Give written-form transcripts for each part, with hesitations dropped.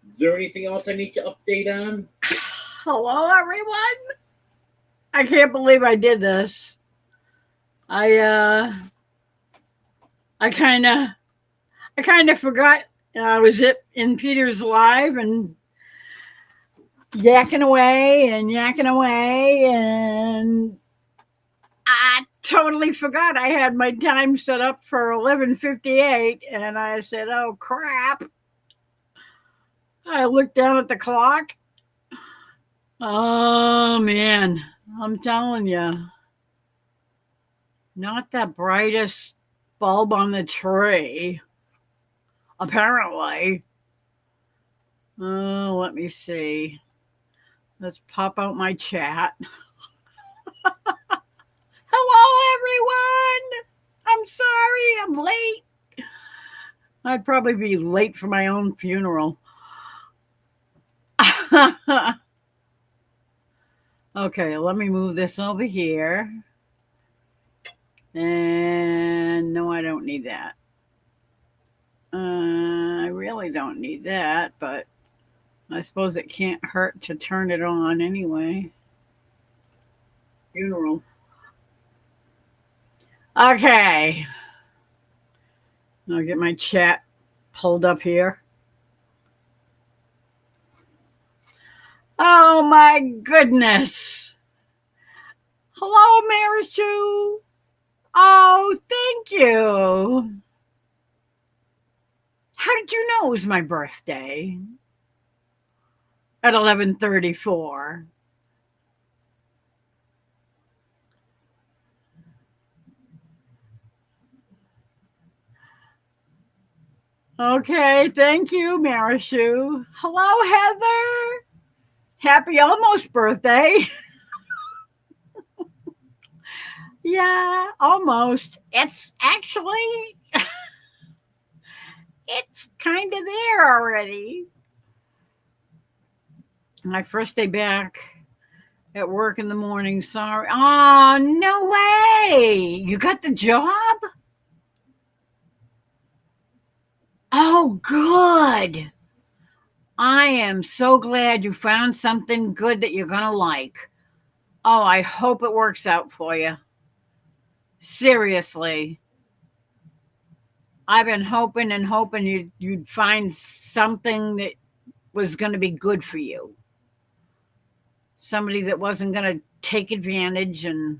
Is there anything else I need to update on? Hello, everyone. I can't believe I did this. I uh, I kind of forgot I was in Peter's live and yakking away, and I totally forgot I had my time set up for 11:58, and I said, "Oh crap!" I looked down at the clock. Oh man, I'm telling you, not the brightest bulb on the tree, apparently. Oh, let me see. Let's pop out my chat. Hello, everyone. I'm sorry I'm late. I'd probably be late for my own funeral. Okay, let me move this over here. And no, I don't need that. I really don't need that, but I suppose it can't hurt to turn it on anyway. Funeral. Okay. I'll get my chat pulled up here. Oh my goodness. Hello, Marichu. Oh, thank you. How did you know it was my birthday? At 11:34. Okay, thank you, Marichu. Hello, Heather. Happy almost birthday. Yeah, almost. It's actually it's kind of there already. My first day back at work in the morning. Sorry. Oh, no way. You got the job? Oh, good. I am so glad you found something good that you're going to like. Oh, I hope it works out for you. Seriously. I've been hoping and hoping you'd find something that was going to be good for you. Somebody that wasn't going to take advantage, and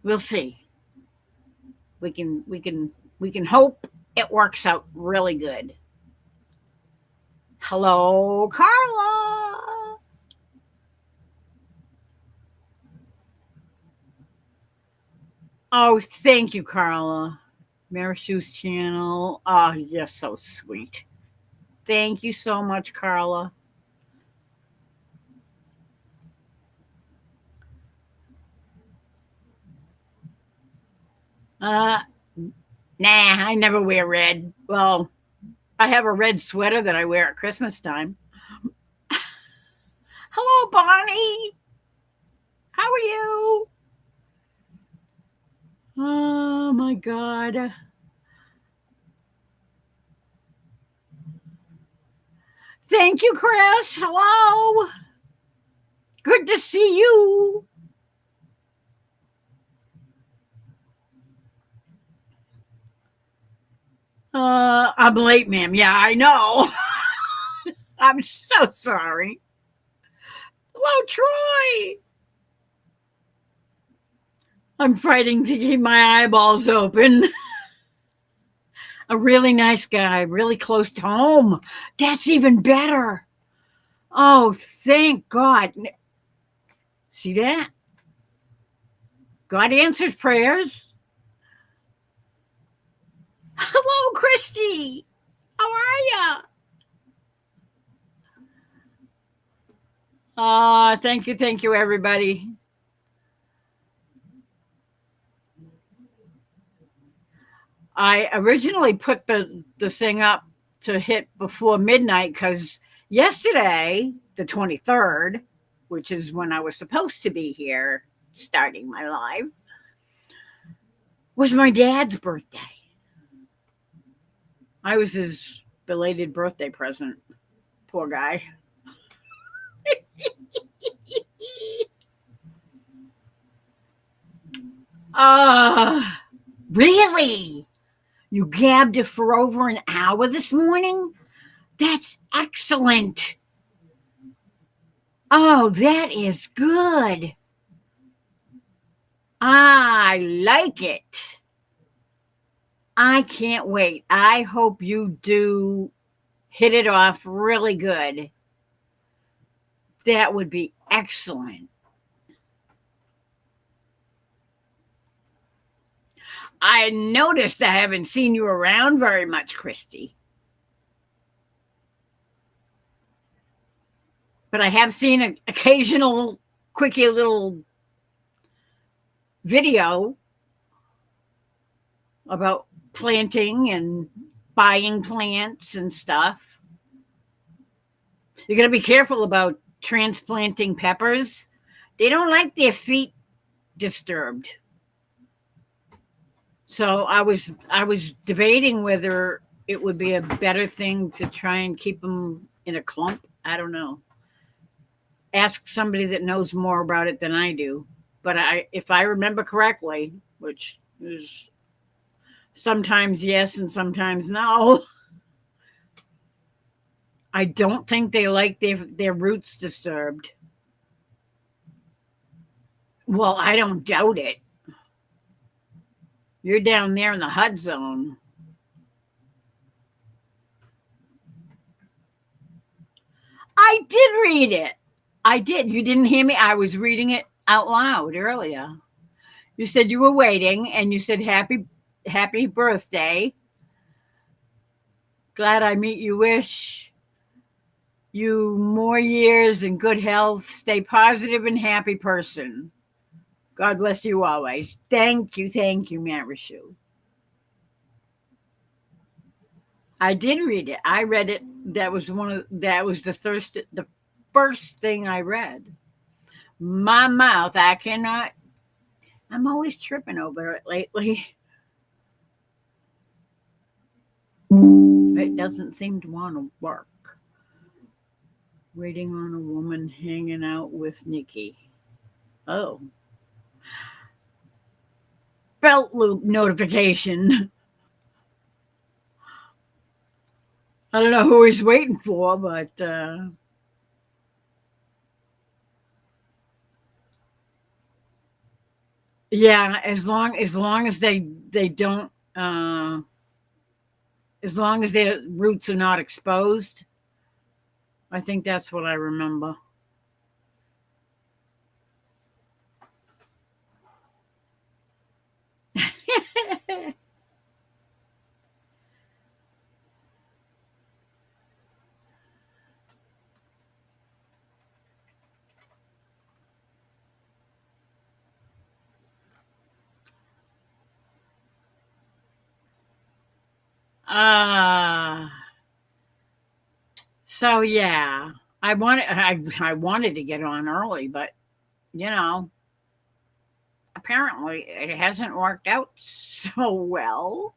we'll see. We can hope it works out really good. Hello, Carla. Oh, thank you, Carla. Marishu's channel. Oh, you're so sweet. Thank you so much, Carla. Uh, nah, I never wear red. Well, I have a red sweater that I wear at Christmas time. Hello, Bonnie. How are you? Oh my God. Thank you, Chris. Hello. Good to see you. I'm late, ma'am. Yeah, I know. I'm so sorry. Hello, Troy. I'm fighting to keep my eyeballs open. A really nice guy, really close to home. That's even better. Oh, thank God. See that? God answers prayers. Hello, Christy. How are you? Thank you, everybody. I originally put the thing up to hit before midnight because yesterday, the 23rd, which is when I was supposed to be here starting my live, was my dad's birthday. I was his belated birthday present. Poor guy. Ah, really? You gabbed it for over an hour this morning? That's excellent. Oh, that is good. I like it. I can't wait. I hope you do hit it off really good. That would be excellent. I noticed I haven't seen you around very much, Christy. But I have seen an occasional, quickie little video about planting and buying plants and stuff. You got to be careful about transplanting peppers. They don't like their feet disturbed. So I was debating whether it would be a better thing to try and keep them in a clump. I don't know. Ask somebody that knows more about it than I do. But if I remember correctly, which is sometimes yes and sometimes no, I don't think they like their roots disturbed. Well, I don't doubt it. You're down there in the HUD zone. I did read it. I did. You didn't hear me? I was reading it out loud earlier. You said you were waiting and you said happy birthday. Glad I meet you. Wish you more years and good health. Stay positive and happy person. God bless you always. Thank you, Matt Rishu. I did read it. I read it. That was the first thing I read. My mouth, I cannot. I'm always tripping over it lately. It doesn't seem to want to work. Waiting on a woman hanging out with Nikki. Oh. Belt loop notification. I don't know who he's waiting for, but yeah, as long as they don't as long as their roots are not exposed. I think that's what I remember. uh so yeah. I wanted to get on early, but you know, apparently it hasn't worked out so well.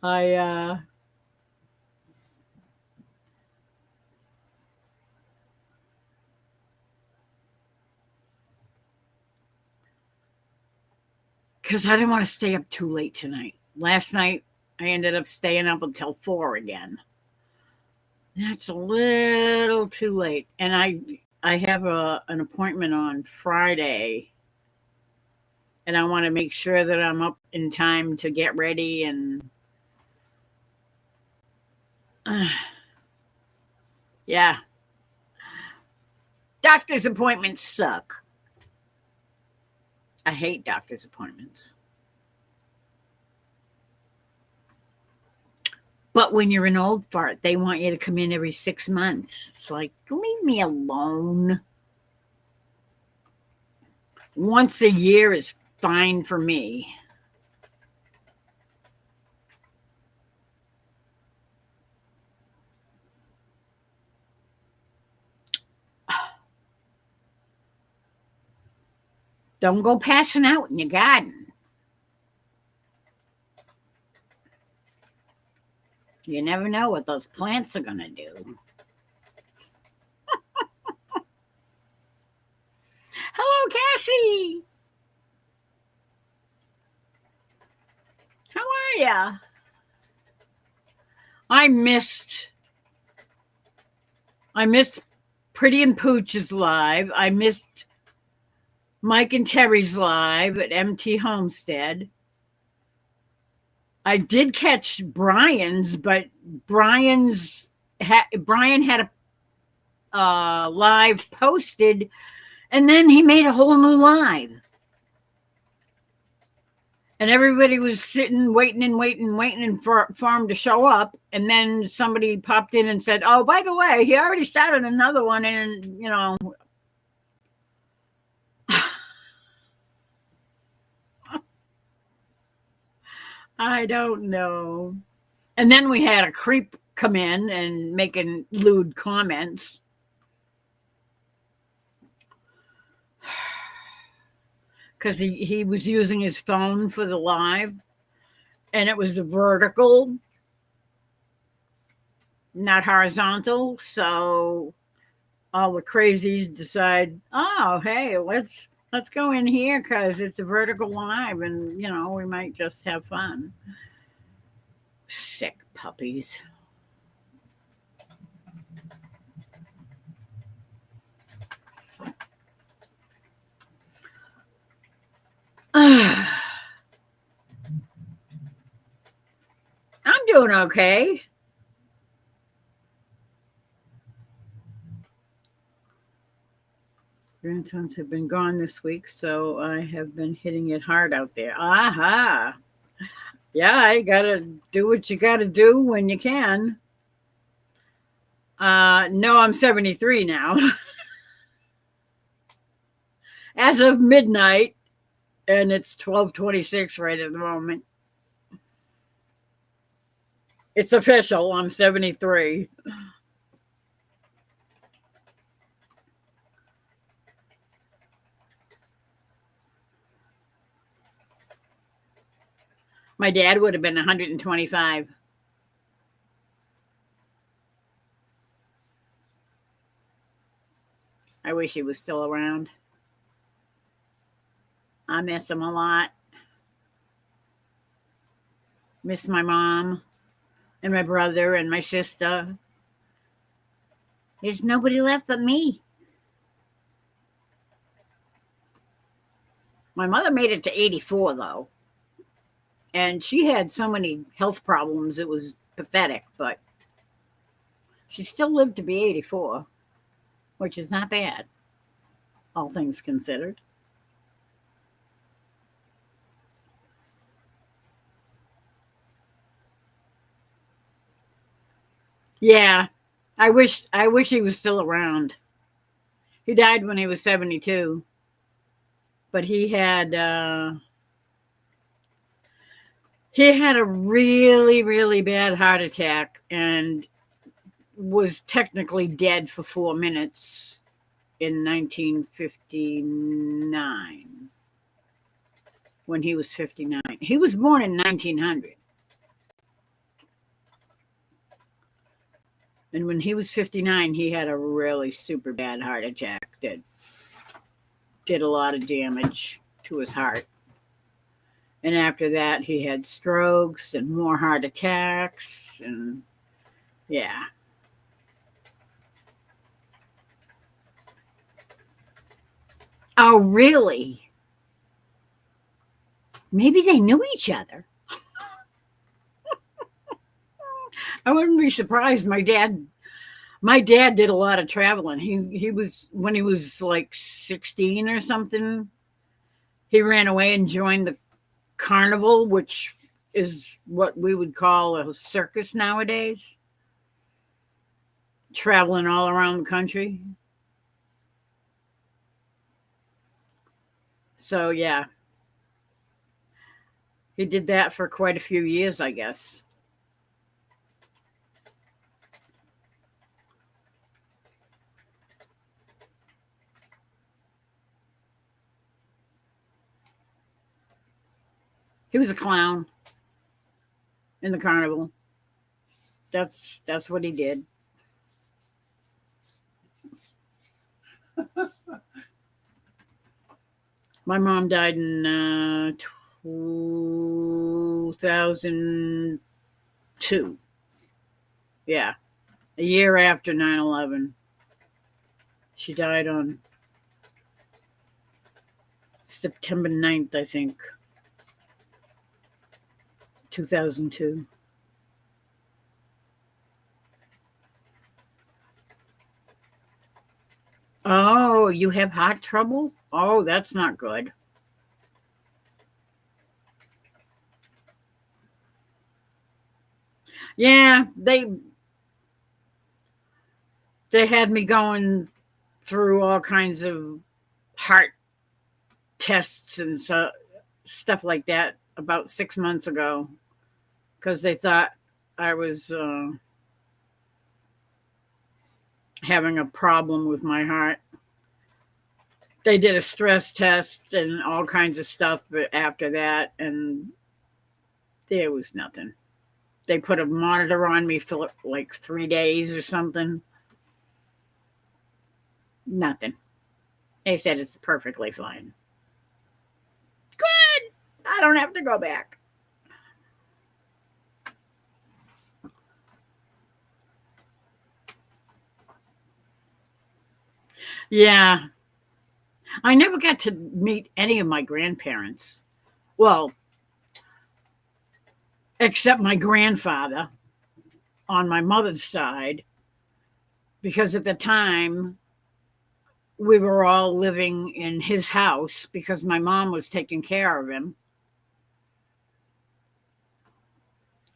I because I didn't want to stay up too late tonight. Last night I ended up staying up until 4 again. That's a little too late. And I have an appointment on Friday, and I want to make sure that I'm up in time to get ready and yeah. Doctor's appointments suck. I hate doctor's appointments. But when you're an old fart, they want you to come in every 6 months. It's like, leave me alone. Once a year is fine for me. Don't go passing out in your garden. You never know what those plants are going to do. Hello, Cassie. How are ya? I missed I missed Pretty and Pooch's live. I missed Mike and Terry's live at MT Homestead. I did catch Brian's, but Brian had a live posted, and then he made a whole new live. And everybody was sitting, waiting for him to show up. And then somebody popped in and said, "Oh, by the way, he already started another one." And, I don't know. And then we had a creep come in and making lewd comments. Because he was using his phone for the live, and it was vertical, not horizontal. So all the crazies decide, oh, hey, let's go in here because it's a vertical live, and we might just have fun. Sick puppies. I'm doing okay. Grandsons have been gone this week, so I have been hitting it hard out there. Aha. Yeah, you gotta do what you gotta do when you can. No, I'm 73 now. As of midnight, and it's 12:26 right at the moment. It's official. I'm 73. My dad would have been 125. I wish he was still around. I miss him a lot. Miss my mom and my brother and my sister. There's nobody left but me. My mother made it to 84, though. And she had so many health problems, it was pathetic, but she still lived to be 84, which is not bad, all things considered. Yeah, I wish he was still around. He died when he was 72, but he had a really, really bad heart attack and was technically dead for 4 minutes in 1959 when he was 59. He was born in 1900. And when he was 59, he had a really super bad heart attack that did a lot of damage to his heart. And after that, he had strokes and more heart attacks. And yeah. Oh, really? Maybe they knew each other. I wouldn't be surprised. My dad did a lot of traveling. He was, when he was like 16 or something, he ran away and joined the carnival, which is what we would call a circus nowadays, traveling all around the country. So yeah, he did that for quite a few years, I guess. He was a clown in the carnival. That's what he did. My mom died in 2002. Yeah, a year after 9/11. She died on September 9th, I think, 2002. Oh, you have heart trouble? Oh, that's not good. Yeah, they had me going through all kinds of heart tests and stuff like that about 6 months ago because they thought I was having a problem with my heart. They did a stress test and all kinds of stuff after that, and there was nothing. They put a monitor on me for like 3 days or something. Nothing. They said it's perfectly fine. Good. I don't have to go back. Yeah. I never got to meet any of my grandparents. Well, except my grandfather on my mother's side, because at the time we were all living in his house because my mom was taking care of him.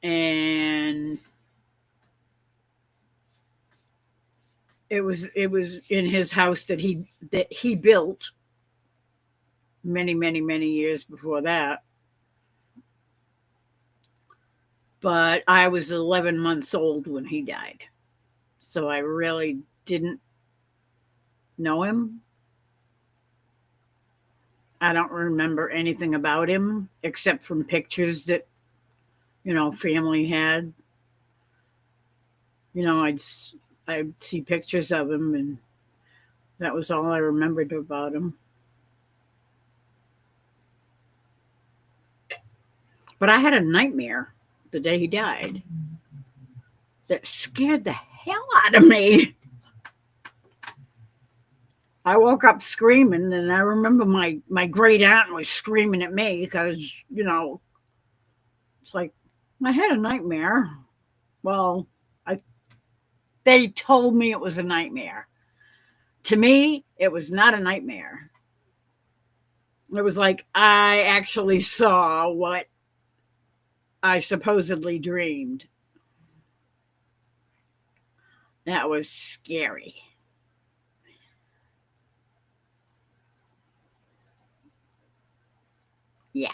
And it was in his house that he built many years before that. But I was 11 months old when he died. So I really didn't know him. I don't remember anything about him except from pictures that, family had. I'd see pictures of him, and that was all I remembered about him. But I had a nightmare the day he died that scared the hell out of me. I woke up screaming, and I remember my great aunt was screaming at me because, it's like, I had a nightmare. Well, I they told me it was a nightmare. To me, it was not a nightmare. It was like I actually saw what I supposedly dreamed. That was scary. Yeah.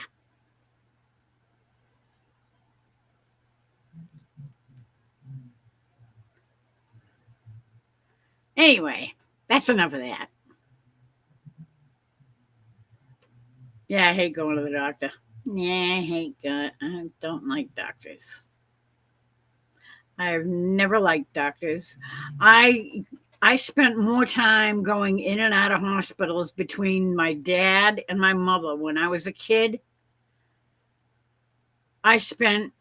Anyway, that's enough of that. Yeah, I hate going to the doctor. Yeah, I hate going. I don't like doctors. I've never liked doctors. I I spent more time going in and out of hospitals between my dad and my mother when I was a kid. I spent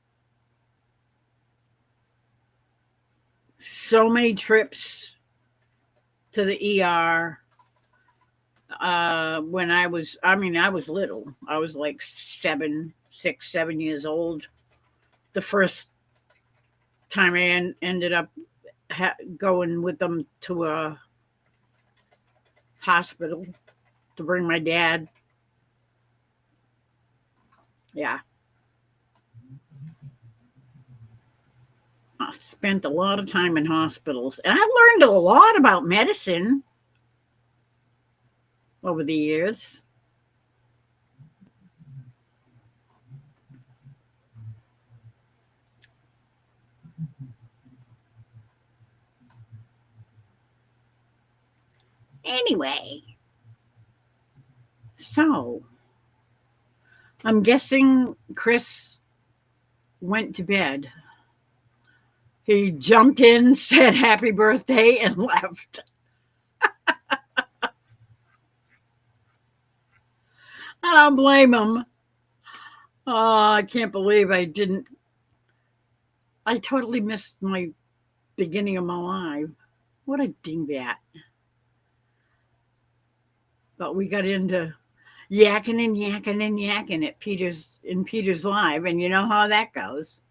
so many trips to the ER when I was little. I was like 7 years old. The first time I ended up going with them to a hospital to bring my dad. Yeah, I spent a lot of time in hospitals, and I learned a lot about medicine over the years. Anyway, so I'm guessing Chris went to bed. He jumped in, said happy birthday, and left. I don't blame him. Oh, I can't believe I didn't. I totally missed my beginning of my life. What a dingbat. But we got into yakking and yakking and yakking at Peter's live, and you know how that goes.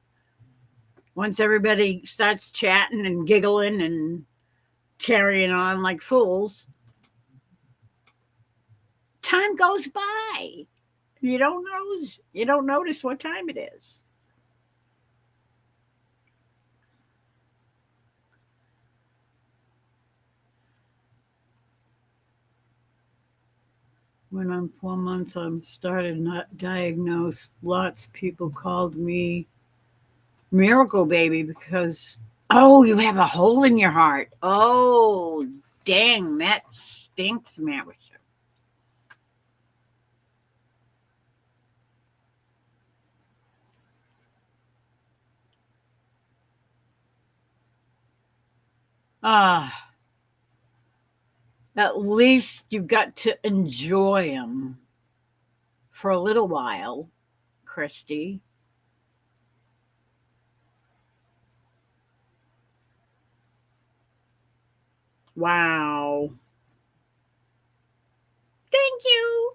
Once everybody starts chatting and giggling and carrying on like fools, time goes by. You don't notice what time it is. When I'm 4 months, I'm started not diagnosed. Lots of people called me miracle baby because you have a hole in your heart. Oh, dang, that stinks, Matt. Ah, at least you got to enjoy them for a little while, Christy. Wow. Thank you.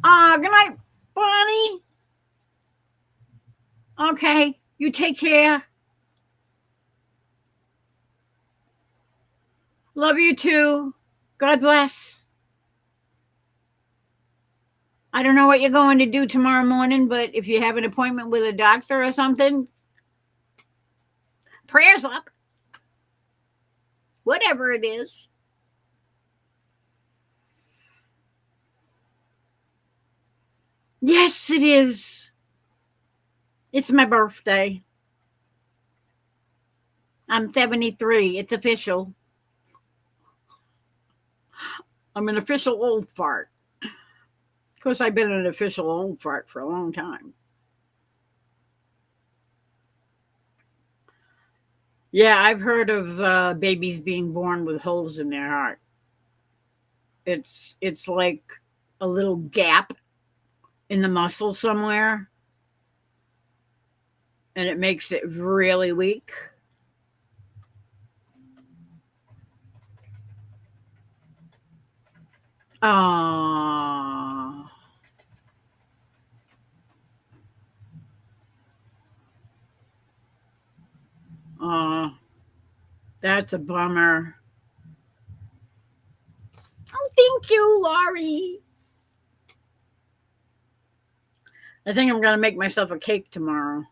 Good night, Bonnie. Okay, you take care. Love you too. God bless. I don't know what you're going to do tomorrow morning, but if you have an appointment with a doctor or something, prayers up. Whatever it is. Yes, it is. It's my birthday. I'm 73. It's official. I'm an official old fart. Of course, I've been an official old fart for a long time. Yeah, I've heard of babies being born with holes in their heart. It's like a little gap in the muscle somewhere, and it makes it really weak. Ah, oh, that's a bummer. Oh, thank you, Laurie. I think I'm gonna make myself a cake tomorrow,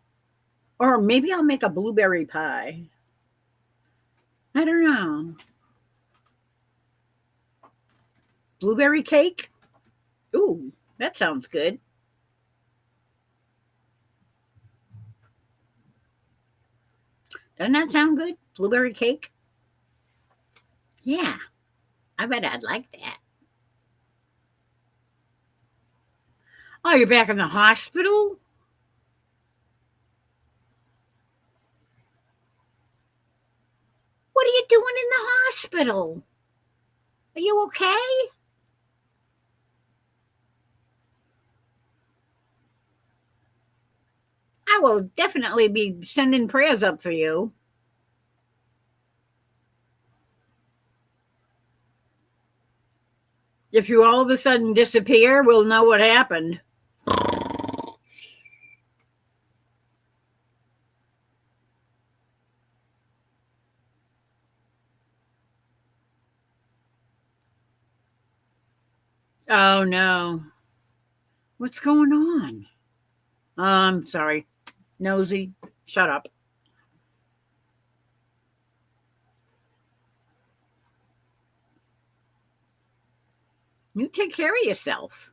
or maybe I'll make a blueberry pie. I don't know. Blueberry cake? Ooh, that sounds good. Doesn't that sound good? Blueberry cake? Yeah, I bet I'd like that. Oh, you're back in the hospital? What are you doing in the hospital? Are you okay? I will definitely be sending prayers up for you. If you all of a sudden disappear, we'll know what happened. Oh no. What's going on? I'm sorry. Nosy. Shut up. You take care of yourself.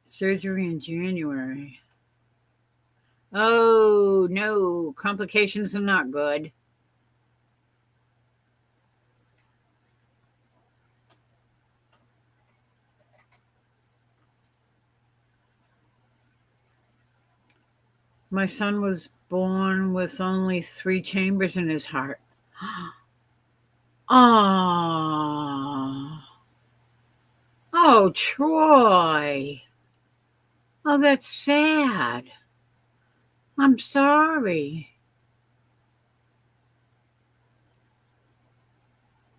Surgery in January. Oh no, complications are not good. My son was born with only 3 chambers in his heart. Oh, oh, Troy. Oh, that's sad. I'm sorry.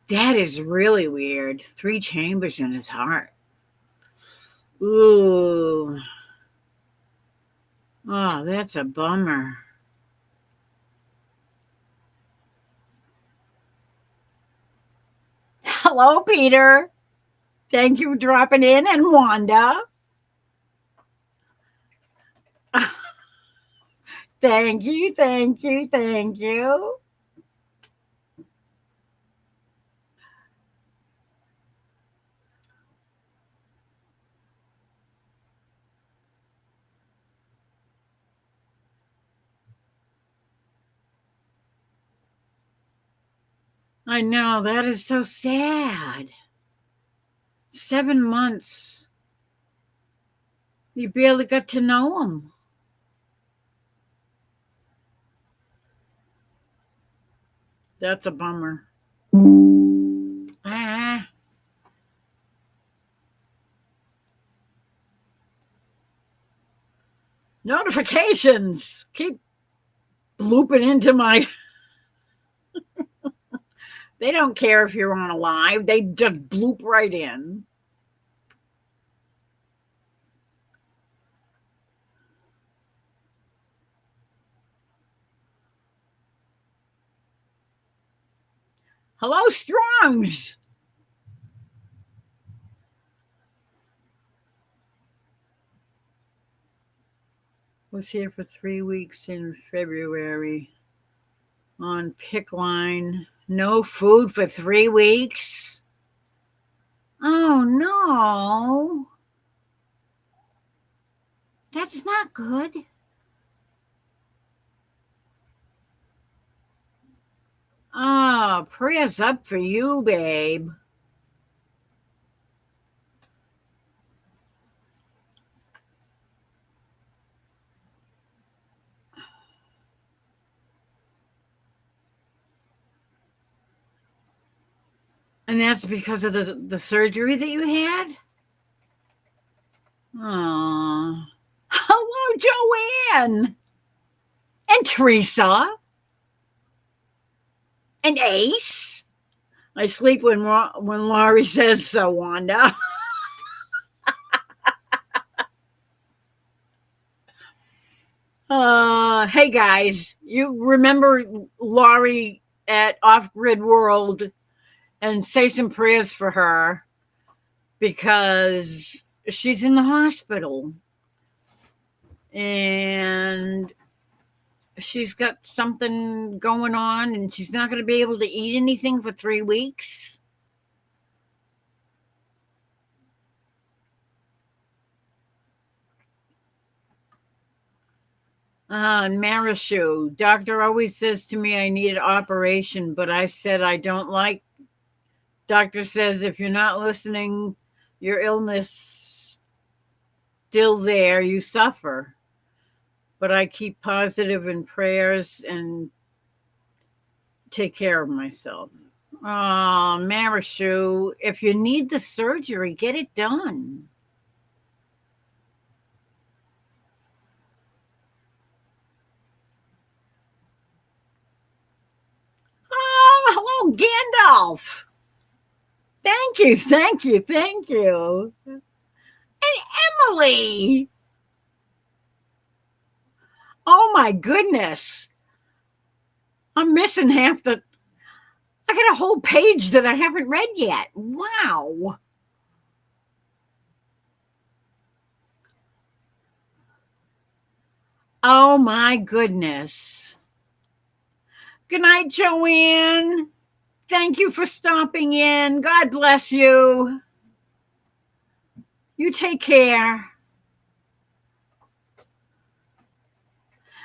That is really weird. 3 chambers in his heart. Ooh. Oh, that's a bummer. Hello, Peter. Thank you for dropping in, and Wanda. Thank you, thank you, thank you. I know, that is so sad. 7 months. You barely got to know him. That's a bummer. Ah. Notifications keep blooping into my. They don't care if you're on a live, they just bloop right in. Hello, Strongs. Was here for 3 weeks in February on pick line. No food for 3 weeks. Oh no. That's not good. Oh, prayers up for you, babe. And that's because of the surgery that you had? Oh. Hello, Joanne. And Teresa. And Ace. I sleep when Laurie says so, Wanda. Hey guys, you remember Laurie at Off Grid World and say some prayers for her because she's in the hospital and she's got something going on and she's not going to be able to eat anything for 3 weeks. Marishu, doctor always says to me I need an operation, but I said I don't like. Doctor says if you're not listening, your illness still there, you suffer. But I keep positive in prayers and take care of myself. Oh, Marishu, if you need the surgery, get it done. Oh, hello, Gandalf. Thank you, thank you, thank you. And Emily. Oh my goodness. I'm missing half the. I got a whole page that I haven't read yet. Wow. Oh my goodness. Good night, Joanne. Thank you for stopping in. God bless you. You take care.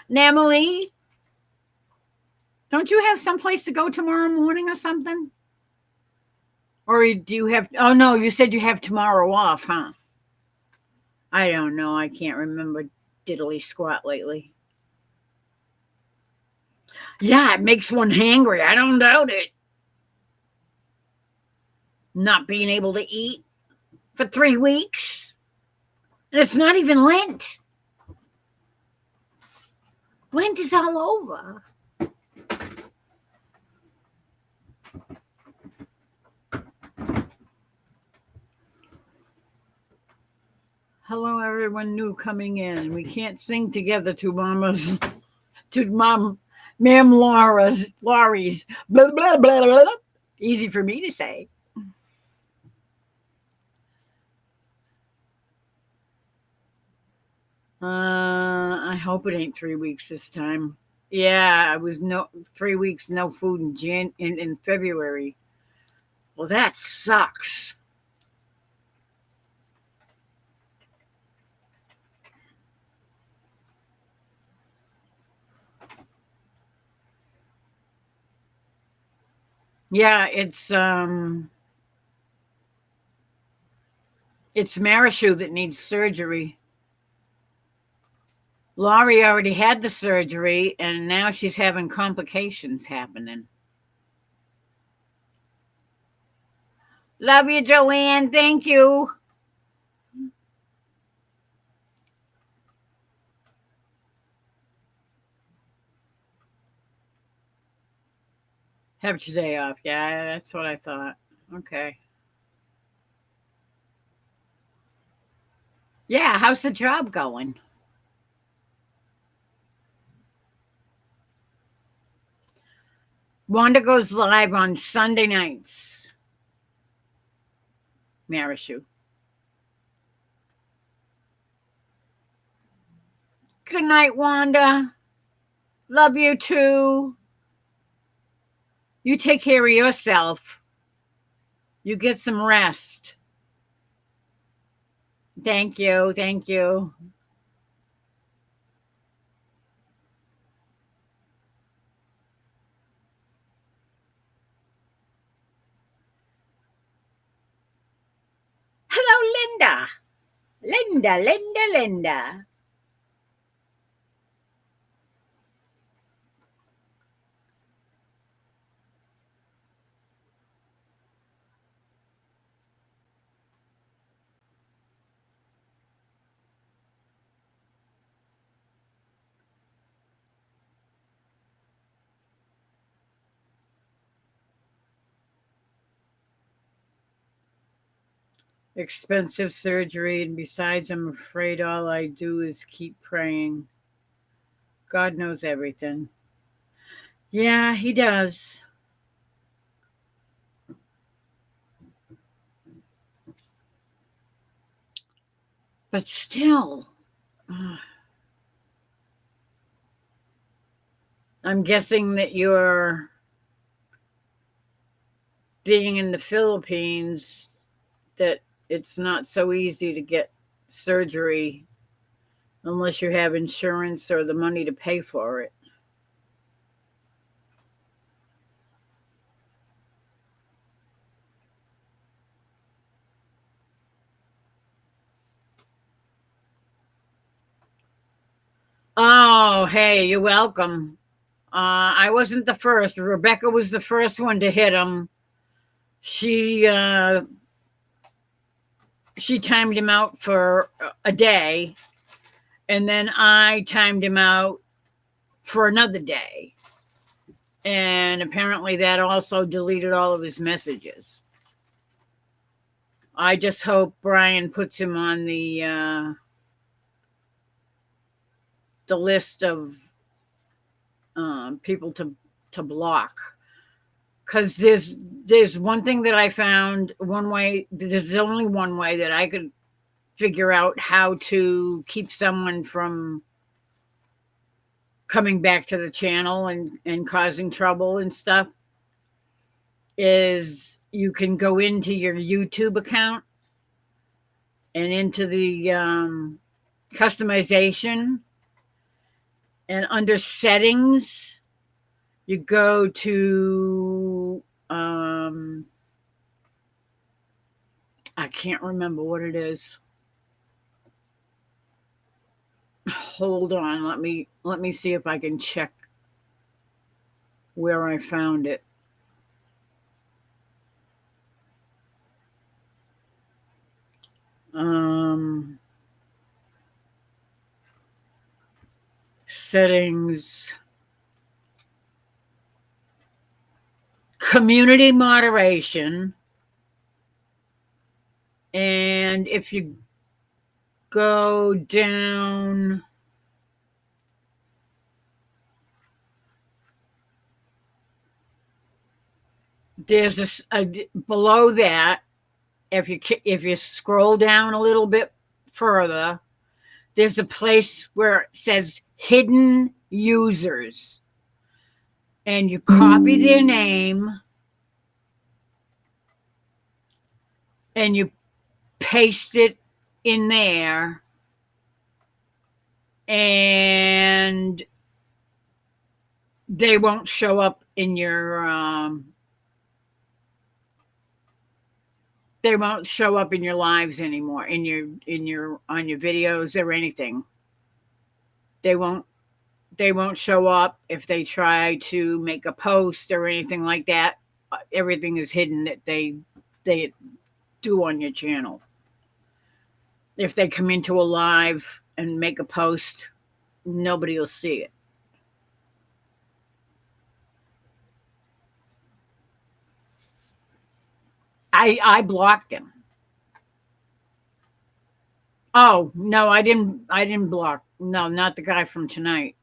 Namely, don't you have someplace to go tomorrow morning or something? Or do you have, oh no, you said you have tomorrow off, huh? I don't know. I can't remember diddly squat lately. Yeah, it makes one hangry. I don't doubt it. Not being able to eat for 3 weeks. And it's not even Lent. Lent is all over. Hello, everyone new coming in. We can't sing together to Ma'am Laurie's. Blah, blah, blah, blah. Easy for me to say. I hope it ain't 3 weeks this time. Yeah, I was 3 weeks no food in February. Well, that sucks. Yeah, it's Marishu that needs surgery. Laurie already had the surgery, and now she's having complications happening. Love you, Joanne. Thank you. Have today off. Yeah, that's what I thought. Okay. Yeah, how's the job going? Wanda goes live on Sunday nights. Marishu. Good night, Wanda. Love you too. You take care of yourself. You get some rest. Thank you. Thank you. Hello, Linda. Linda. Expensive surgery, and besides, I'm afraid all I do is keep praying. God knows everything. Yeah, he does. But still, I'm guessing that you're being in the Philippines, that it's not so easy to get surgery unless you have insurance or the money to pay for it. Oh, hey, you're welcome. I wasn't the first. Rebecca was the first one to hit him. She timed him out for a day, and then I timed him out for another day. And apparently that also deleted all of his messages. I just hope Brian puts him on the list of people to block. Because there's one thing that I found, one way, there's only one way that I could figure out how to keep someone from coming back to the channel and causing trouble and stuff, is you can go into your YouTube account and into the customization, and under settings, you go to I can't remember what it is. Hold on, let me see if I can check. where I found it. Settings, community moderation, and if you go down, there's below that. If you scroll down a little bit further, there's a place where it says hidden users, and you copy their name and you paste it in there, and they won't show up in your they won't show up in your lives anymore, in your on your videos or anything. They won't show up if they try to make a post or anything like that. Everything is hidden that they do on your channel. If they come into a live and make a post, nobody will see it. I blocked him. Oh, no, I didn't block. No, not the guy from tonight.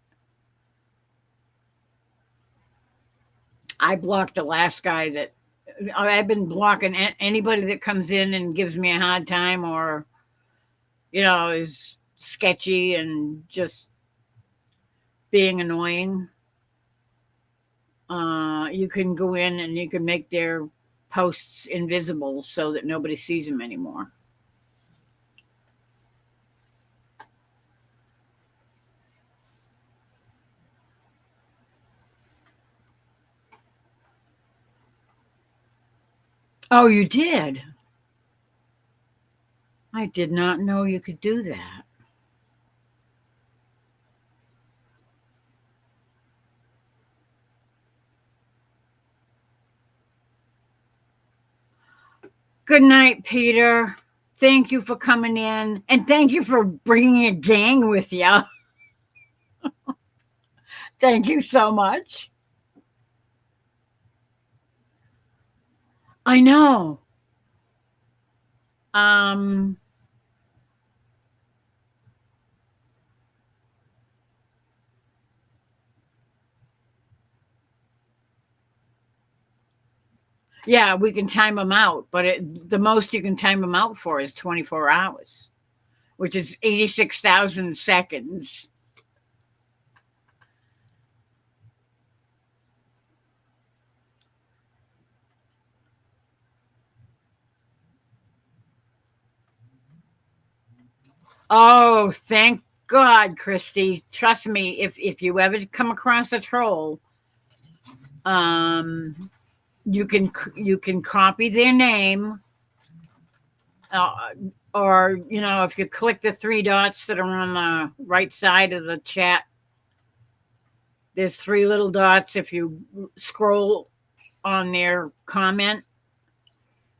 I blocked the last guy that I've been blocking anybody that comes in and gives me a hard time, or is sketchy and just being annoying. You can go in and you can make their posts invisible so that nobody sees them anymore. Oh, you did? I did not know you could do that. Good night, Peter. Thank you for coming in, and thank you for bringing a gang with you. Thank you so much. I know. Yeah, we can time them out, but the most you can time them out for is 24 hours, which is 86,000 seconds. Oh, thank God, Christy. Trust me, if you ever come across a troll, you can copy their name, or if you click the three dots that are on the right side of the chat, there's three little dots. If you scroll on their comment,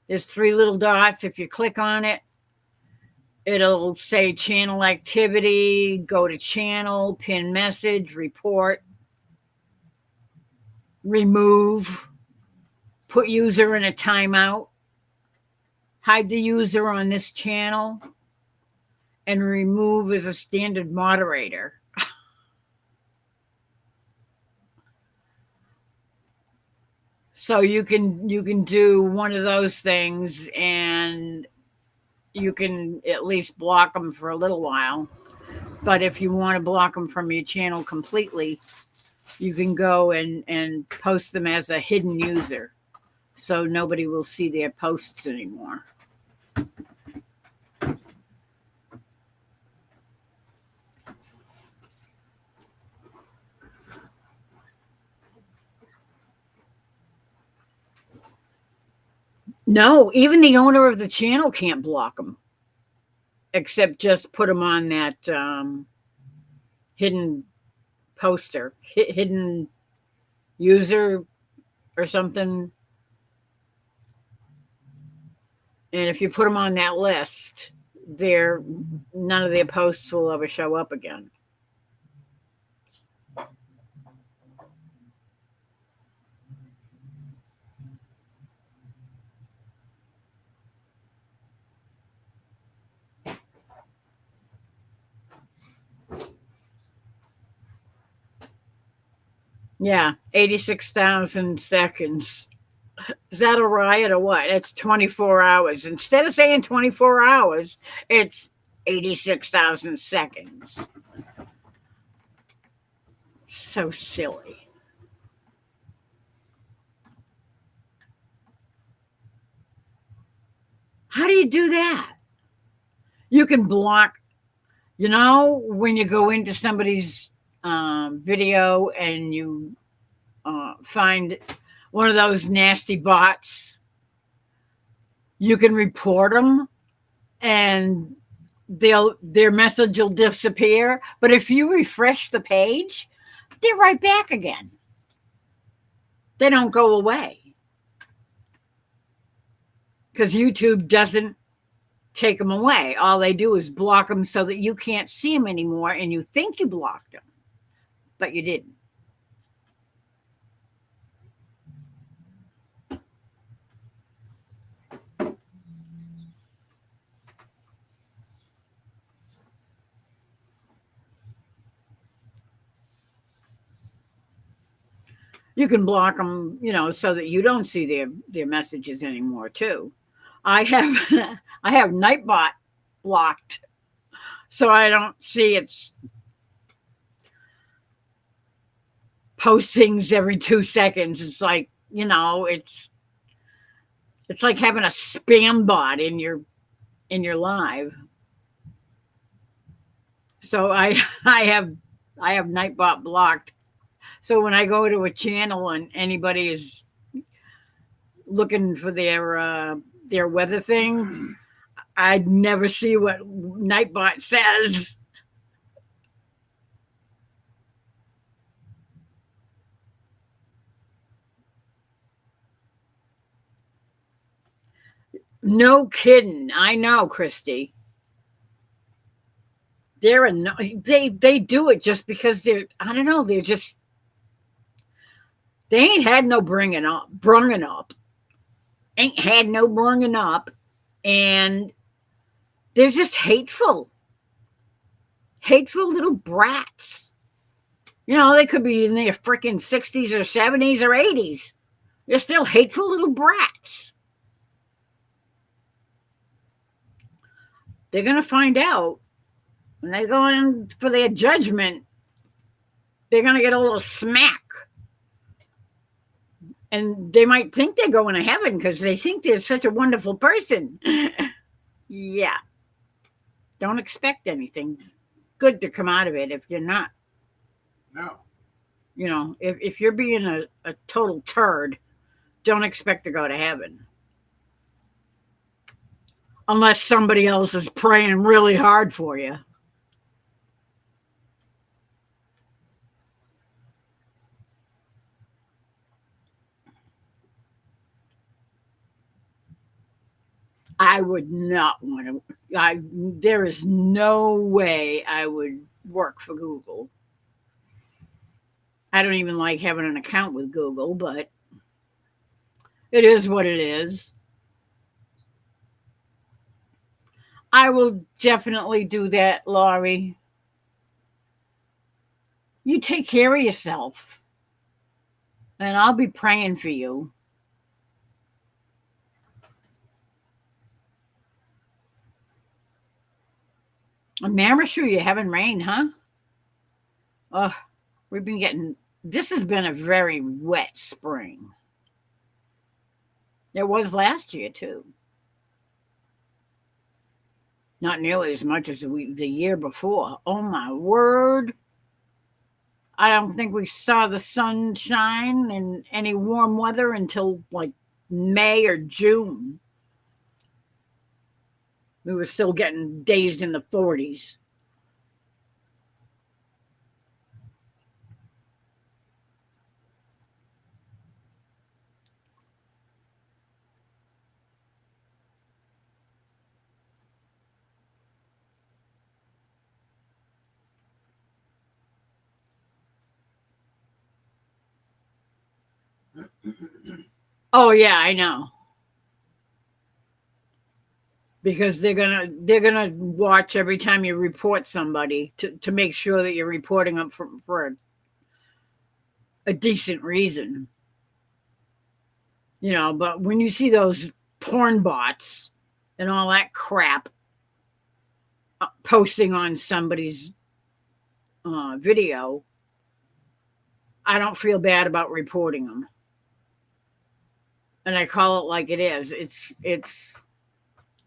there's three little dots. If you click on it, it'll say channel activity, go to channel, pin message, report, remove, put user in a timeout, hide the user on this channel, and remove as a standard moderator. So you can do one of those things, and you can at least block them for a little while. But if you want to block them from your channel completely, you can go and post them as a hidden user, so nobody will see their posts anymore. No, even the owner of the channel can't block them, except just put them on that hidden poster, hidden user or something. And if you put them on that list, they're none of their posts will ever show up again. Yeah, 86,000 seconds. Is that a riot or what? It's 24 hours. Instead of saying 24 hours, it's 86,000 seconds. So silly. How do you do that? You can block, when you go into somebody's video and you find one of those nasty bots, you can report them and their message will disappear. But if you refresh the page, they're right back again. They don't go away because YouTube doesn't take them away. All they do is block them so that you can't see them anymore and you think you blocked them, but you didn't. You can block them, so that you don't see their messages anymore too. I have I have Nightbot blocked, so I don't see its postings every 2 seconds. It's like, it's like having a spam bot in your live. So I have Nightbot blocked. So when I go to a channel and anybody is looking for their weather thing, I'd never see what Nightbot says. No kidding. I know, Christy. They do it just because I don't know, they ain't had no brunging up. Ain't had no brunging up, and they're just hateful little brats. They could be in their freaking 60s or 70s or 80s. They're still hateful little brats. They're going to find out when they go in for their judgment. They're going to get a little smack. And they might think they're going to heaven because they think they're such a wonderful person. Yeah. Don't expect anything good to come out of it if you're not. No. If you're being a total turd, don't expect to go to heaven. Unless somebody else is praying really hard for you. I would not want to. There is no way I would work for Google. I don't even like having an account with Google, but it is what it is. I will definitely do that, Laurie. You take care of yourself, and I'll be praying for you. Marashu, you having rain, huh? Oh, we've been getting. This has been a very wet spring. It was last year too. Not nearly as much as the year before. Oh my word. I don't think we saw the sunshine and any warm weather until like May or June. We were still getting days in the 40s. Oh yeah, I know. Because they're gonna watch every time you report somebody to make sure that you're reporting them for a decent reason. But when you see those porn bots and all that crap posting on somebody's video, I don't feel bad about reporting them, and I call it like it is. It's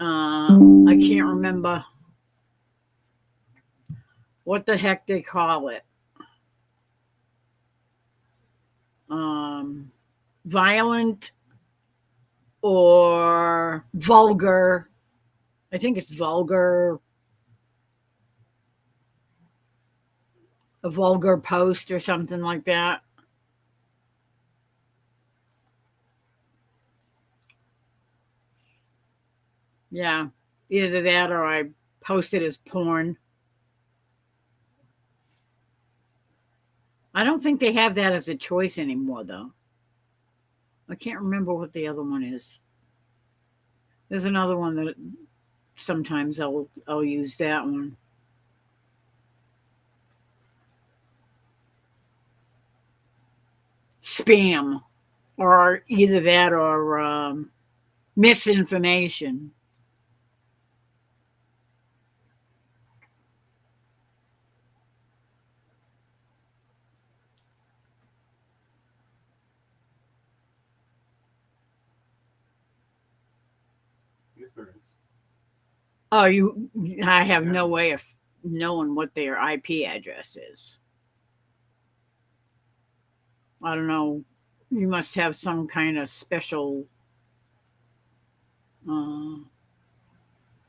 I can't remember what the heck they call it. Um, Violent or vulgar. I think it's vulgar, a vulgar post or something like that. Yeah, either that or I post it as porn. I don't think they have that as a choice anymore, though. I can't remember what the other one is. There's another one that sometimes I'll use that one. Spam, or either that or misinformation. Yes, there is. Oh, I have no way of knowing what their IP address is. I don't know. You must have some kind of special uh,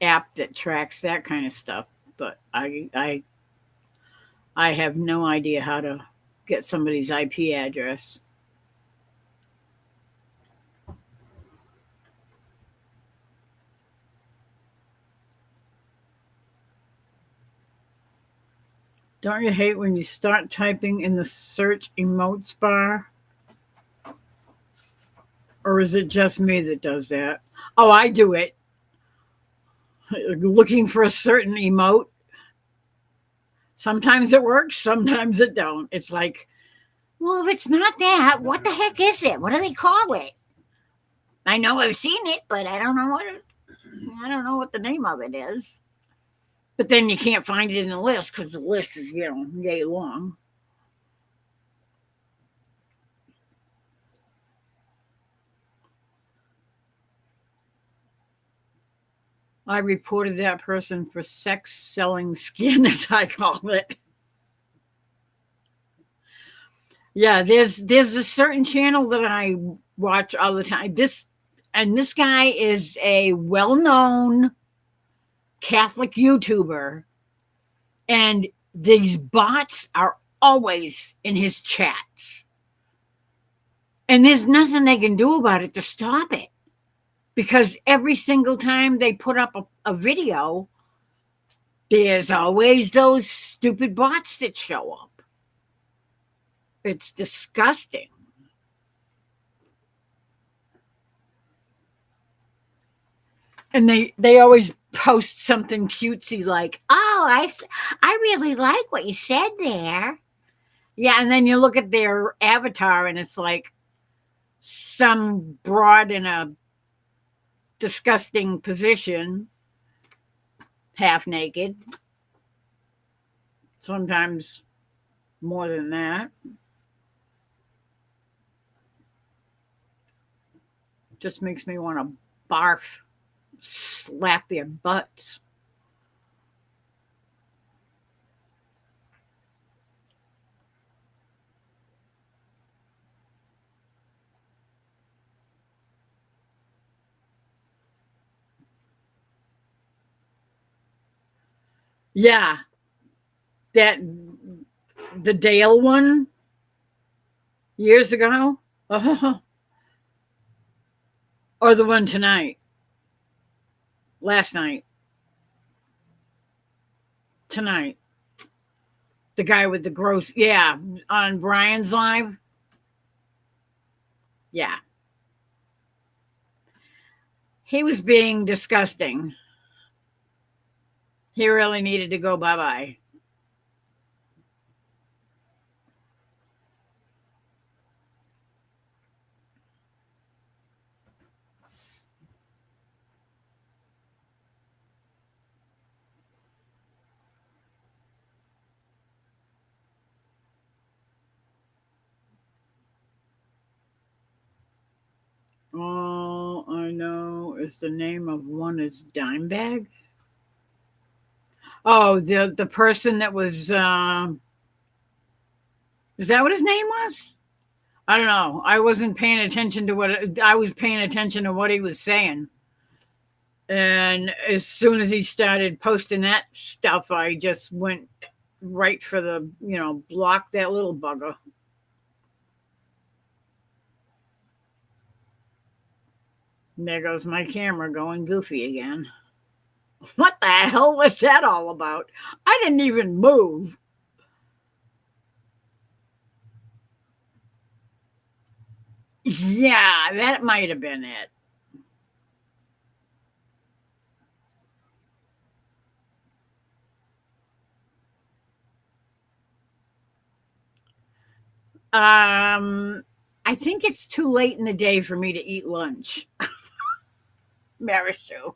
app that tracks that kind of stuff, but I have no idea how to get somebody's IP address. Don't you hate when you start typing in the search emotes bar? Or is it just me that does that? Oh, I do it. Looking for a certain emote. Sometimes it works, sometimes it don't. It's like, well, if it's not that, what the heck is it? What do they call it? I know I've seen it, but I don't know what the name of it is. But then you can't find it in the list because the list is, yay long. I reported that person for sex selling skin, as I call it. Yeah, there's a certain channel that I watch all the time. This guy is a well-known Catholic YouTuber, and these bots are always in his chats. And there's nothing they can do about it to stop it. Because every single time they put up a video, there's always those stupid bots that show up. It's disgusting. And they always post something cutesy like, "Oh, I really like what you said there." Yeah, and then you look at their avatar and it's like some broad in a disgusting position, half naked. Sometimes more than that. Just makes me want to barf, slap their butts. Yeah, that the Dale one years ago, oh, or the one tonight, last night, tonight, the guy with the gross, yeah, on Brian's live. Yeah. He was being disgusting. He really needed to go bye-bye. All I know is the name of one is Dimebag. Oh, the person that was is that what his name was? I don't know. I wasn't paying attention to what I was paying attention to what he was saying. And as soon as he started posting that stuff, I just went right for the, block that little bugger. And there goes my camera going goofy again. What the hell was that all about? I didn't even move. Yeah, that might have been it. I think it's too late in the day for me to eat lunch. Marishu,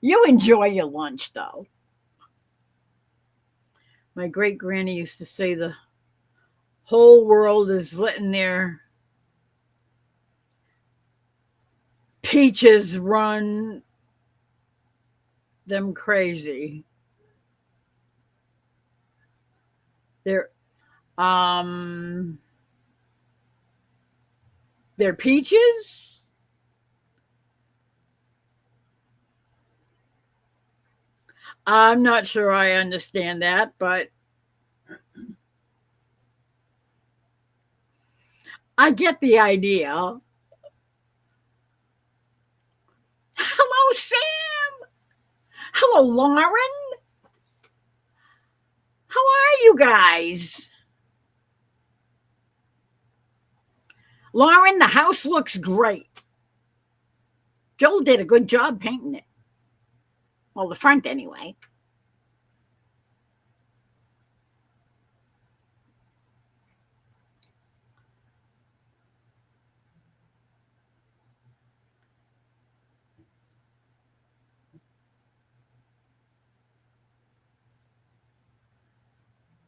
you enjoy your lunch though. My great granny used to say the whole world is letting their peaches run them crazy. They're um they're peaches. I'm not sure I understand that, but I get the idea. Hello, Sam. Hello, Lauren. How are you guys? Lauren, the house looks great. Joel did a good job painting it. Well, the front anyway.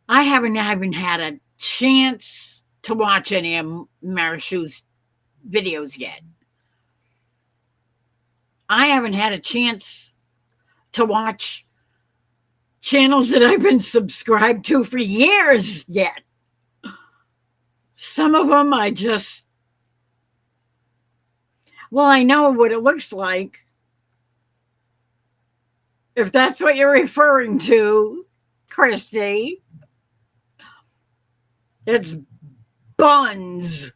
I haven't even had a chance to watch any of Marishu's videos yet. I haven't had a chance to watch channels that I've been subscribed to for years yet. Some of them I just, well, I know what it looks like. If that's what you're referring to, Christy, it's buns.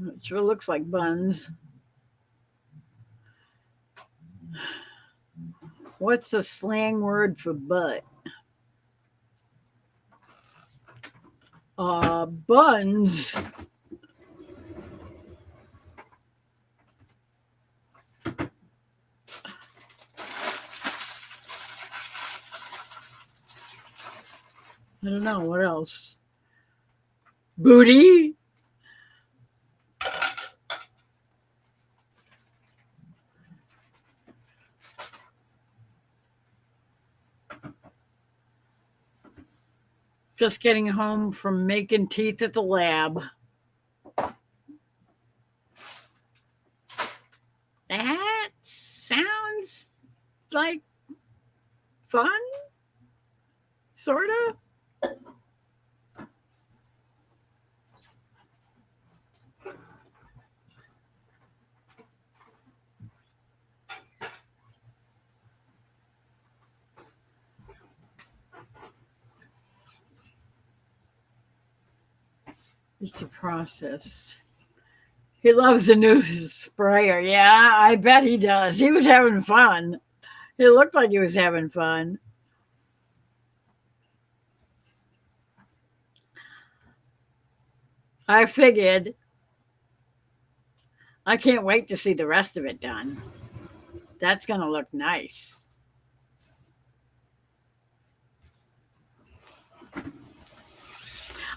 It sure looks like buns. What's a slang word for butt? Buns. I don't know what else. Booty. Just getting home from making teeth at the lab. That sounds like fun, sort of. It's a process. He loves the new sprayer. Yeah, I bet he does. He was having fun. It looked like he was having fun. I figured. I can't wait to see the rest of it done. That's going to look nice.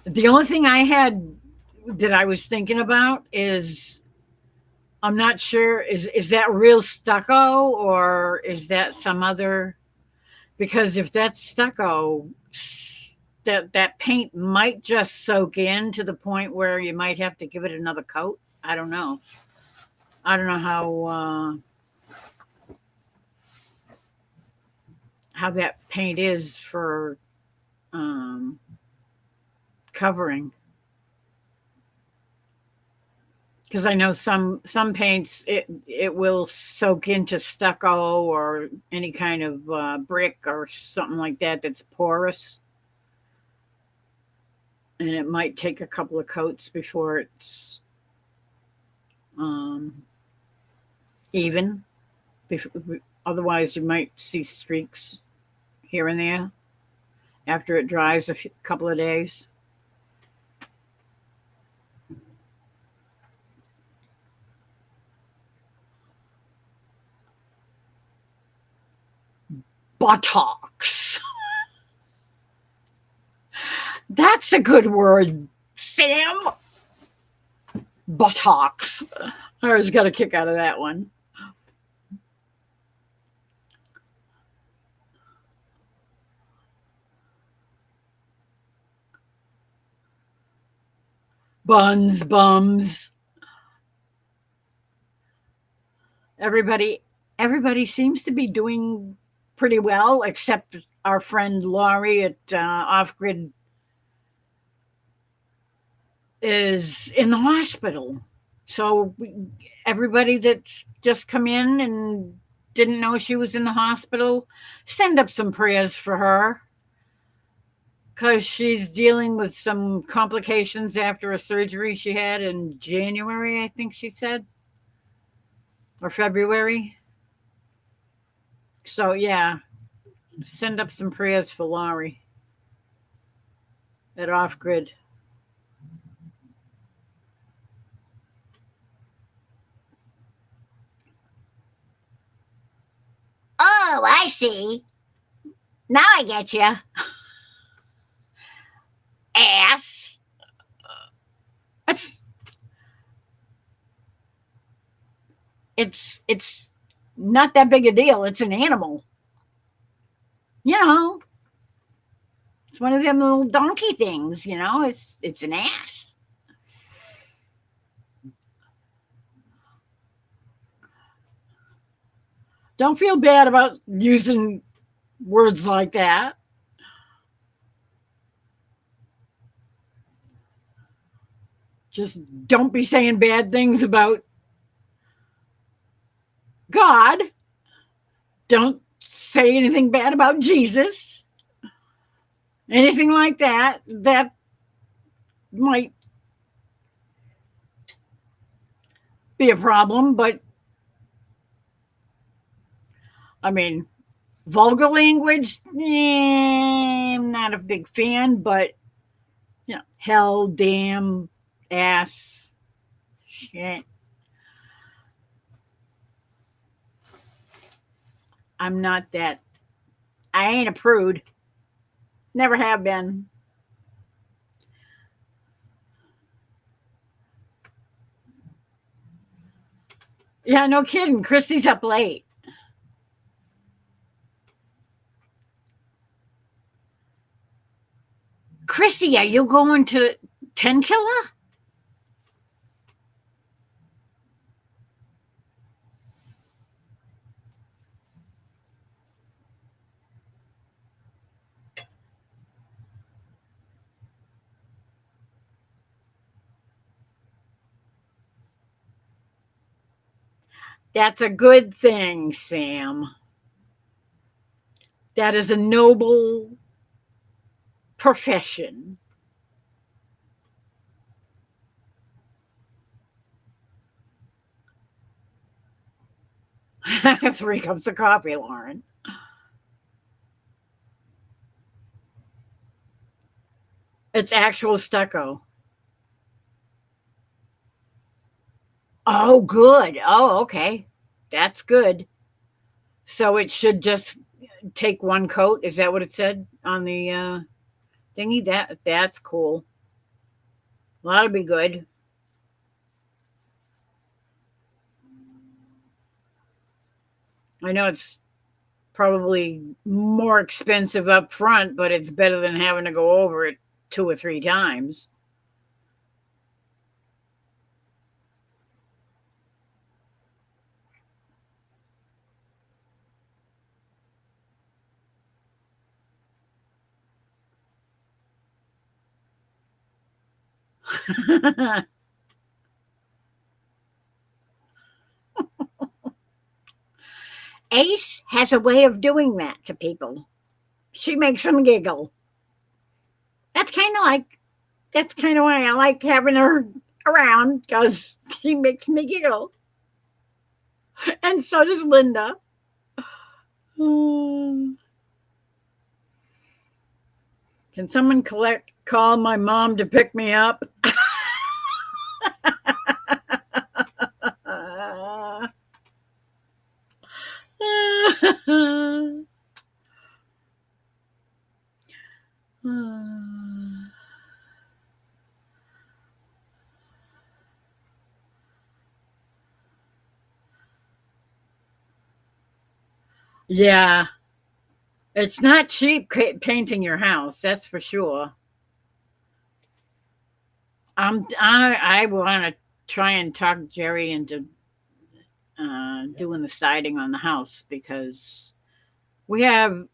The only thing I had that I was thinking about is I'm not sure is that real stucco or is that some other, because if that's stucco, that paint might just soak in to the point where you might have to give it another coat. I don't know. I don't know how that paint is for um, covering, because I know some paints it will soak into stucco or any kind of brick or something like that that's porous, and it might take a couple of coats before it's um, even. Otherwise, you might see streaks here and there after it dries a couple of days. Buttocks. That's a good word, Sam. Buttocks. I always got a kick out of that one. Buns, bums. Everybody, everybody seems to be doing pretty well, except our friend Laurie at Off Grid is in the hospital. So everybody that's just come in and didn't know she was in the hospital, send up some prayers for her, because she's dealing with some complications after a surgery she had in January, I think she said, or February. So yeah, send up some prayers for Laurie at Off Grid. Oh, I see. Now I get you. Ass. It's it's not that big a deal. It's an animal. You know, it's one of them little donkey things, you know. It's an ass. Don't feel bad about using words like that. Just don't be saying bad things about God. Don't say anything bad about Jesus. Anything like that, that might be a problem. But I mean, vulgar language, I'm not a big fan, but you know, hell, damn, ass, shit. I'm not that. I ain't a prude. Never have been. Yeah, no kidding. Christy's up late. Chrissy, are you going to 10 Killer? That's a good thing, Sam. That is a noble profession. 3 cups of coffee, Lauren. It's actual stucco. Oh, good. Oh, okay. That's good. So it should just take one coat. Is that what it said on the thingy? That's cool. Well, that'll be good. I know it's probably more expensive up front, but it's better than having to go over it 2 or 3 times. Ace has a way of doing that to people. She makes them giggle. That's kind of like that's kind of why I like having her around because she makes me giggle, and so does Linda. Hmm. Can someone call my mom to pick me up? Yeah, it's not cheap painting your house, that's for sure. I want to try and talk Jerry into doing the siding on the house because we have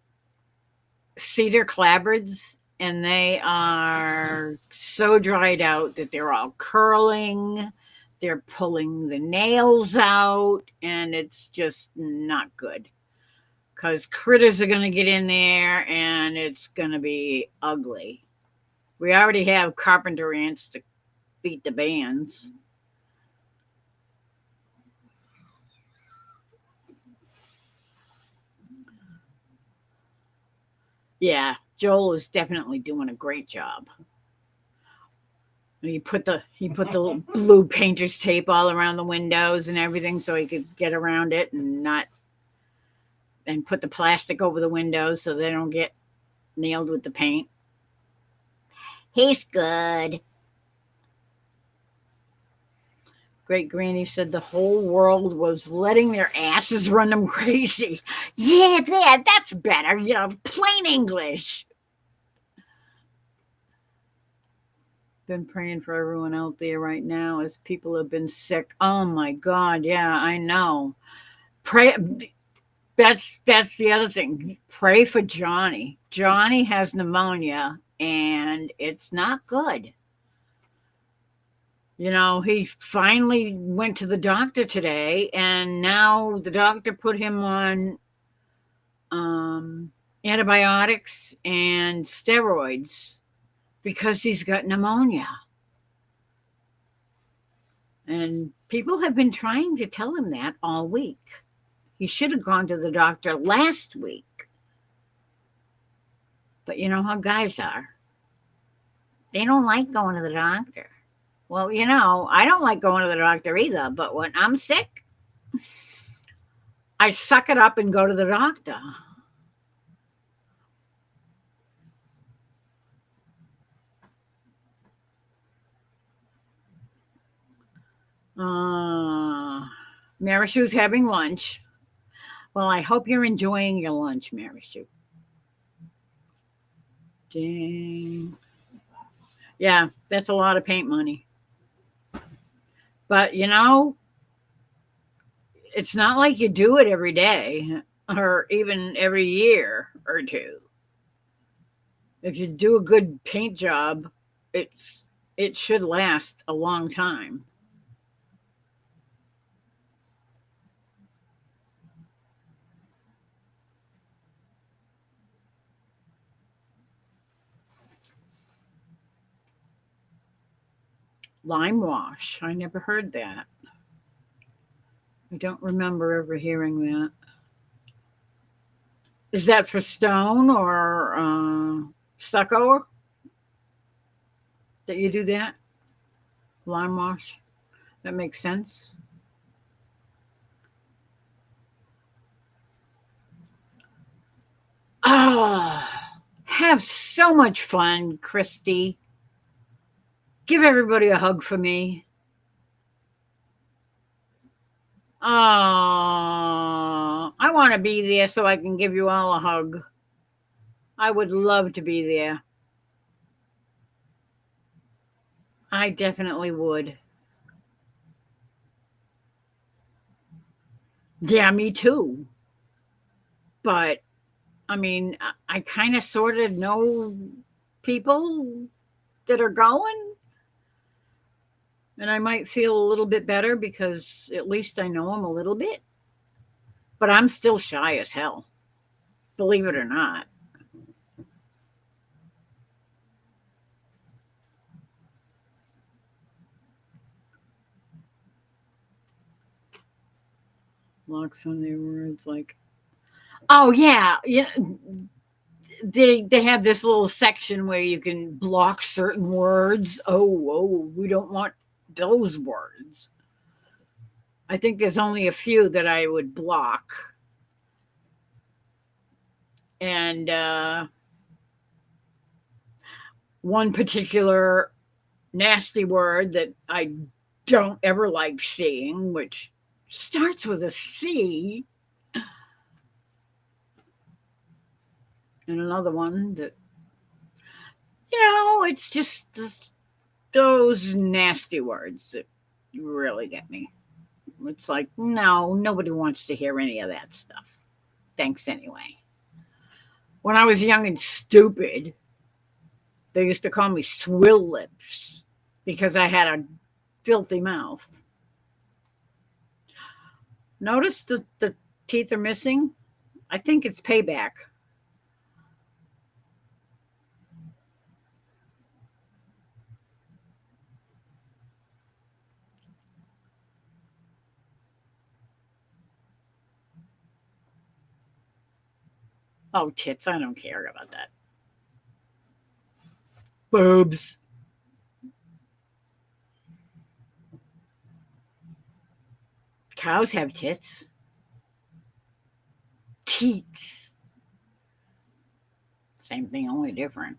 cedar clapboards and they are so dried out that they're all curling. They're pulling the nails out, and it's just not good because critters are going to get in there and it's going to be ugly. We already have carpenter ants to beat the bands. Yeah, Joel is definitely doing a great job. He put the blue painter's tape all around the windows and everything so he could get around it and not and put the plastic over the windows so they don't get nailed with the paint. He's good. Great Granny said the whole world was letting their asses run them crazy. Yeah, that's better. Plain English. Been praying for everyone out there right now as people have been sick. Oh my God, yeah, I know. Pray. That's the other thing. Pray for Johnny. Johnny has pneumonia, and it's not good. He finally went to the doctor today, and now the doctor put him on antibiotics and steroids because he's got pneumonia. And people have been trying to tell him that all week. He should have gone to the doctor last week. But you know how guys are. They don't like going to the doctor. Well, I don't like going to the doctor either, but when I'm sick, I suck it up and go to the doctor. Marishu's having lunch. Well, I hope you're enjoying your lunch, Marishu. Dang. Yeah, that's a lot of paint money. But, it's not like you do it every day or even every year or two. If you do a good paint job, it should last a long time. Lime wash. I never heard that. I don't remember ever hearing that. Is that for stone or stucco that you do that? Lime wash? That makes sense. Oh, have so much fun, Christy. Give everybody a hug for me. Oh, I want to be there so I can give you all a hug. I would love to be there. I definitely would. Yeah, me too. But I mean, I kind of sort of know people that are going, and I might feel a little bit better because at least I know them a little bit. But I'm still shy as hell, believe it or not. Lock Sunday words like, oh yeah, yeah. They have this little section where you can block certain words. Oh, we don't want those words. I think there's only a few that I would block, and one particular nasty word that I don't ever like seeing, which starts with a C, and another one that, it's just those nasty words that really get me. It's like, no, nobody wants to hear any of that stuff. Thanks anyway. When I was young and stupid, they used to call me swill lips because I had a filthy mouth. Notice the teeth are missing? I think it's payback. Oh, tits. I don't care about that. Boobs. Cows have tits. Teats. Same thing, only different.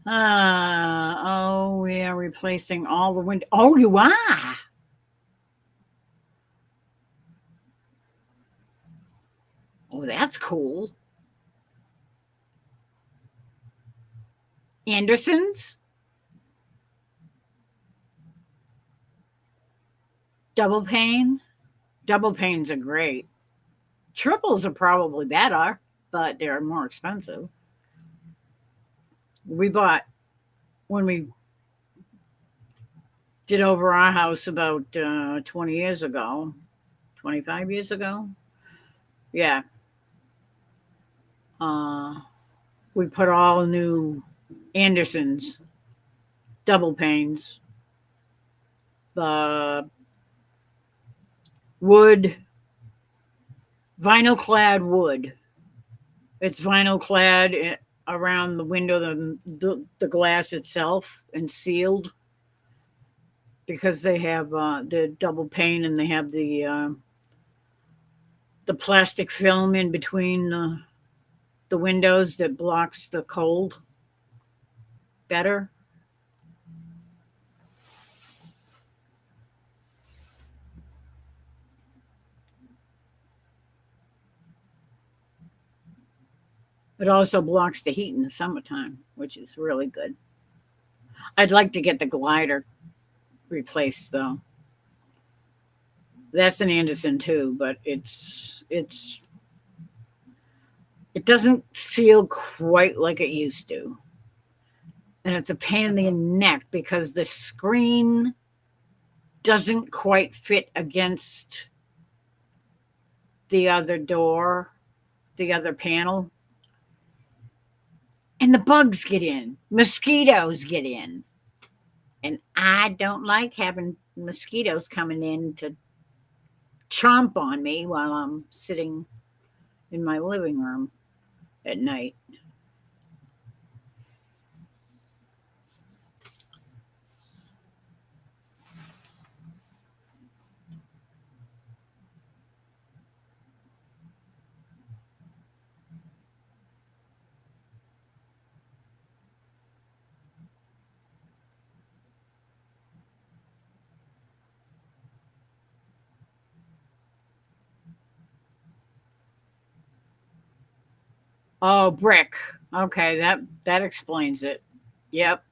We are replacing all the windows. Oh, you are? Oh, that's cool. Andersons? Double pane? Double panes are great. Triples are probably better, but they're more expensive. We bought, when we did over our house about 20 years ago, 25 years ago. Yeah. Uh, we put all new Andersons, double panes, the wood, vinyl clad wood. It's vinyl clad around the window, the glass itself, and sealed because they have the double pane and they have the plastic film in between the windows that blocks the cold better. It also blocks the heat in the summertime, which is really good. I'd like to get the glider replaced though. That's an Anderson too, but it doesn't seal quite like it used to. And it's a pain in the neck because the screen doesn't quite fit against the other door, the other panel. And the bugs get in, mosquitoes get in. And I don't like having mosquitoes coming in to chomp on me while I'm sitting in my living room at night. Oh, brick. Okay, that explains it. Yep.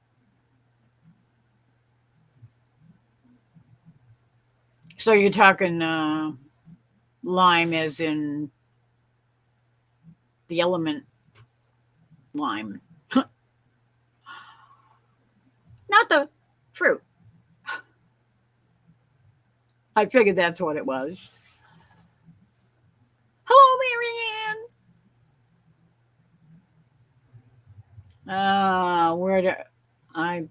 So you're talking lime as in the element lime, not the fruit. I figured that's what it was. Hello, Marianne. Where do I?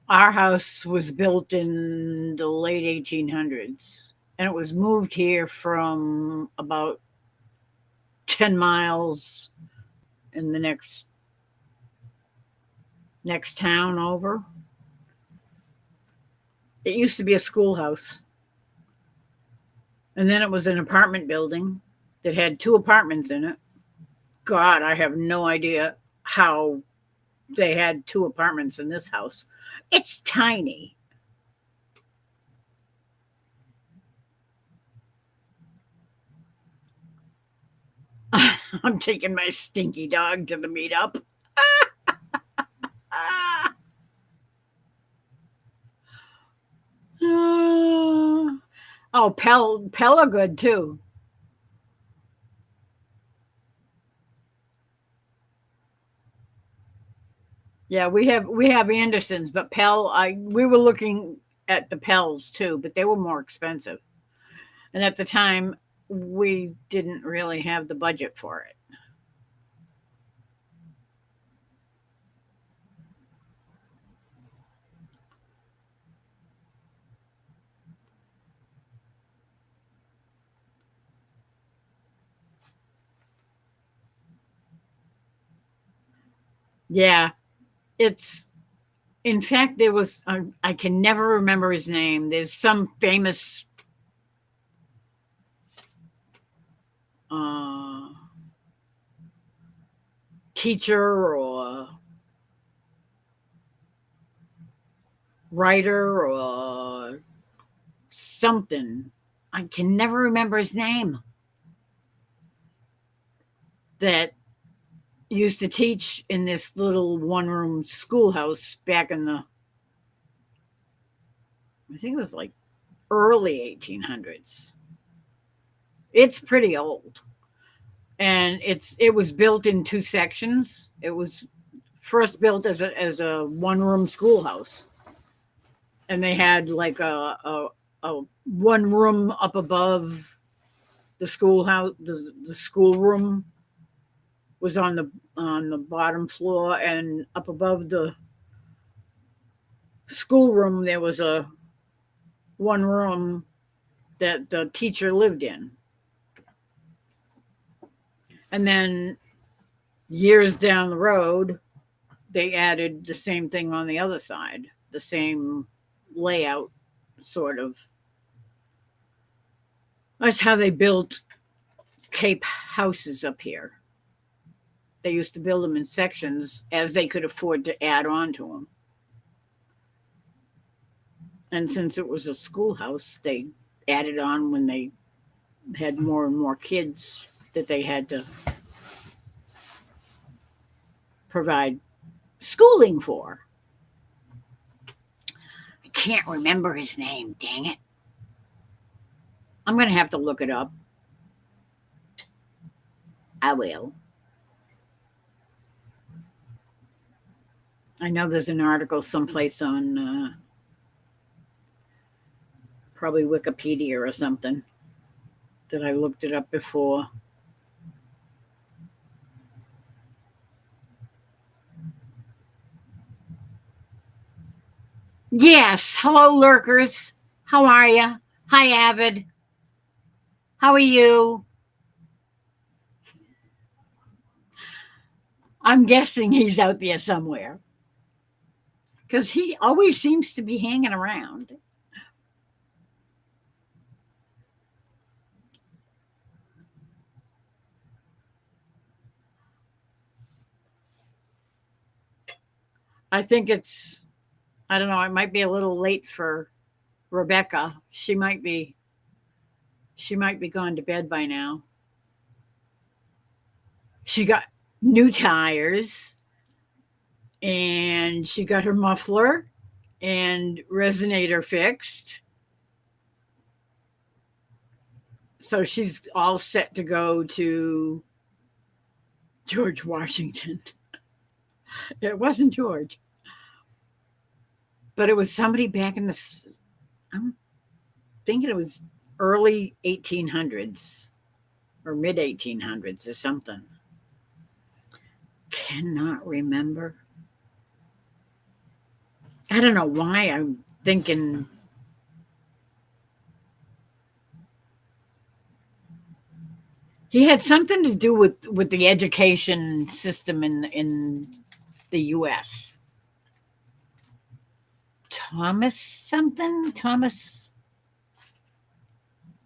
Our house was built in the late 1800s, and it was moved here from about 10 miles in the next town over. It used to be a schoolhouse, and then it was an apartment building that had two apartments in it. God, I have no idea how they had two apartments in this house. It's tiny. I'm taking my stinky dog to the meetup. Oh, Pell are good too. Yeah, we have Andersons, but Pell, I we were looking at the Pells too, but they were more expensive. And at the time, we didn't really have the budget for it. Yeah, it's in fact there was I can never remember his name. There's some famous uh, teacher or writer or something. I can never remember his name that used to teach in this little one room schoolhouse back in the, I think it was like early 1800s. It's pretty old. And it was built in two sections. It was first built as a one room schoolhouse. And they had like a one room up above the schoolhouse. The schoolroom was on the bottom floor, and up above the schoolroom there was a one room that the teacher lived in. And then years down the road, they added the same thing on the other side, the same layout, sort of. That's how they built Cape houses up here. They used to build them in sections as they could afford to add on to them. And since it was a schoolhouse, they added on when they had more and more kids that they had to provide schooling for. I can't remember his name, dang it. I'm going to have to look it up. I will. I know there's an article someplace on probably Wikipedia or something that I looked it up before. Yes. Hello, lurkers. How are you? Hi, Avid. How are you? I'm guessing he's out there somewhere because he always seems to be hanging around. I think it's, I don't know, it might be a little late for Rebecca. She might be gone to bed by now. She got new tires and she got her muffler and resonator fixed. So she's all set to go to George Washington. It wasn't George, but it was somebody back in I'm thinking it was early 1800s or mid 1800s or something. Cannot remember. I don't know why I'm thinking. He had something to do with the education system in the U.S. Thomas something? Thomas?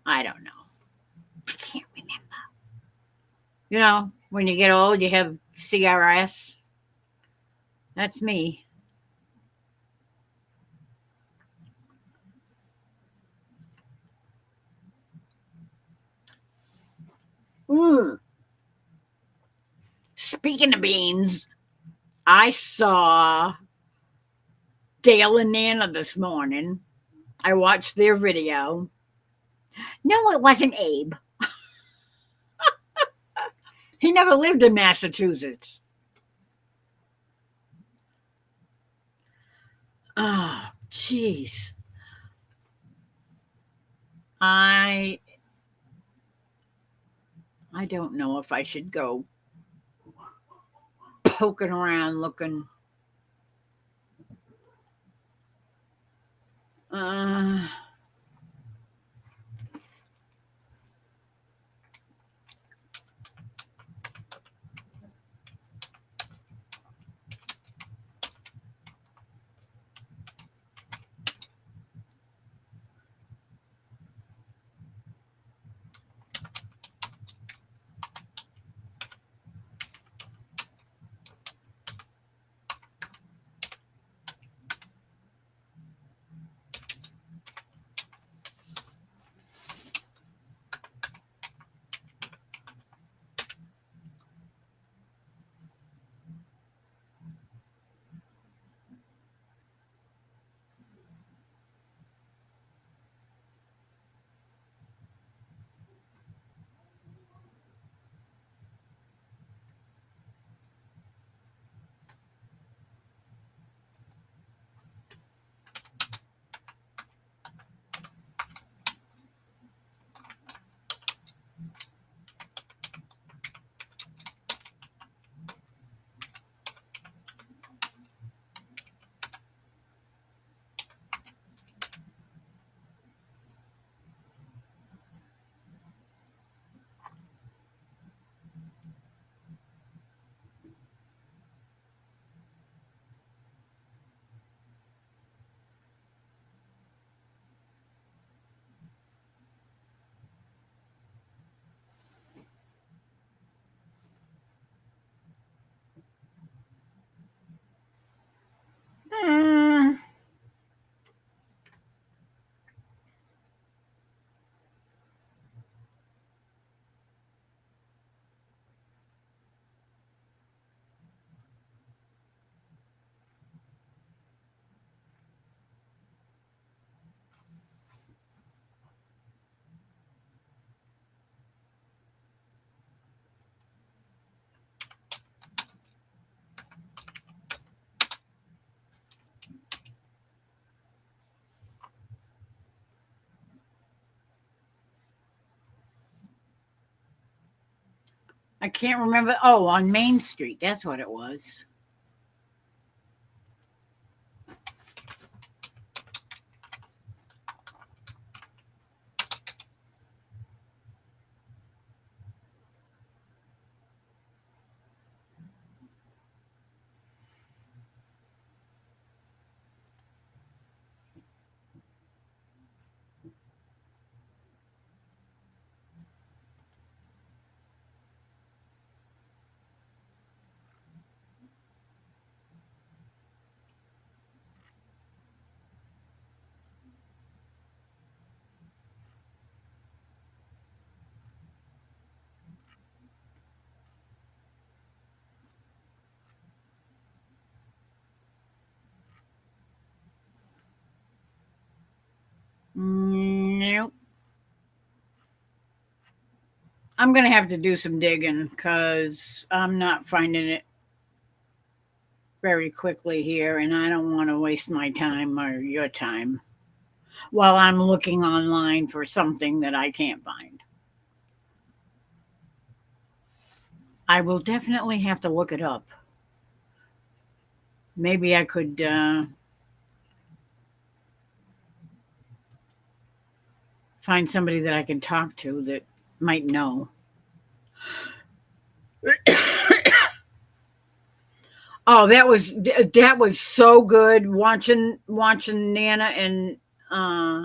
I don't know. I can't remember. You know, when you get old, you have CRS. That's me. Mm. Speaking of beans, I saw Dale and Nana this morning. I watched their video. No, it wasn't Abe. He never lived in Massachusetts. Oh, jeez. I I don't know if I should go poking around looking. Uh, mm, I can't remember. Oh, on Main Street. That's what it was. I'm going to have to do some digging because I'm not finding it very quickly here, and I don't want to waste my time or your time while I'm looking online for something that I can't find. I will definitely have to look it up. Maybe I could find somebody that I can talk to that might know. Oh, that was so good watching Nana and uh,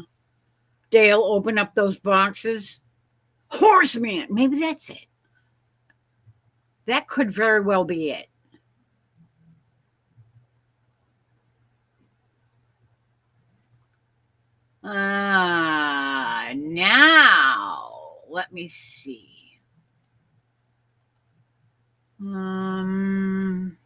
Dale open up those boxes. Horseman, maybe that's it. That could very well be it. Now let me see. Um,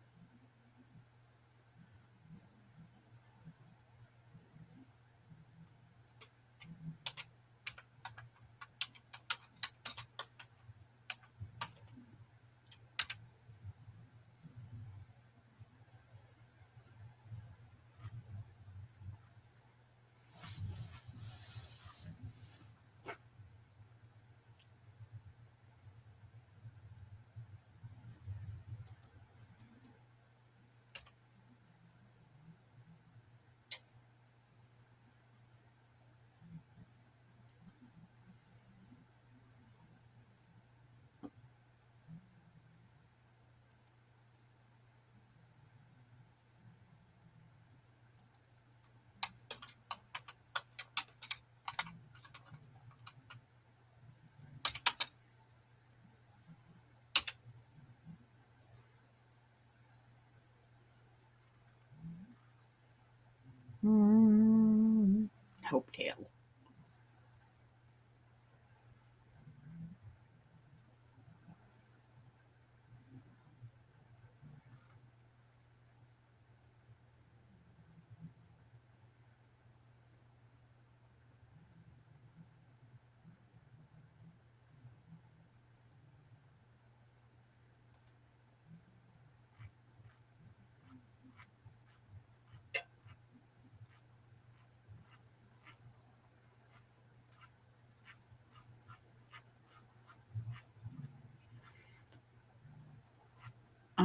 Hopetail.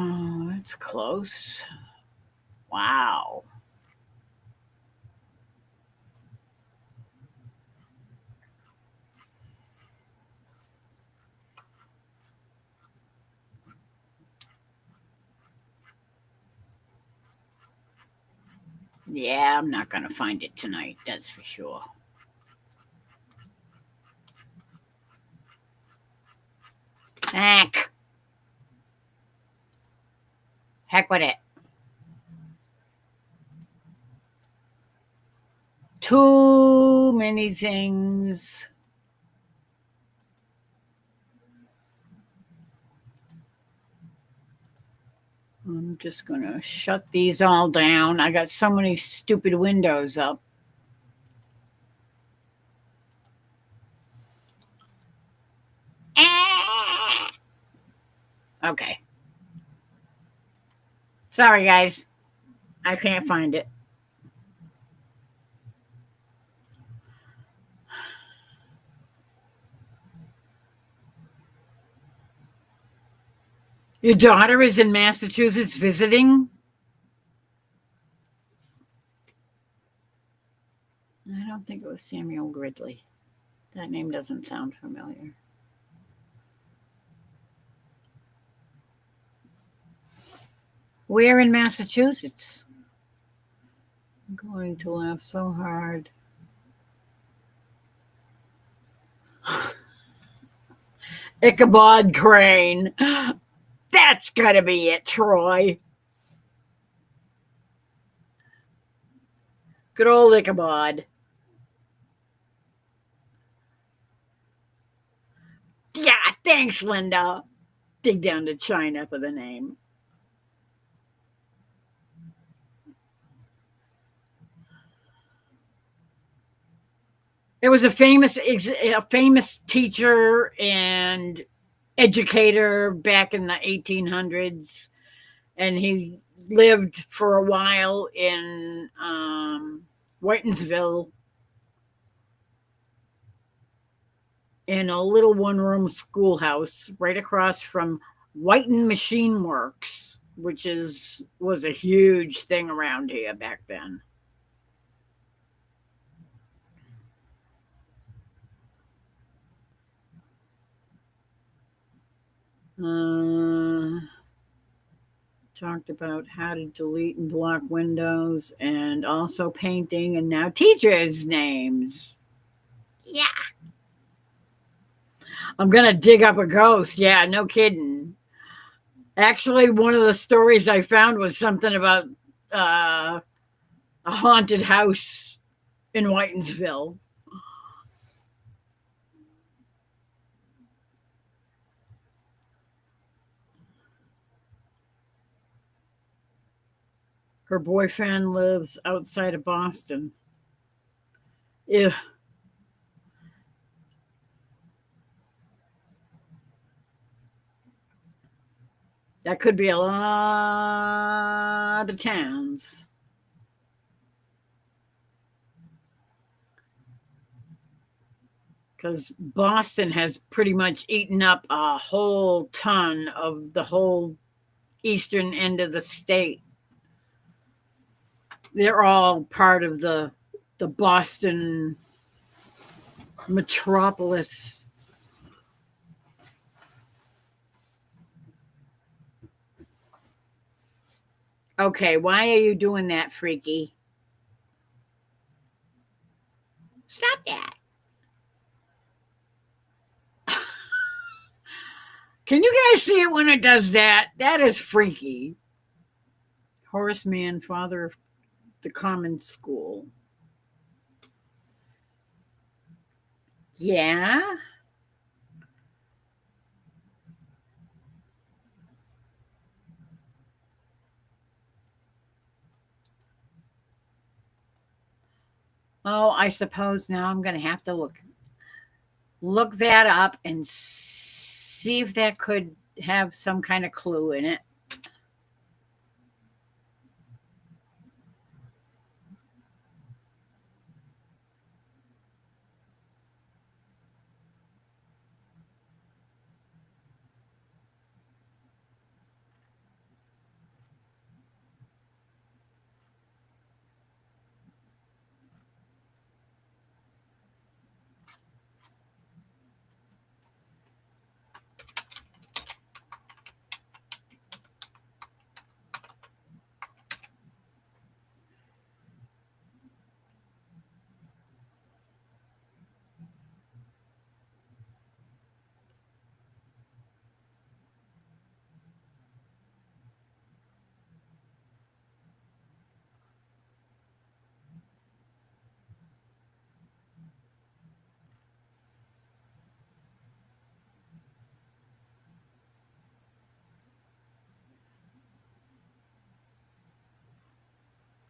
Oh, that's close. Wow. Yeah, I'm not going to find it tonight, that's for sure. Heck. Heck with it. Too many things. I'm just going to shut these all down. I got so many stupid windows up. Okay. Sorry, guys. I can't find it. Your daughter is in Massachusetts visiting? I don't think it was Samuel Gridley. That name doesn't sound familiar. Where in Massachusetts? I'm going to laugh so hard. Ichabod Crane. That's gotta be it, Troy. Good old Ichabod. Yeah, thanks, Linda. Dig down to China for the name. It was a famous teacher and educator back in the 1800s, and he lived for a while in Whitensville in a little one-room schoolhouse right across from Whiten Machine Works, which was a huge thing around here back then. Uh, Talked about how to delete and block windows, and also painting, and now teachers' names. Yeah. I'm gonna dig up a ghost. Yeah, no kidding. Actually, one of the stories I found was something about uh, a haunted house in Whitensville. Her boyfriend lives outside of Boston. Yeah, that could be a lot of towns. Because Boston has pretty much eaten up a whole ton of the whole eastern end of the state. They're all part of the Boston metropolis. Okay, why are you doing that, Freaky? Stop that. Can you guys see it when it does that? That is freaky. Horace Mann, father of the common school. Yeah. Oh, I suppose now I'm going to have to look that up and see if that could have some kind of clue in it.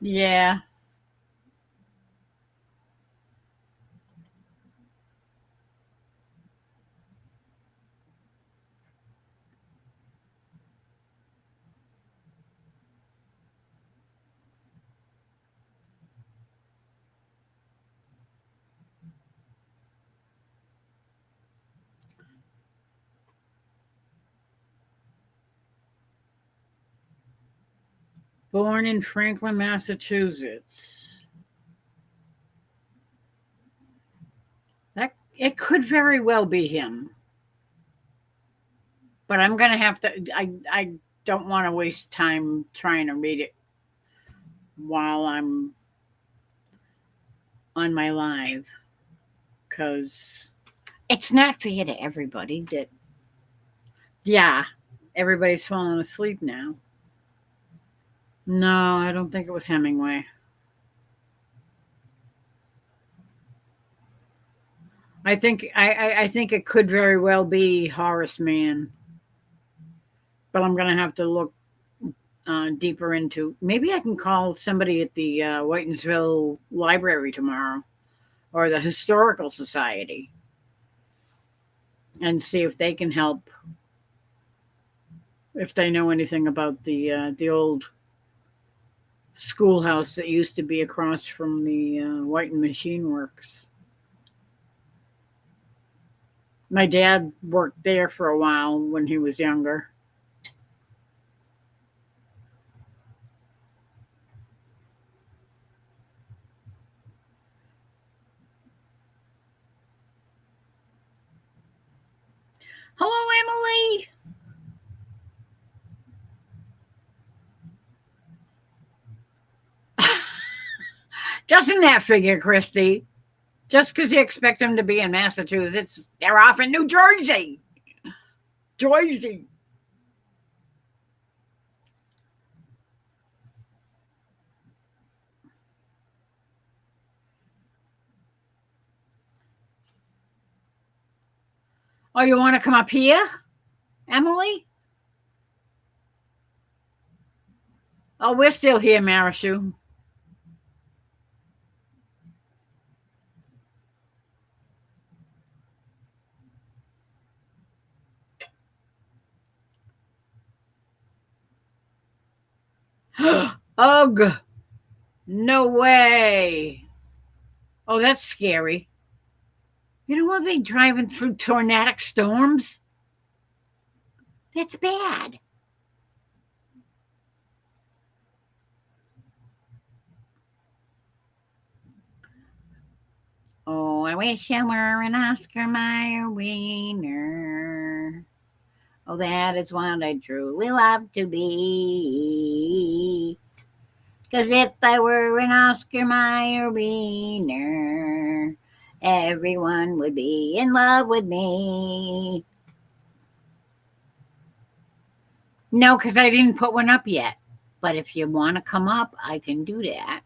Yeah. Born in Franklin, Massachusetts. That it could very well be him. But I'm gonna have to. I don't want to waste time trying to read it while I'm on my live, because it's not fair to everybody that, yeah, everybody's falling asleep now. No, I don't think it was Hemingway. I think it could very well be Horace Mann, but I'm gonna have to look deeper into. Maybe I can call somebody at the Whitensville Library tomorrow or the Historical Society and see if they can help, if they know anything about the old schoolhouse that used to be across from the White Machine Works. My dad worked there for a while when he was younger. Hello, Emily. Doesn't that figure, Christy? Just because you expect them to be in Massachusetts, they're off in New Jersey. Jersey. Oh, you want to come up here, Emily? Oh, we're still here, Marishu. Ugh. No way. Oh, that's scary. You don't want to be driving through tornadic storms? That's bad. Oh, I wish I were an Oscar Mayer wiener. Oh, that is what I truly love to be. 'Cause if I were an Oscar Mayer wiener, everyone would be in love with me. No, because I didn't put one up yet. But if you want to come up, I can do that.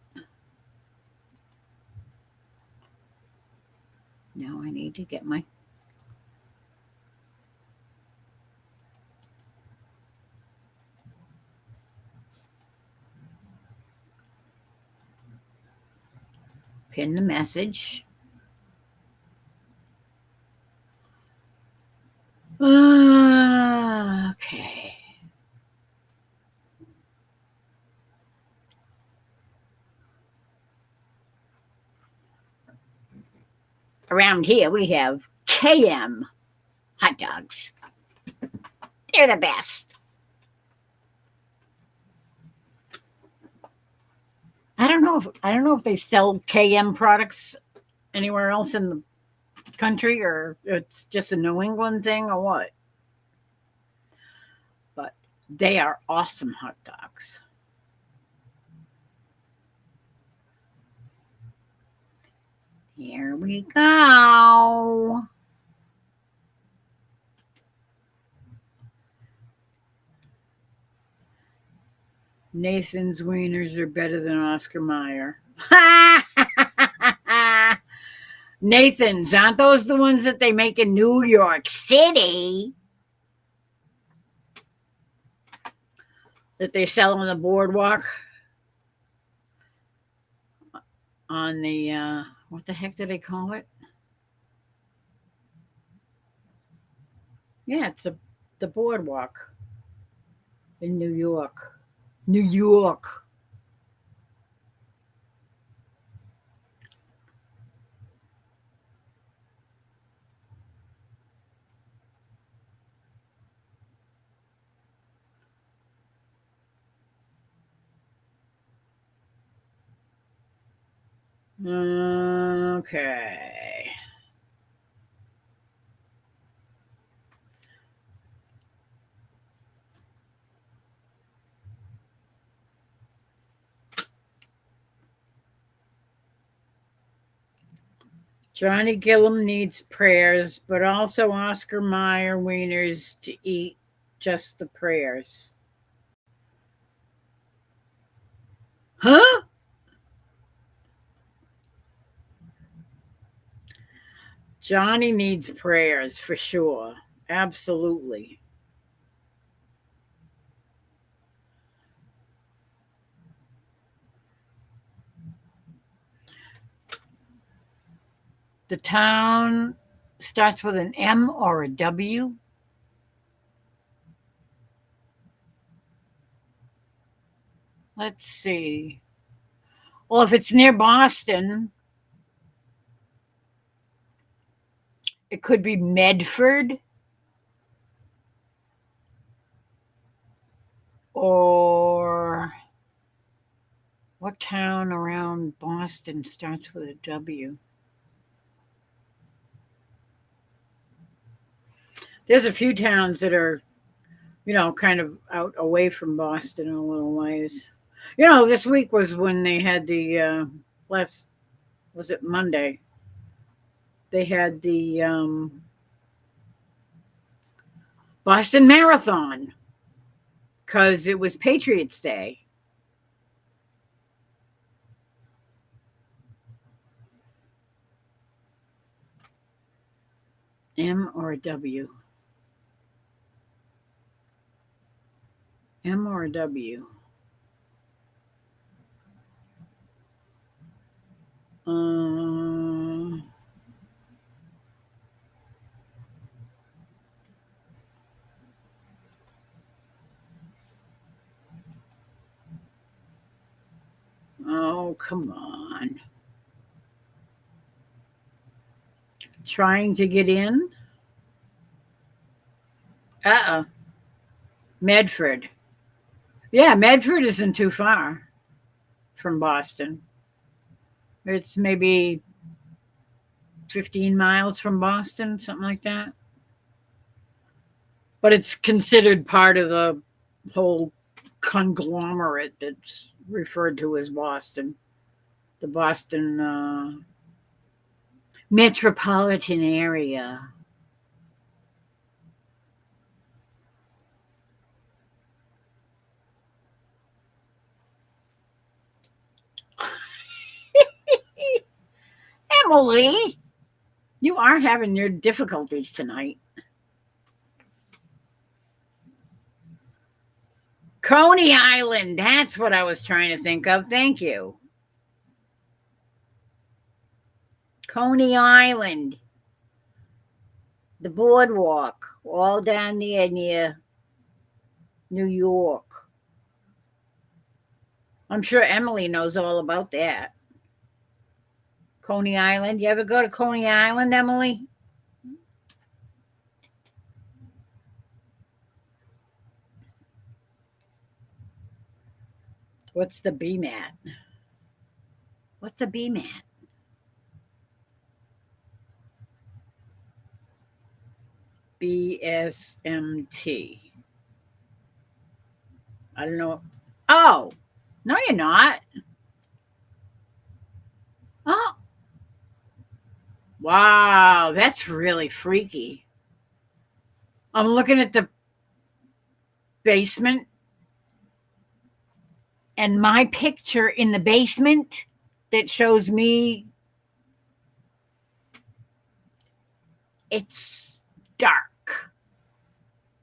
Now I need to get my pin the message. Okay. Around here we have KM hot dogs. They're the best. I don't know if they sell KM products anywhere else in the country, or it's just a New England thing, or what. But they are awesome hot dogs. Here we go. Nathan's wieners are better than Oscar Mayer. Nathan's, aren't those the ones that they make in New York City? That they sell on the boardwalk? On the, what the heck do they call it? Yeah, it's the boardwalk in New York. New York. Okay. Johnny Gillum needs prayers, but also Oscar Mayer wieners to eat just the prayers. Huh? Johnny needs prayers for sure. Absolutely. The town starts with an M or a W. Let's see. Well, if it's near Boston, it could be Medford or what town around Boston starts with a W? There's a few towns that are, kind of out away from Boston in a little ways. This week was when they had the last, was it Monday? They had the Boston Marathon because it was Patriots Day. M or a W? M or a W? Oh, come on. Trying to get in? Medford. Yeah, Medford isn't too far from Boston. It's maybe 15 miles from Boston, something like that. But it's considered part of the whole conglomerate that's referred to as Boston, the Boston metropolitan area. Emily, you are having your difficulties tonight. Coney Island, that's what I was trying to think of. Thank you. Coney Island, the boardwalk, all down there near New York. I'm sure Emily knows all about that. Coney Island. You ever go to Coney Island, Emily? What's the BMAT? What's a BMAT? BSMT. I don't know. Oh, no, you're not. Oh, wow, that's really freaky. I'm looking at the basement, and my picture in the basement that shows me, it's dark.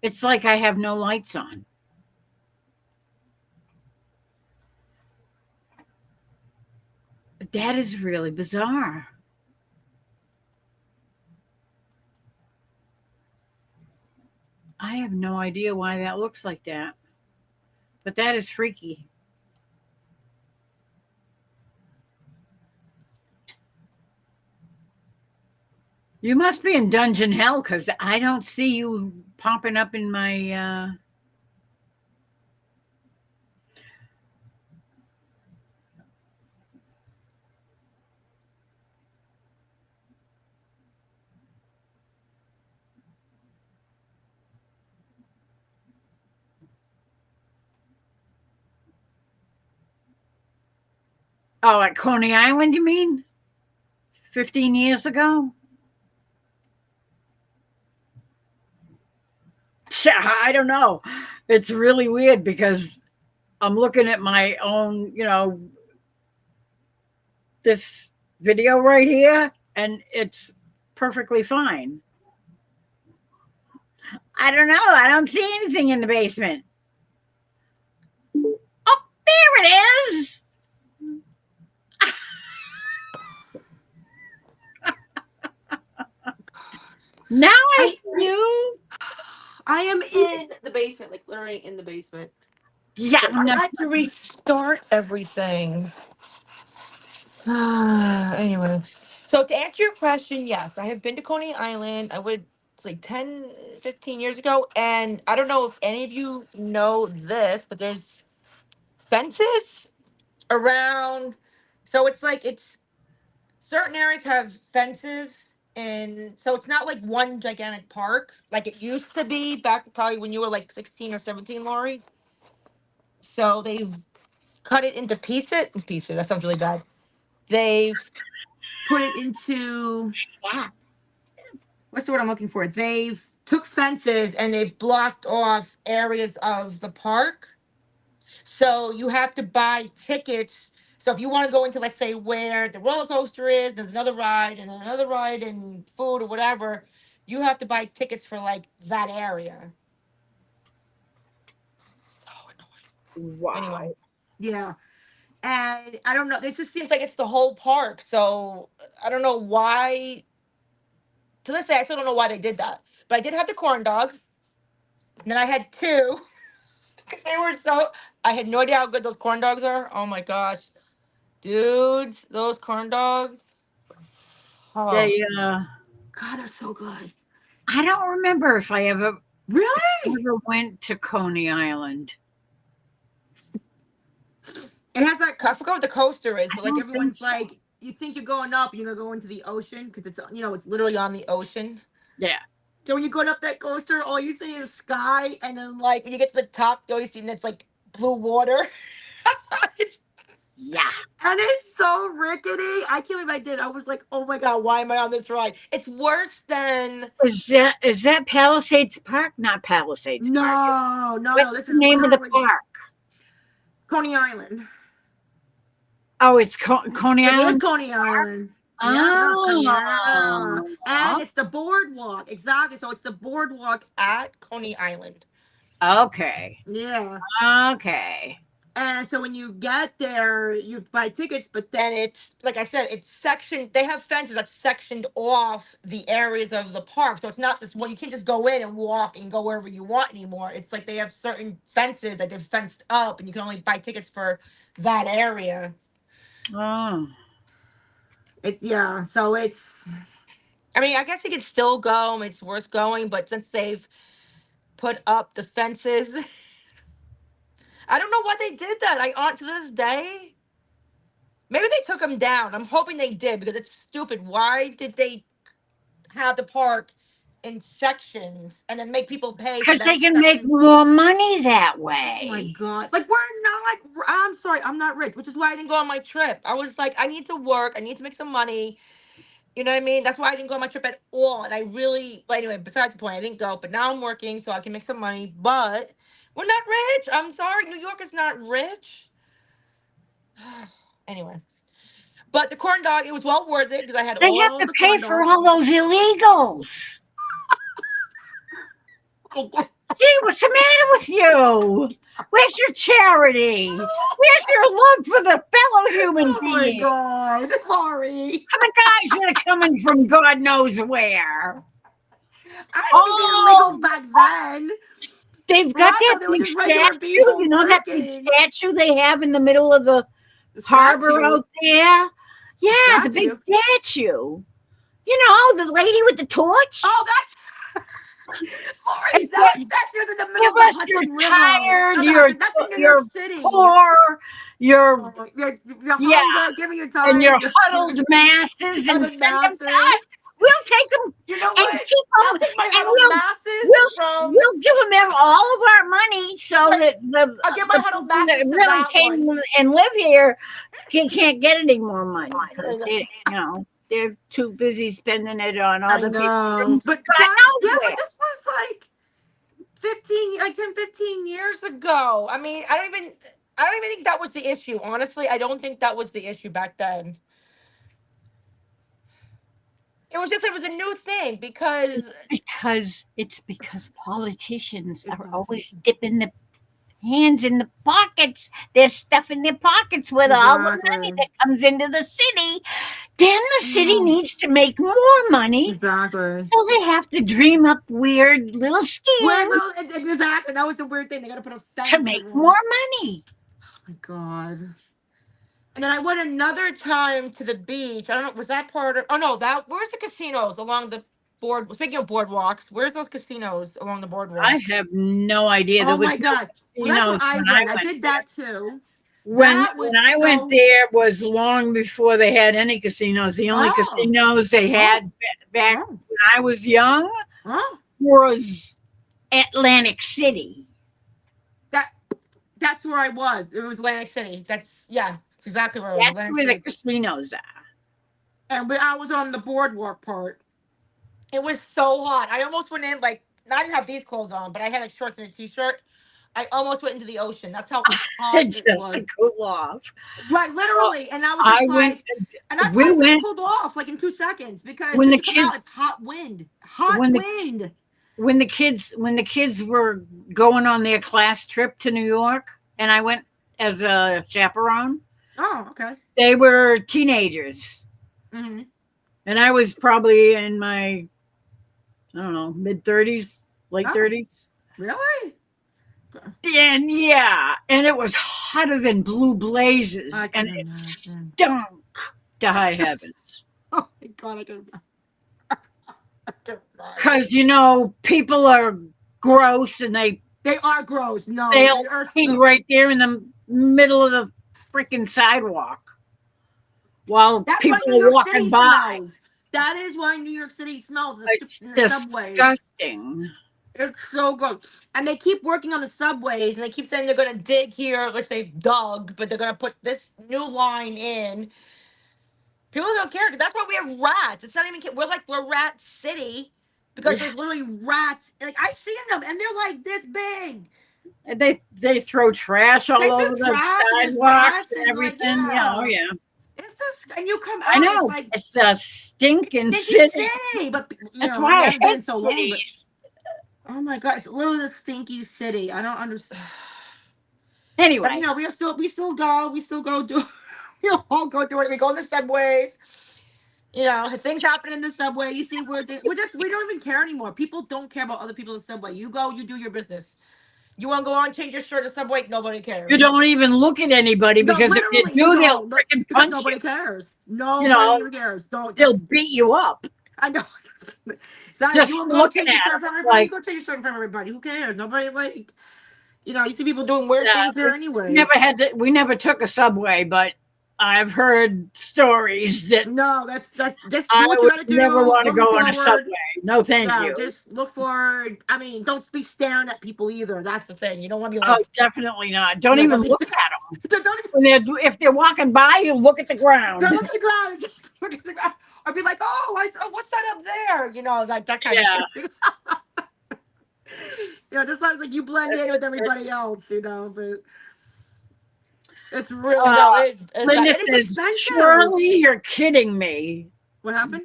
It's like I have no lights on. But that is really bizarre. I have no idea why that looks like that. But that is freaky. You must be in dungeon hell because I don't see you popping up in my Oh, at Coney Island, you mean? 15 years ago? Yeah, I don't know. It's really weird because I'm looking at my own, this video right here, and it's perfectly fine. I don't know. I don't see anything in the basement. Oh, there it is. Now I I see you. I am in the basement, like literally in the basement. Yeah, So I no, had to restart everything. Anyway, so to answer your question, yes, I have been to Coney Island. I would it's like 10, 15 years ago. And I don't know if any of you know this, but there's fences around. So it's like it's certain areas have fences. And so it's not like one gigantic park like it used to be back probably when you were like 16 or 17, Lori. So they've cut it into pieces. That sounds really bad. They've put it into Yeah. what's the word I'm looking for? They've took fences and they've blocked off areas of the park. So you have to buy tickets. So if you want to go into, let's say, where the roller coaster is, there's another ride and then another ride and food or whatever, you have to buy tickets for like that area. So annoying. wow. Anyway, yeah. And I don't know. This just seems like it's the whole park. So I don't know why. To this day, I still don't know why they did that. But I did have the corn dog. And then I had two because they were so. I had no idea how good those corn dogs are. Oh my gosh, dudes, those corn dogs. Oh They, God, they're so good. I don't remember if I Really? ever went to Coney Island. It has that. I forgot what the coaster is, I but like don't think everyone's so. like, you think you're going up, you're gonna go into the ocean because it's literally on the ocean. Yeah. So when you're going up that coaster, all you see is sky, and then like when you get to the top, all you see that's like blue water. It's Yeah. And it's so rickety. I can't believe I did. I was like, oh my God, why am I on this ride? It's worse than. Is that Palisades Park? Not Palisades Park. No, no, no. What's This the is name of the literally park? Coney Island. Oh, it's Coney It is Island Coney Island. Yeah, no, it's Coney Island. And Oh, it's the boardwalk. Exactly. So it's the boardwalk at Coney Island. okay. Yeah. Okay. And so when you get there, you buy tickets, but then it's like I said, it's sectioned. They have fences that's sectioned off the areas of the park, so it's not just well, you can't just go in and walk and go wherever you want anymore. It's like they have certain fences that they've fenced up, and you can only buy tickets for that area. Oh. It's yeah, so it's. I mean, I guess we could still go. It's worth going, but since they've put up the fences, I don't know why they did that. I on to this day. Maybe they took them down. I'm hoping they did because it's stupid. Why did they have the park in sections and then make people pay for Because they that can make section? more money that Oh my way. God. Like, we're not, I'm sorry, I'm not rich, which is why I didn't go on my trip. I was like, I need to work, I need to make some money. You know what I mean? That's why I didn't go on my trip at all. And I really, but anyway, besides the point, I didn't go, but now I'm working so I can make some money. But we're not rich. I'm sorry. New York is not rich. Anyway. But the corn dog, it was well worth it because I had They have all to the pay corn for dogs. all those illegals. Gee, what's the matter with you? Where's your charity? Where's your love for the fellow human Oh my being? God, Lori. For the guys that are coming from God knows where. I didn't think they were Oh, illegals back then. they've Well, got I that thought they were big just regular statue. people You know that big working. statue they have in the middle of the The harbor statue. out there? The Yeah, the big statue. statue. You know, the lady with the torch. Oh, that's Lori. And That said, statue's in the middle give of the us you're Hudson River. tired, Not the Hudson. That's in New York you're City. poor, you're Oh, you're yeah, hunger. Give me your and time. your huddled masses, and Other send them to masses. us. We'll take them You know and what? keep I'll them, take my and huddled masses from. we'll give them all of our money so Right. that I'll give my the huddled people that masses to really that came one. and live here can't get any more money I because know. they're too busy spending it on I other people from know. But God that, knows yeah, but where. this was like 15, like 10, 15 years ago. I mean, I don't even think that was the issue. Honestly, I don't think that was the issue back then. It was a new thing because It's because politicians it's are politics. always dipping their hands in the pockets. They're stuffing their pockets with all the money Exactly. that comes into the city. then the city Mm. needs to make more money. Exactly. So they have to dream up weird little Weird schemes little exactly. That was the weird thing. They gotta put a to fence make around. more money. Oh my god. And then I went another time to the beach. I don't know, was that part of? Oh no, that where's the casinos along the board? Speaking of boardwalks, where's those casinos along the I boardwalk? have no idea. There Oh was my no god. Well, that's where casinos I when I went. I went did there. that too. When That was when I went so. there was long before they had any casinos. The only Oh, casinos they oh, had back oh, when I was young oh. was Atlantic City. That that's where I was. It was Atlantic City. That's yeah. That's exactly where I was. That's Atlantic where the City. casinos are. And I was on the boardwalk part. It was so hot. I almost went in like I didn't have these clothes on, but I had like shorts and a t-shirt. I almost went into the ocean. That's how hot it Just was. to cool off. Right, Well, literally. And I was I just went. like, and I We probably would have went cooled off like in 2 seconds because as when soon as the you come out, kids it's hot wind. Hot when the wind. when the kids were going on their class trip to New York, and I went as a chaperone. Oh, okay. They were teenagers, Mm-hmm. and I was probably in my I don't know mid-30s, late Oh, 30s. really? And yeah, and it was hotter than blue blazes, I and can it imagine. stunk to high heavens. Oh my god, I can imagine. Because people are gross, and They are gross. No, they'll they are pee so. right there in the middle of the freaking sidewalk while That's why people New are York walking City by. smells. That is why New York City smells It's in the subways. disgusting. It's so gross. And they keep working on the subways and they keep saying they're going to dig here, which they've dug, but they're going to put this new line in. People don't care 'cause that's why we have rats. It's not even, we're rat city because Yeah. there's literally rats. Like, I seen them and they're like this big. And they throw trash They all throw over the trash and there's sidewalks rats and and like, everything. Yeah, oh yeah. yeah. It's this, and you come I out, it's know. like It's a stinking stinky city. city. But, That's we why I haven't been hate in so long, but cities. oh my God, it's literally a stinky city. I don't understand. But Anyway, we still go do, we all go through it. We go in the subways. Things happen in the subway. You see weird things. We don't even care anymore. People don't care about other people in the subway. You go, you do your business. You want to go on, change your shirt in the subway? Nobody you cares. don't even look at anybody No, because if you literally, you do, they'll don't. freaking Because punch you. nobody cares. You Nobody know, even cares. Don't. they'll beat you up I know. So just you for want to go looking change your at shirt them. for It's everybody? like, Go change your shirt for everybody. Who cares? Nobody you see people doing weird things there we anyways. we never took a subway, but I've heard stories that No, that's just I do what you would gotta never do. want to Looking go on a forward. subway. No, thank Yeah, you. just look forward. I mean, don't be staring at people either. That's the thing. You don't want to be Oh, like, definitely not. Don't yeah, even don't be look at them. don't even When if they're walking by, you look at the don't ground. look at the ground. Look at the ground. Or be like, oh, what's that up there? Like that kind of Yeah, thing. Just like you blend in with everybody it's else. But it's really uh, no, it's bad. Linda And it's says, expensive. surely you're kidding me. What happened?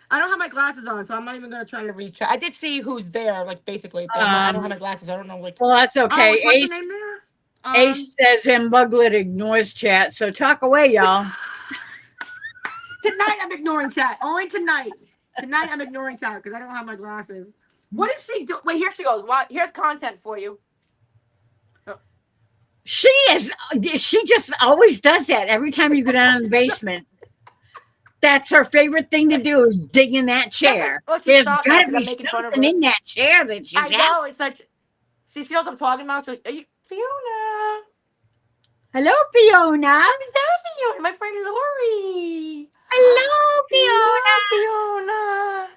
I don't have my glasses on, so I'm not even gonna try to reach. I did see who's there, like basically, but I don't have Um, my glasses. I don't know, like. well, that's Oh, okay. what's the name there? Ace says Mbuglet ignores chat, so talk away, y'all. Tonight I'm ignoring chat. Only tonight. Tonight I'm ignoring chat because I don't have my glasses. What is she do? Wait, here she goes. Here's content for you. She is. She just always does that every time you go down in the basement. That's her favorite thing to do is dig in that chair. Well, she There's stopped now got to because be I'm making fun of something her. in that chair that she's I at. know. It's like, see, she knows what I'm talking about. So, are you Fiona? Hello, Fiona. Hello, Fiona. My friend Lori. Hello, Fiona. Fiona.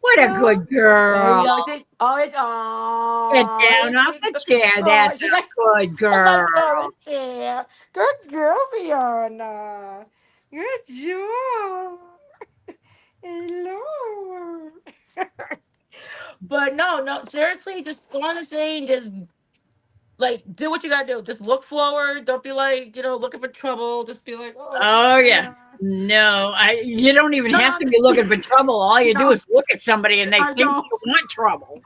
What a good There you girl. go. Get down off the chair. That's She a got good girl. that's on the chair. Good girl, Fiona. Good job. Hello. But no, seriously, just go on the thing, just like do what you gotta do. Just look forward. Don't be like, looking for trouble. Just be like, oh, Oh yeah. yeah. No, you don't even No, have to be looking for trouble. All you do no, is look at somebody and they I think know. you want trouble.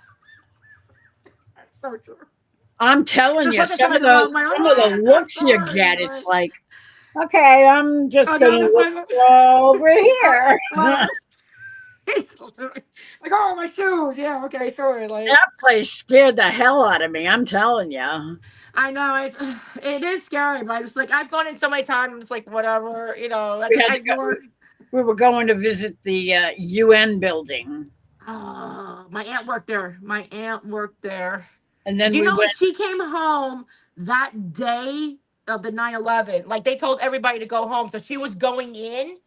That's so true. I'm telling Just you, look at somebody the wrong way. some of the Oh, looks you sorry. get, it's like, Okay, I'm just Oh, gonna no, that's look not. over here. Well, like, oh, my shoes. Yeah, okay, sure. Like, That place scared the hell out of me. I'm telling you. I know it is scary, but I just like I've gone in so many times. I'm just like whatever, I We just had to go. ignore. We were going to visit the UN building, Oh, my aunt worked there. My aunt worked there. and Do then you we know went. she came home that day of the 9/11? Like they told everybody to go home, so she was going in.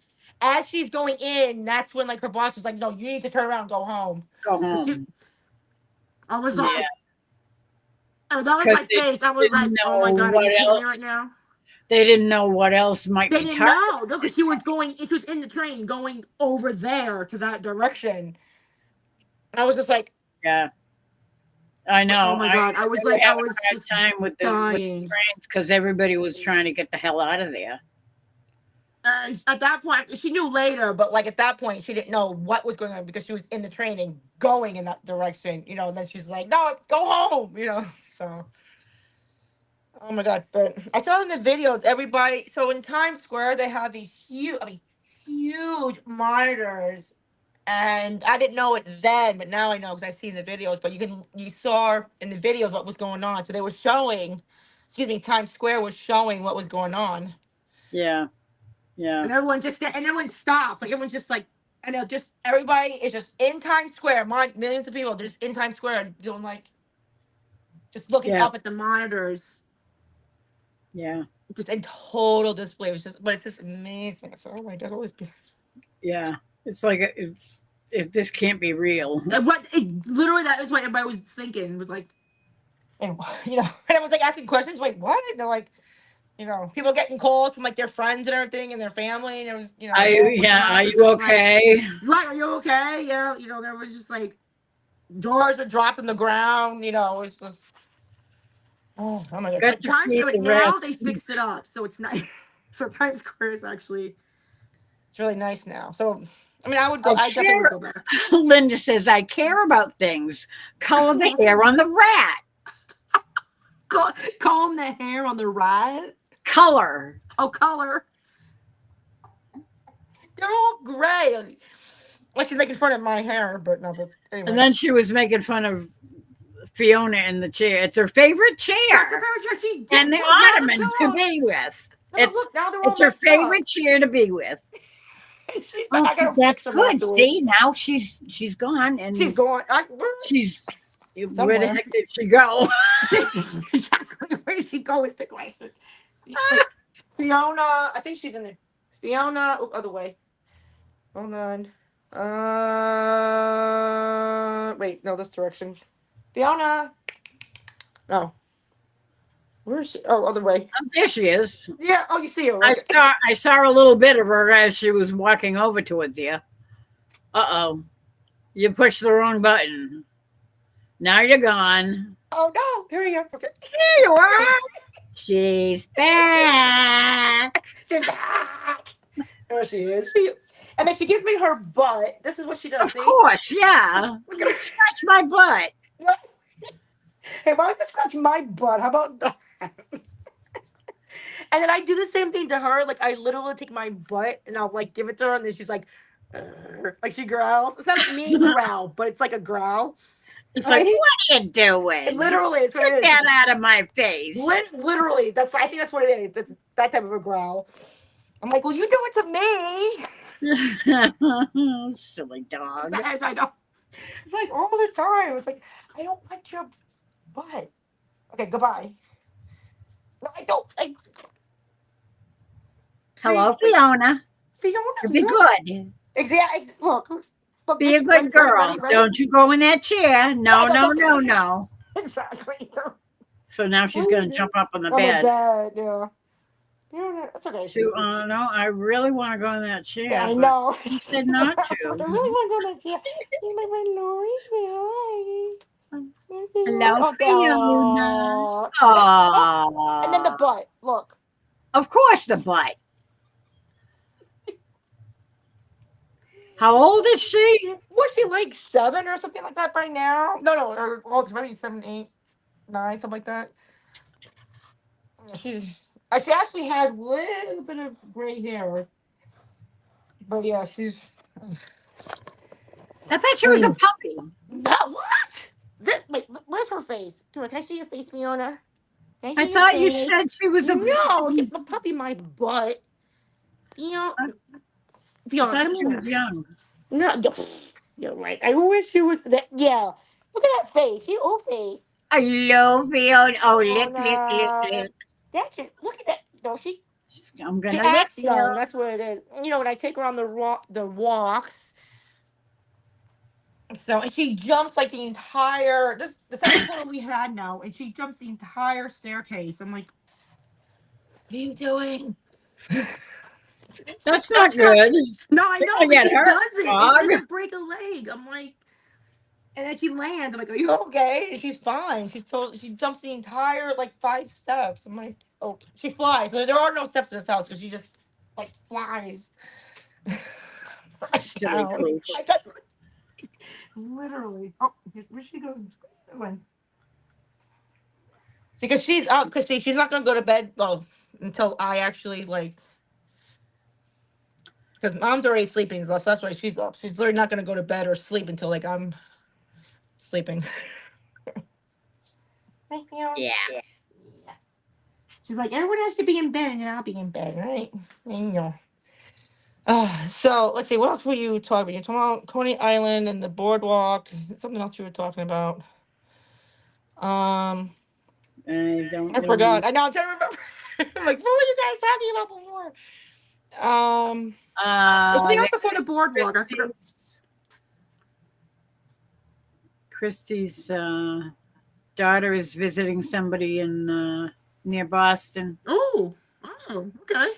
As she's going in, that's when like her boss was like, "No, you need to turn around, and go home." Go So she, home. I was Yeah, like, oh, that was because my they face. I was didn't like, "Oh know my god, are what you kidding me right else. now?" They didn't know what else might They be didn't targeted. know. No, because she was going. She was in the train going over there to that direction, and I was just like, Yeah, I "Oh know. my god!" They were I having was a just hard time with the dying. trains because everybody was trying to get the hell out of there. At that point, she knew later, but like at that point, she didn't know what was going on because she was in the train and going in that direction, And then she's like, "No, go home." So, oh my god! But I saw in the videos, everybody. So in Times Square, they have these huge monitors, and I didn't know it then, but now I know because I've seen the videos. But you saw in the videos what was going on. So they were showing, excuse me, Times Square was showing what was going on. Yeah, yeah, And everyone stops. Like everyone's just like, I know, just everybody is just in Times Square. Millions of people are just in Times Square doing like, just looking yeah, up at the monitors, yeah, just in total display. But it's just amazing. So, oh my god, always be. yeah. It's like it's if this can't be real. And literally that is what everybody was thinking. It was like, and and everyone's like asking questions. Like what? And they're like, people getting calls from like their friends and everything and their family. And it was, what's Are up? It's you just like, okay? right? Are you okay? Yeah. There was just like drawers were dropped on the ground. It's just, oh my god. Got But to feed the now they rats. fixed it up, so it's nice. So Times Square is actually it's really nice now. So I mean, I would go. I I definitely would care. go back. Linda says, I care about things. Color the hair on the rat. Comb the hair on the right. Color. Oh, color. They're all gray. Like she's making fun of my hair, but no. But And anyway. then she was making fun of Fiona in the chair. It's her favorite That's the chair favorite chair she and did. the Look, now the ottoman to pillows. be with. No, but look, now they're all It's her messed up. favorite chair to be with. She's like, Oh, I gotta fix that's them good. afterwards. See, now she's gone She's and going she's where the somewhere. heck did she go? Exactly. Where did she go is the question. Wait, Fiona, I think she's in there. Fiona, other way. Hold on. Wait, no, this direction. Fiona. No, where is she? Oh, other way. Oh, there she is. Yeah. Oh, you see her. I Okay. saw I saw a little bit of her as she was walking over towards you. Uh-oh. You pushed the wrong button. Now you're gone. Oh no! Here we go. Okay. There you are. She's back. She's back. There she is. And then she gives me her butt. This is what she does. Of See? course, yeah. Look at her. Scratch my butt. Hey, why don't you scratch my butt? How about that? And then I do the same thing to her. Like I literally take my butt and I'll like give it to her, and then she's like she growls. It's not a mean growl, but it's like a growl. It's like, Right? what are you doing? It literally, it's what Get it is. that out of my face. Literally, I think that's what it is. That's that type of a growl. I'm like, well, you do it to me. Silly dog. I know. It's like all the time. It's like I don't want your butt. Okay, goodbye. No, I don't. Hello, Fiona. Fiona, Be good. Exactly. Look. Be a good girl. Ready? Don't you go in that chair. No, No, no, no, no. Exactly. So now she's going to jump up on the On bed. the bed, yeah. Yeah, that's okay. No, I really want to go in that chair. Yeah, I know. She said not I to. really want to go in that chair. Hey, my friend Lori, Hello, Fiona. Oh, and then the butt. Look. Of course, the butt. How old is she? Was she like 7 or something like that by now? No. Well, it's maybe 7, 8, 9, something like that. She's She actually has a little bit of gray hair, but yeah, she's. I thought she was a Oh. puppy. No, what? Wait, where's her face? Come on, can I see your face, Fiona? Can I I see your thought you face? said she was a. No, get the puppy my butt. You know, I Fiona, thought come she here. was young. No, you're right. I wish you was that. Yeah, look at that face. You old face. I love Fiona. Oh, lick, lick, lick, Fiona. lick. That's it. Look at that. No, I'm she gonna lick acts young. you. That's what it is. You know, when I take her on the walks. So and she jumps like the entire this the second floor we had now, and she jumps the entire staircase. I'm like, what are you doing? That's No, not good. no, I You're know, gonna but get she hurt, does it, and she dog. doesn't break a leg. I'm like, and then she lands. I'm like, are you okay? And she's fine. She jumps the entire like 5 steps. I'm like, oh, she flies. So there are no steps in this house because she just like flies right Silly down. pooch. I got literally. Oh, where's she going? See, because she's up. Because she's not gonna go to bed. Well, until I actually like. Because mom's already sleeping, so that's why she's up. She's literally not gonna go to bed or sleep until like I'm sleeping. Right, Fiona? Yeah. Yeah. She's like, everyone has to be in bed, and then I'll be in bed, right? You know. So let's see. What else were you talking about? You're talking about Coney Island and the boardwalk. Something else you were talking about. I don't I really. forgot. I know. I'm trying to remember. I'm like, what were you guys talking about before? There's I something else think before the boardwalk. I forgot. Christy's daughter is visiting somebody in near Boston. Oh, okay.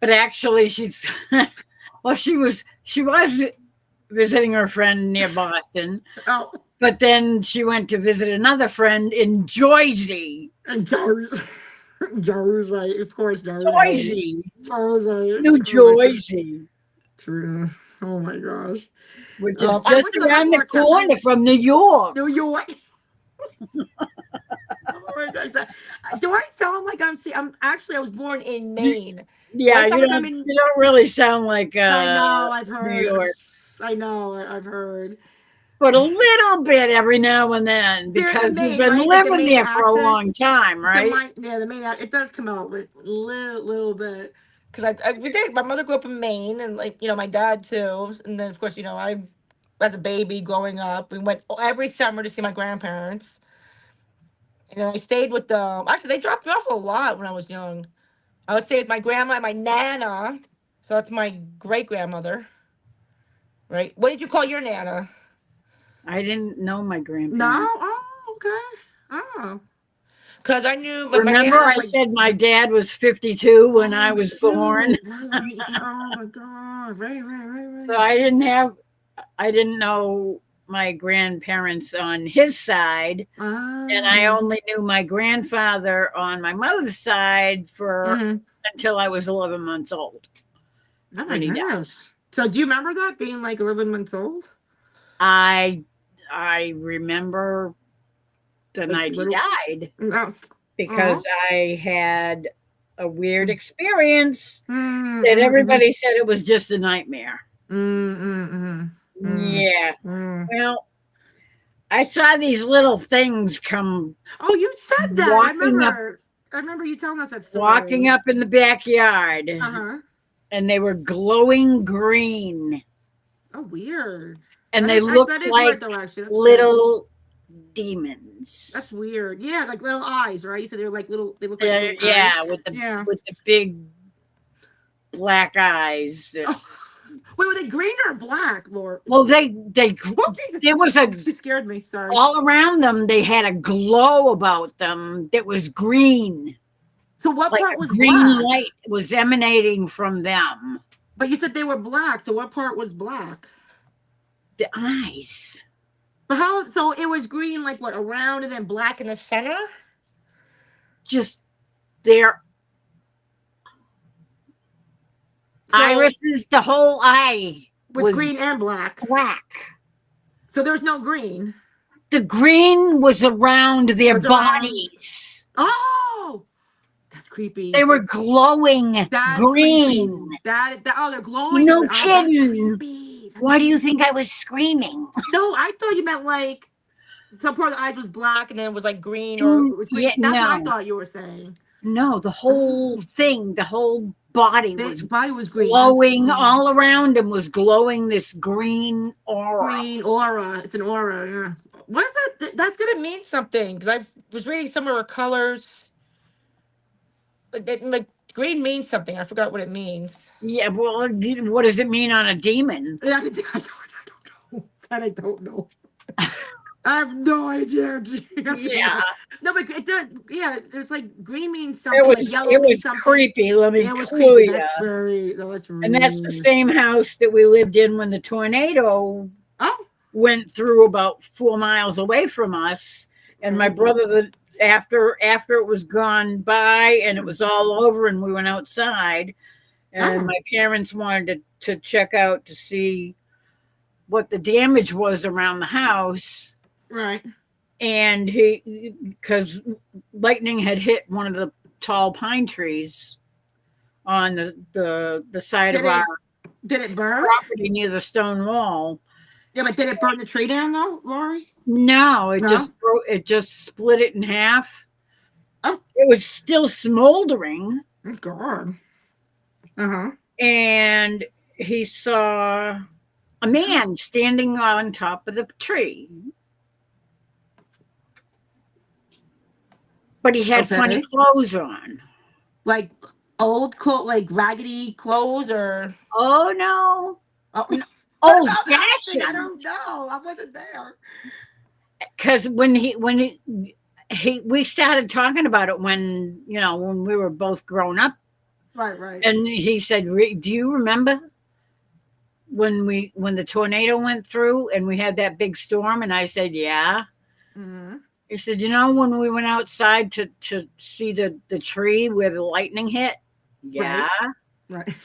But actually, she's well, she was visiting her friend near Boston, Oh, but then she went to visit another friend in Jersey. and Jersey, Jersey, of course, Jersey, Jersey, Jersey. New Oh, my God. Jersey, True. Oh my gosh. which is I just went to the around the Hogwarts Cafe. corner from New York. New York. Oh my gosh. Do I sound like I'm actually I was born in Maine. Do I Yeah, sound like I'm in you don't really sound like I know, I've New heard. York, I know, I've heard. but a little bit every now and then They're the because you've Maine, been right? Like the living Maine there for a accent. long time, right? The Maine it does come out with little bit. Because we did. My mother grew up in Maine, and like my dad too. And then of course I, as a baby growing up, we went every summer to see my grandparents. And then I stayed with them. Actually, they dropped me off a lot when I was young. I would stay with my grandma and my nana. So that's my great grandmother, right? What did you call your nana? I didn't know my No. grandparents. Oh, okay. Oh. Because I knew my Remember, nana, I like, said my dad was 52 when I oh, was born. shoot. Right. Oh, my God. So Right. I didn't know my grandparents on his side. And I Oh. only knew my grandfather on my mother's side for Mm-hmm. until I was 11 months old Oh, my when he died. gosh. So do you remember that being like 11 months old? I remember the Like night he little. died Oh. because I had a weird experience that Mm-hmm. everybody said it was just a nightmare. Mm-hmm. Yeah. Mm. Well, I saw these little things come Oh, you said that. walking up I remember you telling us that walking story. up in the backyard, Uh-huh. and they were glowing green, Oh, weird. and they looked That is like weird though, actually. That's weird. little That's demons. weird. Yeah, like little eyes, right? You said they were like little. They look like little eyes. Yeah, Yeah. with the big black eyes. Oh, wait, were they green or black, Lord? Well, Oh, Jesus. there was a She scared me. Sorry. all around them. They had a glow about them that was green, So what like part a was green black? light was emanating from them. But you said they were black. So what part was black? The eyes. But how? So it was green, like what, around, and then black in the center? Just their So irises, the whole eye with was green and black. black. So there's no green. The green was around their Was around. bodies. Oh, that's creepy. They were glowing That's creepy. green. Oh, they're glowing. No Oh, that's kidding. creepy. That's Why do you creepy. think I was screaming? No, I thought you meant like some part of the eyes was black and then it was like green or it was Yeah, green. That's what I no, thought you were saying. no. The whole Oh, thing, the whole body the was body was green. That's glowing. so All around him was glowing this green aura. green aura. It's an aura. Yeah. What is that? That's gonna mean something because I was reading some of her colors. Like green means something. I forgot what it means. Yeah, well, what does it mean on a demon? I don't know. That I don't know. I have no idea. Yeah, No, but it does. Yeah, there's like green means it something, like was yellow it means was something. creepy. Let me It was clue creepy. you. That's very. No, that's And that's the really. same house that we lived in when the tornado Oh, went through about 4 miles away from us. And my right. brother, after it was gone by and it was all over, and we went outside, and Oh, my parents wanted to check out to see what the damage was around the house. right. And because lightning had hit one of the tall pine trees on the side of Did our it burn? property near the stone wall. Yeah, but did it burn the tree down though, Lori? No, No. it just split it in half. Oh, It was still smoldering, thank God. Uh and he saw a huh. man standing on top of the tree. But he had funny Okay. clothes on. Like old clothes, like raggedy clothes, or Oh no, oh, what old about that thing? I fashioned. don't know. I wasn't there. Because we started talking about it when we were both grown up, Right, right. and he said, "Do you remember when the tornado went through and we had that big storm?" And I said, "Yeah." Mm-hmm. He said, when we went outside to see the tree where the lightning hit? Yeah. Right, right.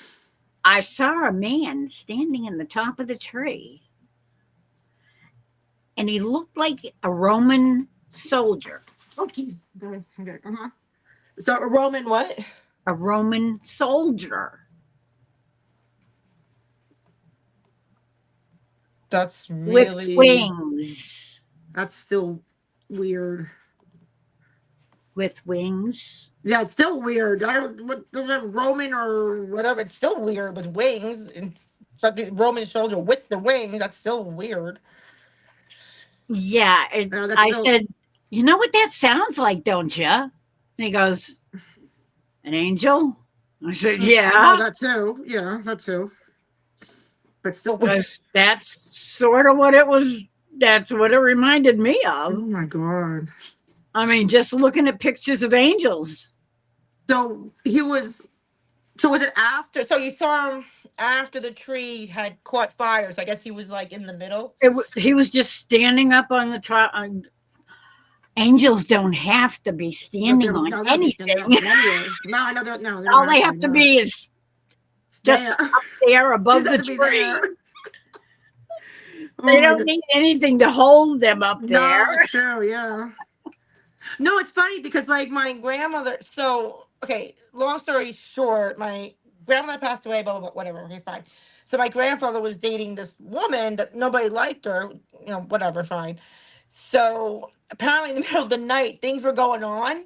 I saw a man standing in the top of the tree, and he looked like a Roman soldier. Oh, jeez. Okay. Okay. Uh huh. So a Roman what? A Roman soldier That's with really. wings. That's still weird. With wings. Yeah, it's still weird. I don't. What does it have Roman or whatever? It's still weird with wings. It's fucking Roman soldier with the wings. That's still weird. Yeah. That's I still. said, "You know what that sounds like, don't you?" And he goes, "An angel?" I said, Well, "Yeah." that too. Yeah, that too. But still. That's sort of what it was. That's what it reminded me Oh of. my God. I mean, just looking at pictures of angels. So he was. So was it after? So you saw him after the tree had caught fire. So I guess he was like in the middle. He was just standing up on the top. Angels don't have to be No, standing on no, they don't be standing anything. up anyway. No, I know they're no, they don't All they have to. have to No, be is just there. up there Just above have the to be tree. there. Oh They my don't God. need anything to hold them up there. No, it's true. Yeah. No, it's funny because like my grandmother. So okay, long story short, my grandmother passed away. Blah blah blah. Whatever. Okay, fine. So my grandfather was dating this woman that nobody liked her. Whatever. Fine. So apparently, in the middle of the night, things were going on,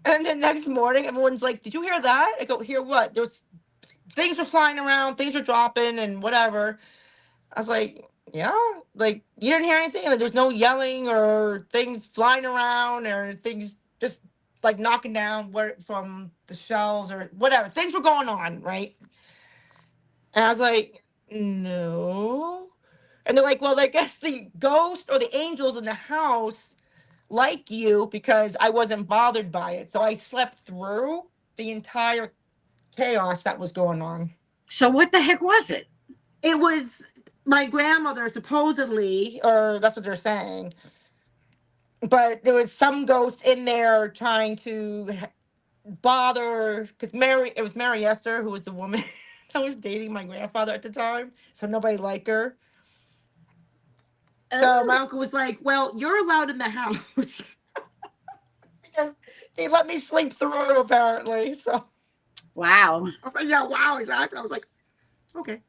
and the next morning, everyone's like, "Did you hear that?" I go, "Hear what?" There was things were flying around, things were dropping, and whatever. I was like, yeah, like you didn't hear anything. Like, there's no yelling or things flying around or things just like knocking down where from the shelves or whatever. Things were going on, right? And I was like, no. And they're like, well, I guess the ghost or the angels in the house like you because I wasn't bothered by it. So I slept through the entire chaos that was going on. So what the heck was it? It was my grandmother, supposedly, or that's what they're saying. But there was some ghost in there trying to bother because it was Mary Esther who was the woman that was dating my grandfather at the time. So nobody liked her. So Oh, my uncle was like, "Well, you're allowed in the house." because they let me sleep through apparently. So Wow. I was like, yeah, wow, exactly. I was like, okay.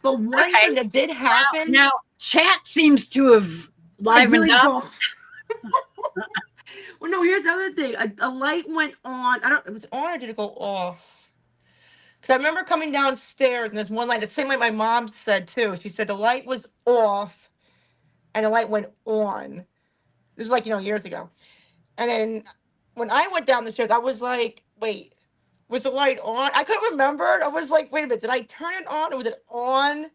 But one Okay. thing that did happen, Now, chat seems to have I livened really up. don't. Well, no, here's the other thing. A light went on. I don't. It was on or did it go off? Because I remember coming downstairs and there's one light. The same like my mom said too. She said the light was off and the light went on. This is like years ago. And then when I went down the stairs, I was like, wait, was the light on? I couldn't remember. I was like, wait a minute, did I turn it on or was it on?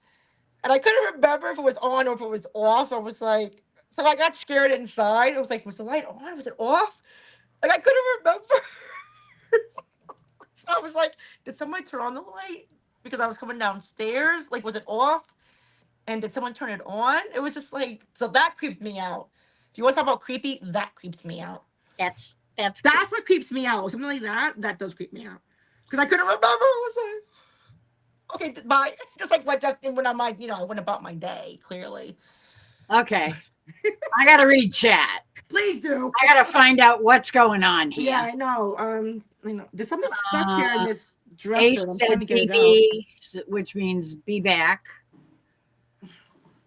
And I couldn't remember if it was on or if it was off. I was like, so I got scared inside. I was like, was the light on? Was it off? Like I couldn't remember. So I was like, did somebody turn on the light? Because I was coming downstairs. Like, was it off? And did someone turn it on? It was just like, so that creeped me out. If you want to talk about creepy, that creeps me out. That's That's what creeps me out. Something like that, that does creep me out. Because I couldn't remember. I was like, okay, bye. Just like what just when I'm like, I went about my day, clearly. okay. I got to read chat. Please do. I got to find out what's going on here. Yeah, I know. There's something stuck here in this dresser. Ace I'm said trying to get it out. BB, which means be back.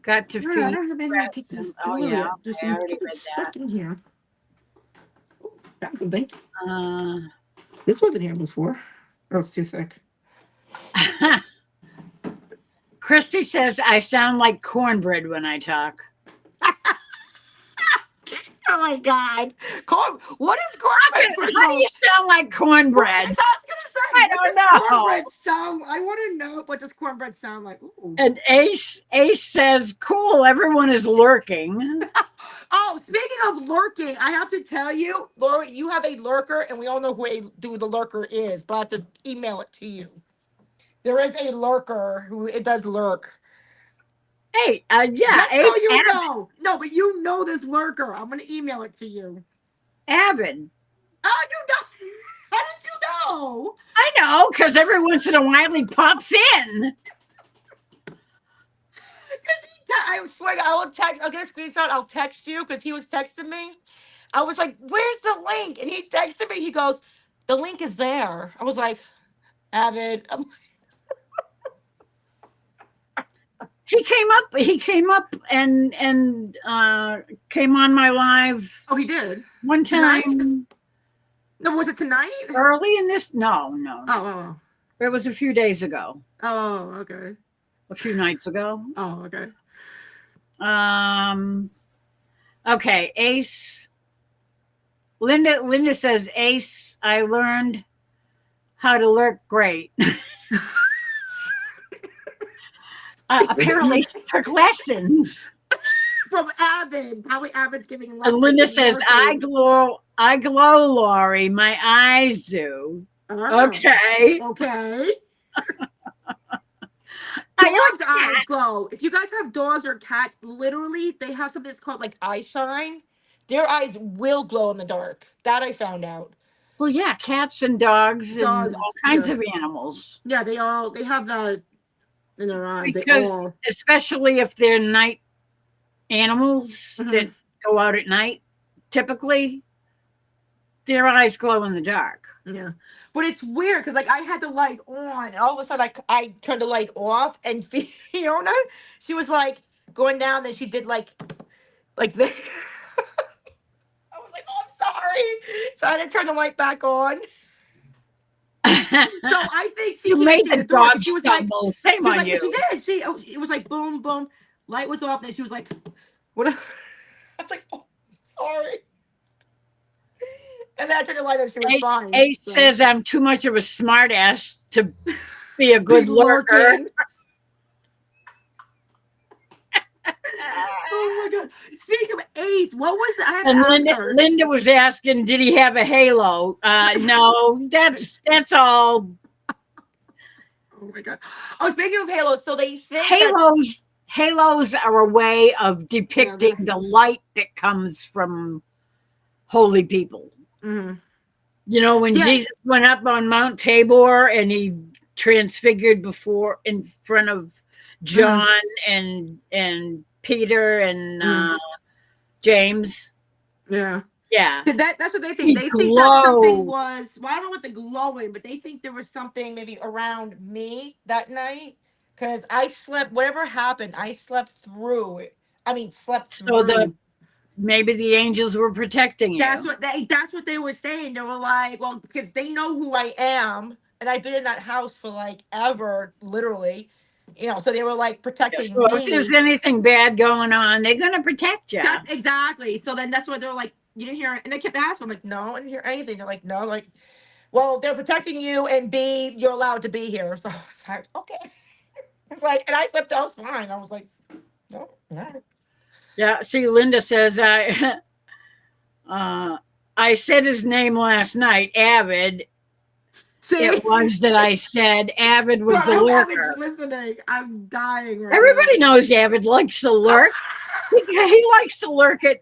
Got to No, I feed. don't have anything to take this Oh, jewelry yeah. out. There's I already something read stuck in here. Oh, found something. that. This wasn't here before. Oh, it's too thick. Christy says I sound like cornbread when I talk. Oh my God. What is cornbread? How do you sound like cornbread? I was gonna say, I what don't does know. cornbread sound? I want to know what does cornbread sound like. Ooh. And Ace says, cool, everyone is lurking. Oh, speaking of lurking, I have to tell you, Laura, you have a lurker, and we all know who the lurker is, but I have to email it to you. There is a lurker who it does lurk. Hey, yeah. Just Ace, so you know. No, but you know this lurker. I'm going to email it to you. Avid. Oh, you know. How did you know? I know, because every once in a while he pops in. I swear, I will text. I'll get a screenshot. I'll text you because he was texting me. I was like, "Where's the link?" And he texted me. He goes, "The link is there." I was like, "Avid." He came up and came on my live. Oh, he did one time. Tonight? No, was it tonight? Early in this? No. Oh. It was a few days ago. Oh, okay. A few nights ago. Oh, okay. Okay, Ace. Linda says, Ace, I learned how to lurk great. Apparently she took lessons. From Avid. Probably Avid's giving lessons. And Linda says, I glow, Laurie. My eyes do. Okay. Okay. Dogs' eyes glow. If you guys have dogs or cats, literally, they have something that's called like eye shine. Their eyes will glow in the dark. That I found out. Well, yeah, cats and dogs and all kinds of animals. Yeah, they have that in their eyes. Because especially if they're night animals that go out at night, typically their eyes glow in the dark. Yeah. But it's weird because like I had the light on and all of a sudden I turned the light off and Fiona, she was like going down, then she did like this. I was like, oh, I'm sorry. So I had to turn the light back on. So I think she made the dog she was stumble. Like, shame on you. She did. It was like boom, boom. Light was off, and she was like, what? I was like, oh, sorry. And then I turned the light on, she was fine. Ace says I'm too much of a smart ass to be a good lurker. Oh my God. Speaking of Ace, what was I and Linda was asking, did he have a halo? No, that's all. Oh my God. Oh, speaking of halos, so they think halos are a way of depicting the light that comes from holy people. Mm-hmm. You know, when Jesus went up on Mount Tabor and he transfigured in front of John and Peter and James. Yeah. Yeah. That's what they think. He They think that something glowed. was, well, I don't know what the glowing, but they think there was something maybe around me that night because I slept. Whatever happened, I slept through it. I mean, slept So through. maybe the angels were protecting That's you. what they were saying. They were like, well, because they know who I am, and I've been in that house for like ever, literally. So they were like Yeah, protecting so if there's me. anything bad going on, they're gonna protect you. That's exactly. So then that's why they're like, you didn't hear, and they kept asking. I'm like, no, I didn't hear anything. They're like, no, like, well, they're protecting you, and B, you're allowed to be here. So I was like, okay. It's like, and I slept. I was fine. I was like, no, all right. Yeah. See, Linda says uh, I said his name last night. Avid. See, It was that I said Avid well, was I the hope Abby's lurker. listening. I'm dying right now. Everybody knows Avid likes to lurk. He likes to lurk at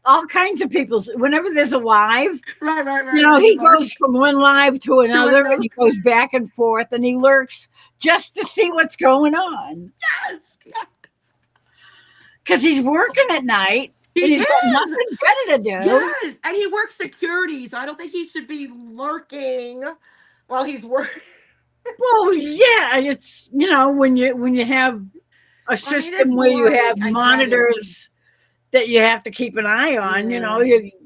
all kinds of people's. Whenever there's a live, Right. He he lurks goes from one live to to another, and another. he goes back and forth, and he lurks just to see what's going on Yes, yes. because he's working at night He and he's got is. nothing better to do. Yes, and he works security, so I don't think he should be lurking while he's working. Well, yeah, it's when you have a I mean, it's system where you have boring. I get it. monitors that you have to keep an eye on. Yeah.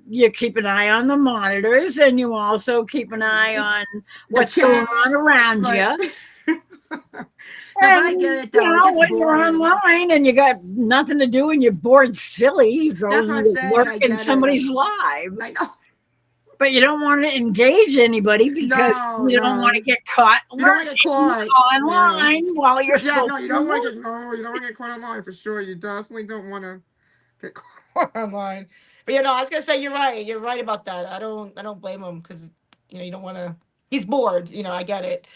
You keep an eye on the monitors, and you also keep an eye on The what's going chat, on around right? you. No, but And I get it though. It gets when you're boring. online and you got nothing to do and you're bored silly, you go That's and what I'm you saying. lurk I in get it. somebody's live. I know. But you don't want to engage anybody because No, you don't want no. to get caught You don't want to get lurking caught. Yeah. online while you're Yeah, supposed no, to you be don't want to get working. no, you don't want to get caught online for sure. You definitely don't want to get caught online. But I was gonna say you're right. You're right about that. I don't blame him because you don't want to. He's bored. I get it.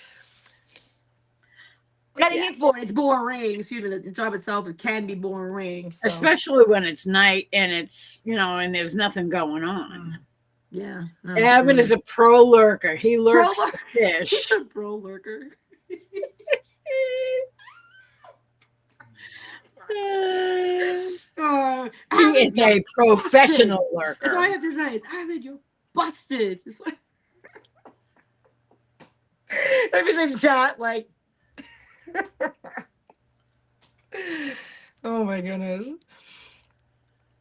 Not that Yeah. he's bored. It's boring. Excuse me. The job itself it can be boring. So Especially when it's night and and there's nothing going on. yeah. No, Abbott is a pro lurker. He bro. lurks the He's fish. a bro lurker. He Avid, is you're a busted. professional That's all I lurker. have to say. It's Avid, you're busted. It's like everything's chat like. Oh my goodness.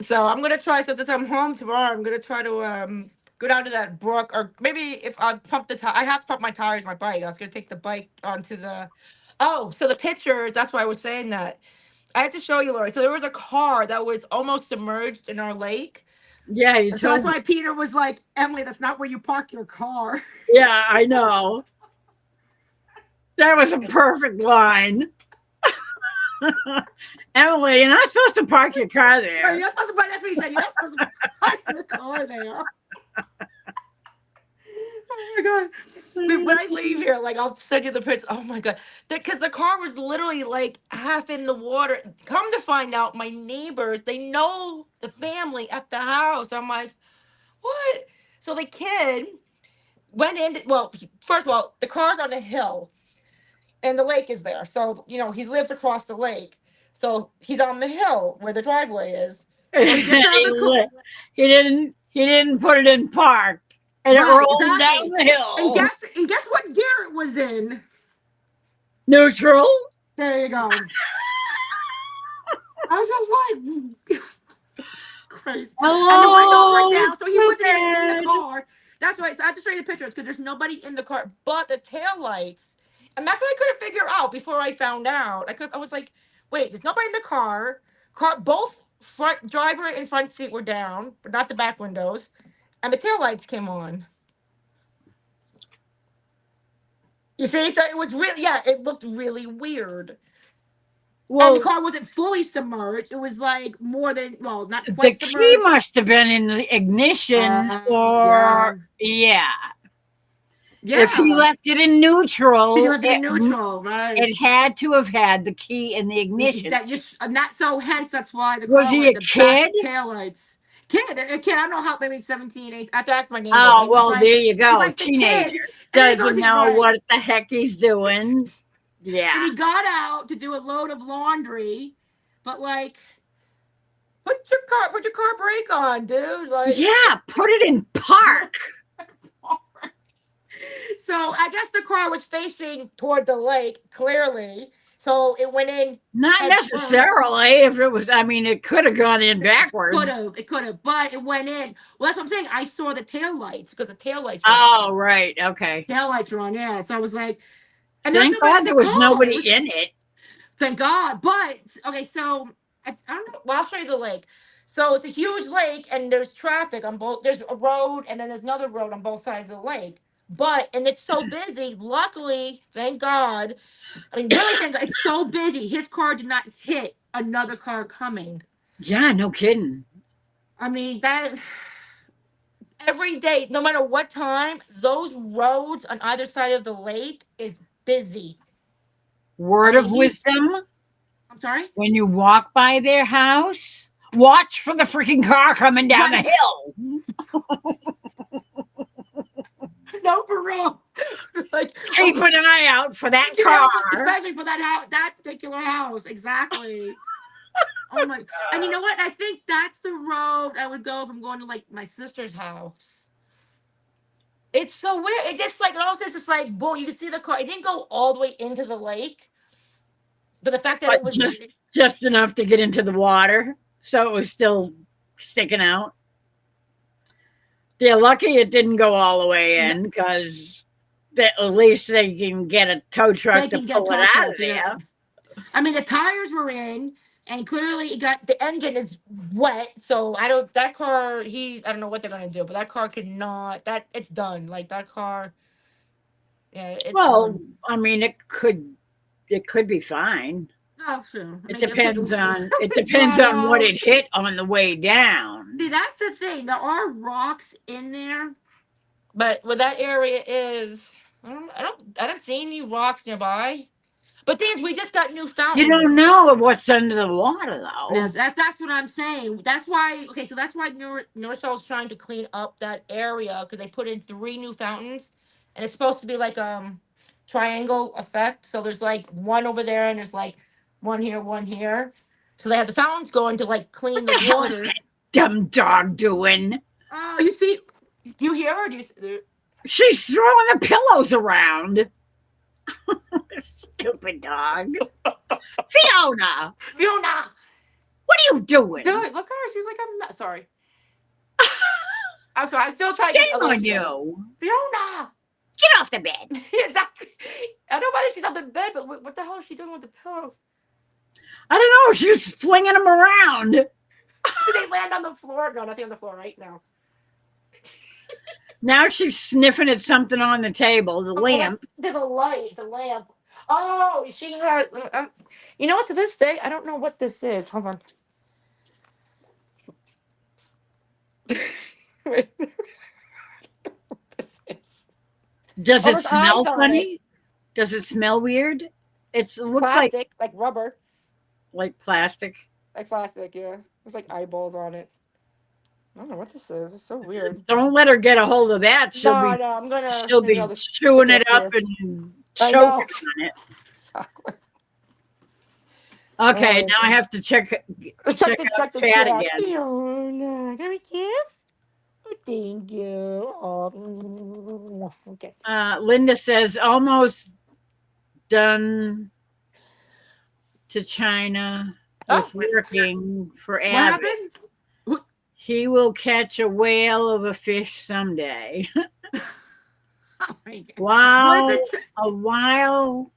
So I'm gonna try. So since I'm home tomorrow, I'm gonna try to go down to that brook, or maybe if I pump the tire, I have to pump my tires, my bike. I was gonna take the bike onto the. Oh, so the pictures. That's why I was saying that. I have to show you, Lori. So there was a car that was almost submerged in our lake. Yeah, you And so that's told me. why Peter was like, Emily, that's not where you park your car. Yeah, I know. That was a perfect line. Emily, you're not supposed to park your car You're there. not supposed to park. That's what he said. You're not supposed to park your car there. Oh my god. Dude, when I leave here, like I'll send you the picture. Oh my god. Because the car was literally like half in the water. Come to find out, my neighbors, they know the family at the house. I'm like, what? So the kid went in, well, first of all, the car's on a hill and the lake is there. So, he lives across the lake. So he's on the hill where the driveway is. So he gets out of the car. He didn't put it in park, and it Right, rolled down exactly. the And hill. guess what gear it was in? Neutral. There you go. I was just like, crazy. And the windows were Hello, down, so he wasn't even in the stupid. car. That's why I have to show you the pictures because there's nobody in the car but the taillights. And that's what I couldn't figure out before I found out. I was like, wait, there's nobody in the car. Both front driver and front seat were down, but not the back windows. And the taillights came on. You see, so it was really, yeah, it looked really weird. And the Well, car wasn't fully submerged. It was like more than, well, not the quite key submerged. must have been in the ignition, Yeah. or yeah. If he Yeah. left it in He neutral, left it in neutral, right? it had to have had the key in the ignition. And that so hence that's why the Was car he went a the back kid? taillights. A kid, I don't know how, maybe 17, 18. I have to ask my neighbor, but Oh, well, there you he's go. like the kid. Teenager And then he goes, doesn't know right. what the heck he's doing. And Yeah. he got out to do a load of laundry, but like put your car brake on, dude. Like, Yeah, put it in park. so I guess the car was facing toward the lake, clearly. So it went in Not head first. necessarily. If it was, I mean, it could have gone in backwards. It could have, but it went in. Well, that's what I'm saying. I saw the tail lights because the tail lights were Oh, right. Okay. on. Yeah, so I was like, and there's Thank nobody God in the there was car. nobody in it. Thank God. But okay, so I don't know. Well, I'll show you the lake. So it's a huge lake, and there's traffic on both. There's a road, and then there's another road on both sides of the lake. And it's so busy. Luckily, thank God. I mean, really, thank God. It's so busy. His car did not hit another car coming. Yeah, no kidding. I mean, that every day, no matter what time, those roads on either side of the lake is busy. Word I of mean, wisdom: I'm sorry? when you walk by their house, watch for the freaking car coming down the Right. hill. No, for real. Like, Keep an eye out for that you know, car. especially for that house, that particular house. Exactly. Oh my! And you know what? I think that's the road I would go if I'm going to like my sister's house. It's so weird. It just like it also just like boom. You can see the car. It didn't go all the way into the lake, but the fact that But it was just enough to get into the water, so it was still sticking out. They're lucky it didn't go all the way in, because at least they can get a tow truck they to can get pull it tow out truck. of there. Yeah. I mean, the tires were in, and clearly it got the engine is wet. So I don't that car. I don't know what they're gonna do, but that car could not. That it's done. Like that car. Yeah, it's Well, done. I mean, it could be fine. That's true. I It mean, it'll take depends on it to depends dry on what out. it hit on the way down. See, that's the thing. There are rocks in there, but where that area is, I don't see any rocks nearby. But things we just got new You fountains. don't know what's under the water, Yes, though. that's what I'm saying. That's why. Okay, so that's why Norcell's trying to clean up that area because they put in 3 new fountains, and it's supposed to be like triangle effect. So there's like one over there, and there's like one here, one here. So they have the fountains going to like clean What the the hell is water. that dumb dog doing? Oh, you see, you hear her? Do you? She's throwing the pillows around. Stupid dog. Fiona, Fiona, what are you doing? do it. Look at her. She's like, I'm not sorry. I'm sorry. I'm still trying to get Shame a little on stress. you. Fiona. Get off the bed. Exactly. I don't know why she's on the bed, but what the hell is she doing with the pillows? I don't know. She's flinging them around. Did they land on the floor? No, nothing on the floor right now. Now she's sniffing at something on the table, the lamp. There's a light, the lamp. Oh, she has. You know what? To this day, I don't know what this is. Hold on. Wait. This is. Does Oh, it there's eyes smell on it. funny? Does it smell weird? It looks Plastic, like rubber, like plastic. like plastic. Yeah, there's like eyeballs on it. I don't know what this is. It's so weird. Don't let her get a hold of that. No, I'm gonna. She'll Maybe be I'll just chewing stick it up here. and I choking know. on it. Exactly. Okay, Oh. now I have to check Check out the chat chat. again. Fiona, can we kiss? Oh, thank you. Oh, okay. Linda says almost done to China with working for What Abbott. happened? He will catch a whale of a fish someday. Oh my God. Wow, What is it? a while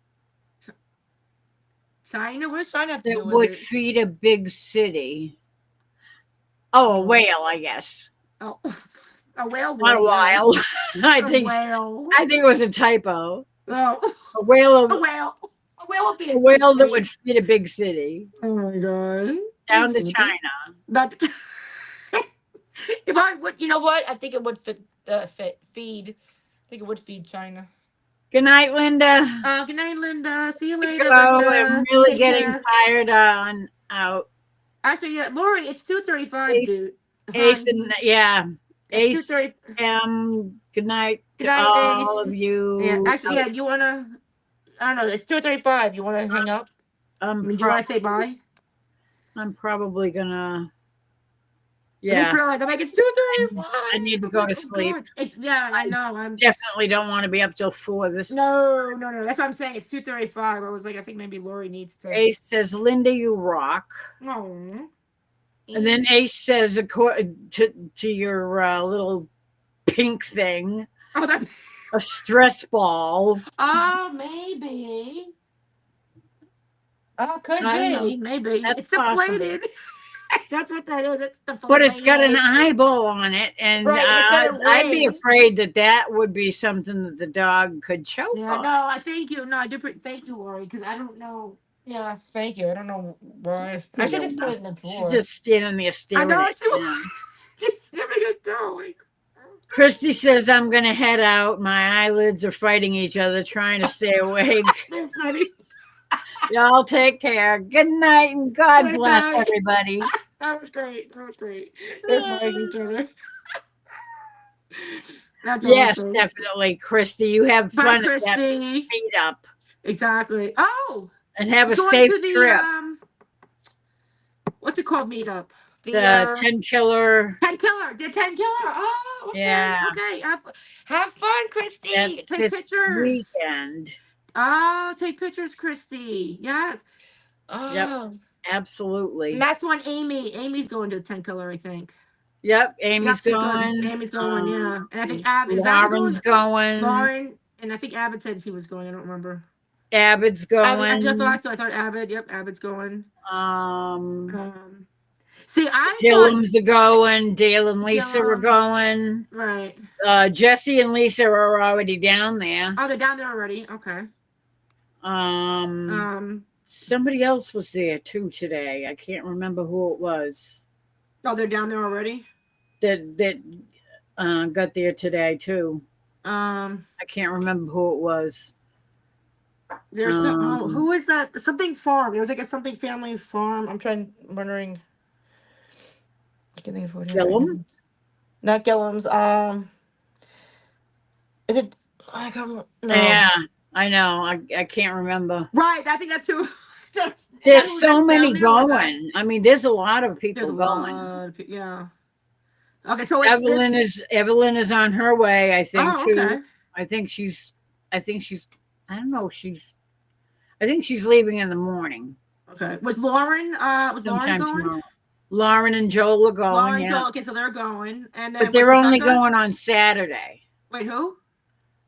China? What does China have to do that with would it? feed a big city. Oh, a whale, I guess. Oh, a whale. Not a while. I A think whale. it was a typo. Oh, A whale a whale. A whale will be a whale that would feed a big city. Oh my God. Down to China. But if I would, you know what? I think it would feed. I think it would feed China. Good night, Linda. Good night, Linda. See you later, Go. Linda. I'm really Take getting care. tired out. Actually, yeah, Lori, it's 2:35, Ace, dude. Ace, and yeah, It's Ace. 2:30. Good night Good to night, all Ace. of you. Yeah, actually, yeah. You wanna? I don't know. It's 2:35. You wanna hang up? I mean, do you wanna say bye? I'm probably gonna I just Yeah. realized I'm like, it's 2:35. I need to I'm go like, to oh sleep. God. Yeah, I know. I'm Definitely don't want to be up till 4. This no. That's what I'm saying. It's 2:35. I was like, I think maybe Lori needs to. Ace says, Linda, you rock. No. And then Ace says, to your little pink thing, Oh, that's. a stress ball. Oh, maybe. Oh, could I don't know. be. Maybe That's it's possible. deflated. That's what that is. It's But it's got an deflated. eyeball on it, and Right, and it's got a I'd be ring. afraid that would be something that the dog could choke Yeah, on. no, I thank you. No, I do. Thank you, Lori, because I don't know. Yeah, thank you. I don't know why. I should just put it in the She's drawer. just standing there I staring know at she you. was. She's sniffing it too. Like, Christy says, I'm going to head out. My eyelids are fighting each other, trying to stay awake. they're funny. Y'all take care. Good night, and God Good bless night. everybody. That was great. That was great. They're fighting each other. That's Yes, awesome. definitely, Christy. You have Bye, fun at that Christy. meetup Exactly. Oh, and have she's a going safe to the trip. What's it called? Meetup. The 10 killer. 10 killer. The 10 killer. Oh, okay. Yeah, Okay. Have fun, Christy. that's Take this pictures. weekend. Oh, take pictures, Christy. Yes. Yep, Oh. And absolutely. that's when Amy's going to the 10 killer, I think. Yep, Yep, Amy's she's going. going. Amy's going, yeah. And I think is Avid Lauren's going? going. Lauren. And I think Avid said he was going. I don't remember. Abbott's I just going. thought so. I thought Avid. Yep, Avid's going. Um, See, I thought Dylan's are going. Dale and Lisa are Dylan. going. Right. Jesse and Lisa are already down there. Oh, they're down there already. Okay. Somebody else was there too today. I can't remember who it was Oh, they're down there already. that got there today too. I can't remember who it was. There's who is that? Something farm. There was like a something family farm. Wondering. I can't think of what it is right now. Gillum? Not Gillum's. Is it? I can't remember. No. Yeah, I know. I can't remember. Right. I think that's who. There's so many going. I mean, there's a lot of people There's a going. lot of yeah. Okay, so it's Evelyn is on her way, I think, oh, too. okay. I think she's I don't know, I think she's leaving in the morning. Okay. Was Lauren Sometime going? tomorrow. Lauren and Joel are going. Lauren, yeah. Joel, okay, so they're going. And then But they're only Rebecca? going on Saturday. Wait, who?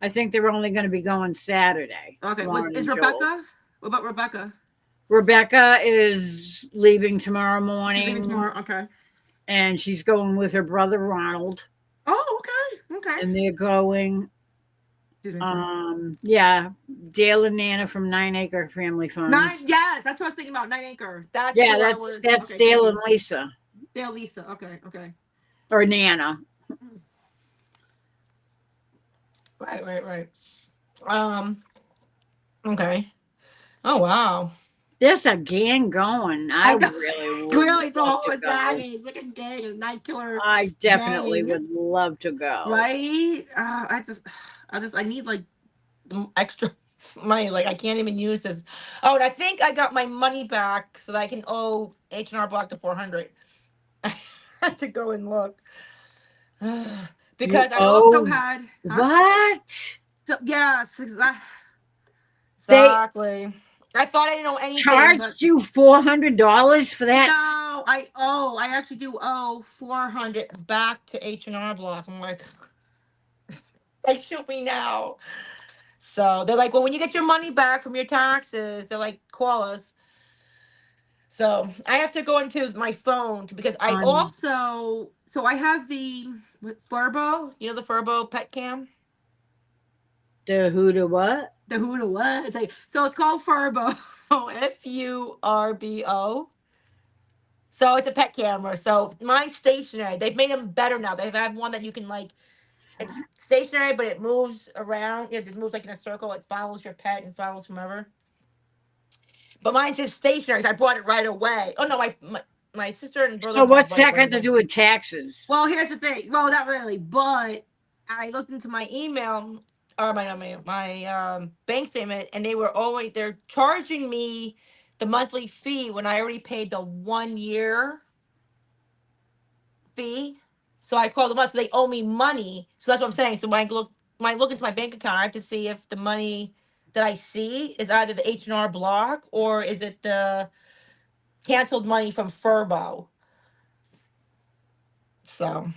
I think they're only going to be going Saturday. Okay. Is Joel. Rebecca? What about Rebecca? Rebecca is leaving tomorrow morning. She's leaving tomorrow. Okay. And she's going with her brother Ronald. Oh, okay. And they're going. Excuse me, yeah, Dale and Nana from 9 Acre Family Farms. Yes, that's what I was thinking about. 9 Acre. That's okay, Dale and Lisa. Dale, Lisa. Okay. Or Nana. Right. Okay. Oh wow. There's a gang going. I really would. Clearly, it's a whole gang. It's like a gang, a night killer. I definitely would love to go. Right? I need like extra money. Like I can't even use this. Oh, and I think I got my money back so that I can owe H&R Block the $400. I have to go and look because I also had what? So yes, exactly. I thought I didn't know anything. Charged you $400 for that? No, I actually do owe $400 back to H&R Block. I'm like, they shoot me now. So they're like, well, when you get your money back from your taxes, they're like, call us. So I have to go into my phone because I also, so I have the Furbo, the Furbo pet cam. The who to what? The who to what? It's like, so it's called Furbo. Furbo. So it's a pet camera. So mine's stationary. They've made them better now. They have one that you can it's stationary, but it moves around. It just moves like in a circle. It follows your pet and follows whomever. But mine's just stationary. So I bought it right away. Oh no, my sister and brother. So what's that got to do with taxes? Well, here's the thing. Well, not really, but I looked into my email or my bank statement, and they're charging me the monthly fee when I already paid the 1 year fee. So I called them up. So they owe me money. So that's what I'm saying. So when I look into my bank account, I have to see if the money that I see is either the H&R Block or is it the canceled money from Furbo. So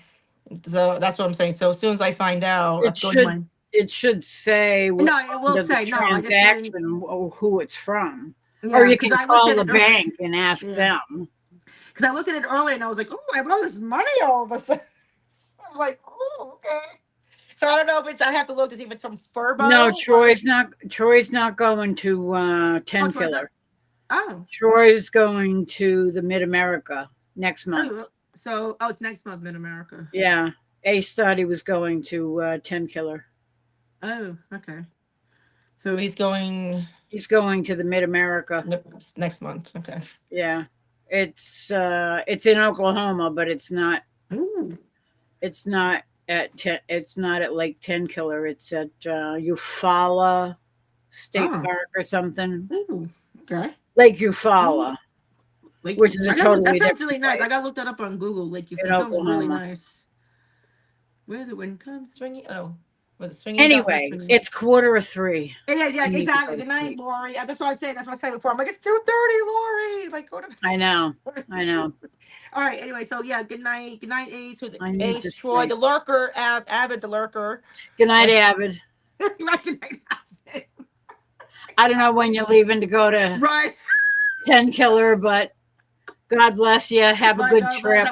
that's what I'm saying. So as soon as I find out, I have It to go into my. should it should say No, it will under the say no. I just transaction didn't. who it's from. Or Yeah, you because can I looked call at the it. earlier. bank and ask Yeah. them. Because I looked at it earlier and I was like, oh, I have all this money all of a sudden. I was like, oh, okay. So I don't know if it's. I have to look to see if it's from No, Furbo or. Troy's not going to 10 Oh, Troy's not. Killer. Oh. Troy's going to the Mid America next month. So it's next month in America. Yeah. Ace thought he was going to 10 Killer. Oh, okay. So he's going He's going to the Mid America. next month. Okay. Yeah. It's in Oklahoma, but it's not Ooh. it's not it's not at Lake 10 Killer. It's at Eufaula State Park or something. Ooh. Okay. Lake Eufaula. Like, which is a that totally sounds really different nice. place I gotta look that up on Google. Like, it in sounds really Oklahoma. nice. Where the wind comes swinging. Oh, was it swinging? Anyway, it's 2:45. Yeah, I need to exactly. go to Good night, sleep. Lori. That's what I was saying. That's what I said before. I'm like, it's 2:30, Lori. Like, go to. I know. All right. Anyway, so yeah, good night. Good night, Ace. Who's I need to Ace? Troy, sleep. the lurker, Avid, the lurker. Good night, Avid. Good night, Avid. I don't know when you're leaving to go to Right. 10 Killer, but God bless you. Have a good trip.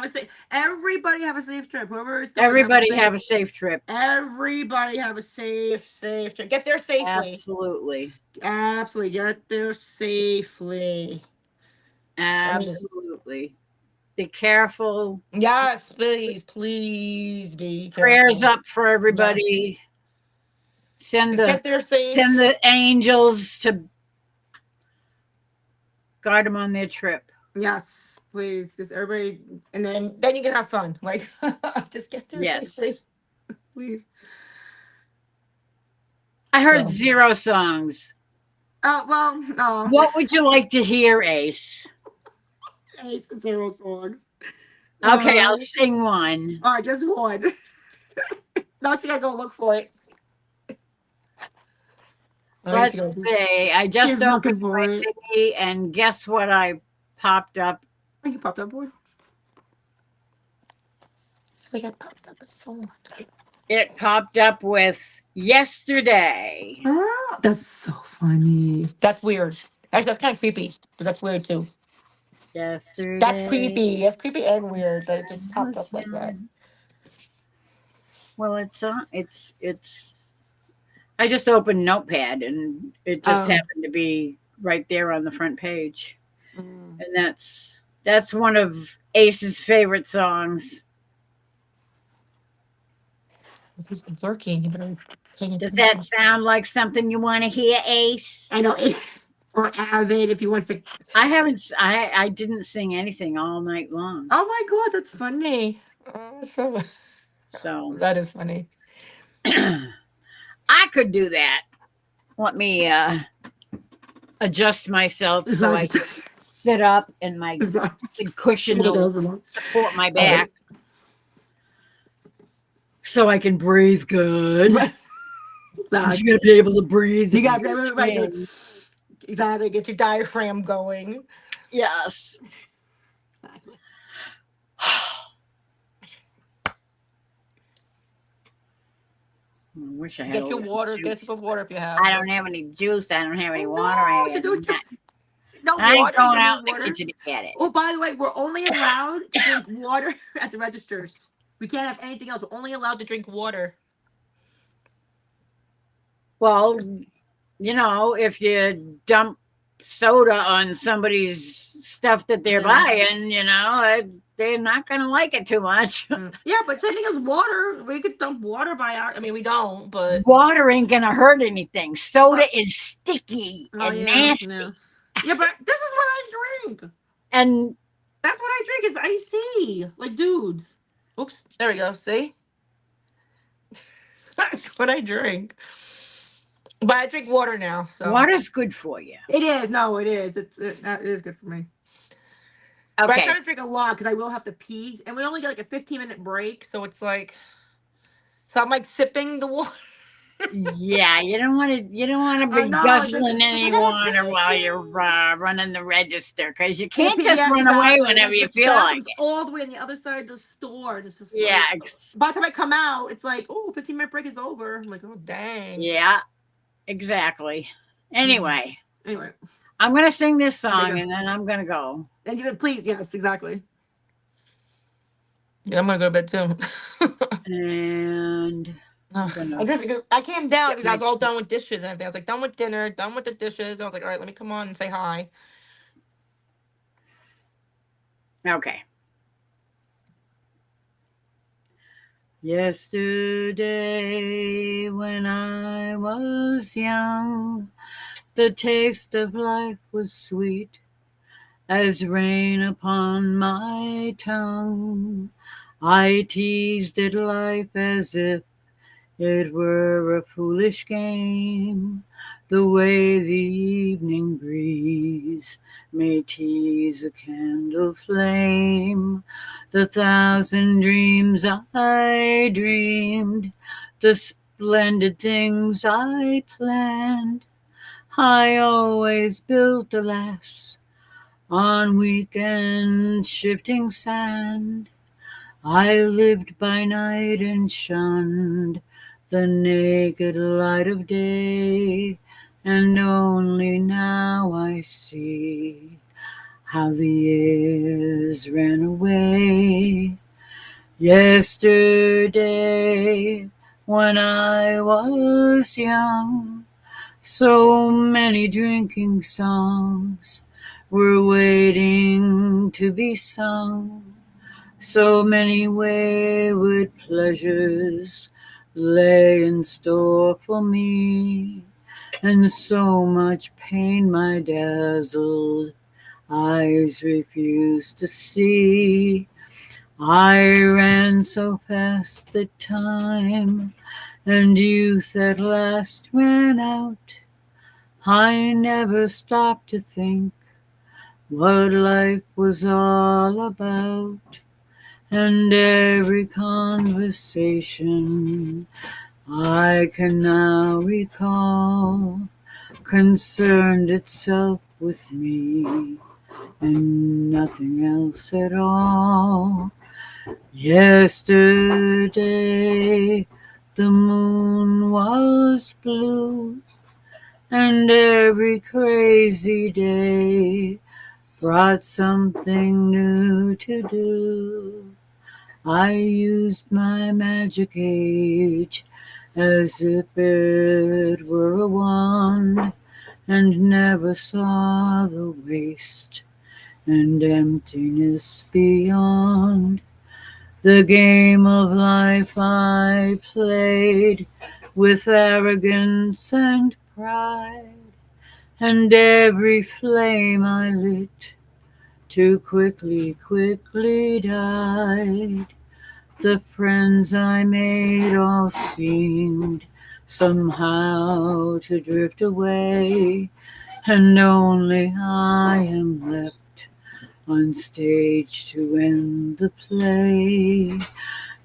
Everybody have a safe trip. Whoever is going, Everybody have a safe trip. Everybody have a safe trip. Get there safely. Absolutely. Absolutely. Get there safely. Absolutely. Be careful. Yes, please be careful. Prayers up for everybody. Send get there safe. Send the angels to guide them on their trip. Yes, please. Just everybody, and then you can have fun. Like, just get there safely. Please. I heard 0 songs. Oh, well, no. What would you like to hear, Ace? Ace, 0 songs. Okay, I'll sing one. All right, just one. Now you gotta go look for it. Let's see. I just opened my thingy, and guess what I popped up? Oh, you popped up, boy? Like I popped up a song. It popped up with Yesterday. Oh, that's so funny. That's weird. Actually, that's kind of creepy, but that's weird too. Yesterday. That's creepy. That's creepy and weird that it just popped up like that. Well, it's I just opened Notepad and it just happened to be right there on the front page. And that's one of Ace's favorite songs. If he's lurking, you better pay attention. Does that sound like something you want to hear, Ace? I know, or Avid if he wants to. I didn't sing anything all night long. Oh my God, that's funny. So that is funny. I could do that. Let me adjust myself so I can sit up and my cushion will support my back. So I can breathe good. You gotta be able to breathe. You gotta be able to exactly get your diaphragm going. Yes. I wish I had get your water. Juice. Get some water if you have. I don't have any juice. I don't have any water. No, I ain't going out in the kitchen to get it. Oh, by the way, we're only allowed to drink water at the registers. We can't have anything else. We're only allowed to drink water. Well, you know, if you dump soda on somebody's stuff that they're buying, you know, they're not going to like it too much. Yeah, but same thing as water. We could dump water I mean, we don't, but water ain't going to hurt anything. Soda is sticky and nasty. Yeah, but this is what I drink. And that's what I drink is iced, like dudes. Oops, there we go. See? That's what I drink. But I drink water now. So water's good for you. It is. No, it is. It is good for me. But I Okay. try to drink a lot because I will have to pee, and we only get like a 15-minute break, so it's like, so I'm like sipping the water. Yeah, you don't want to. You don't want to I be know. guzzling It's any like, I gotta water while you're pee. running the register because you And can't just yeah, run away exactly. whenever you The feel like bathroom's it. all the way on the other side of the store. And it's just Yeah, like, by the time I come out, it's like, oh, 15-minute break is over. I'm like, oh, dang. yeah, exactly. Anyway, Anyway, I'm gonna sing this okay, song go. and then I'm gonna go. And you please, yes, exactly. Yeah, I'm gonna go to bed too. And No, I'm gonna I came down get because I my. was all done with dishes and everything. I was like done with dinner, done with the dishes. I was like, all right, let me come on and say hi. Okay. Yesterday, when I was young, the taste of life was sweet as rain upon my tongue. I teased at life as if it were a foolish game, the way the evening breeze may tease a candle flame. The thousand dreams I dreamed, the splendid things I planned, I always built, alas, on weak and shifting sand. I lived by night and shunned the naked light of day, and only now I see how the years ran away. Yesterday, when I was young, so many drinking songs were waiting to be sung. So many wayward pleasures lay in store for me, and so much pain my dazzled eyes refused to see. I ran so fast that time and youth at last ran out. I never stopped to think what life was all about. And every conversation I can now recall concerned itself with me and nothing else at all. Yesterday the moon was blue, and every crazy day brought something new to do. I used my magic age as if it were a wand, and never saw the waste and emptiness beyond. The game of life I played with arrogance and pride, and every flame I lit too quickly died. The friends I made all seemed somehow to drift away, and only I am left on stage to end the play.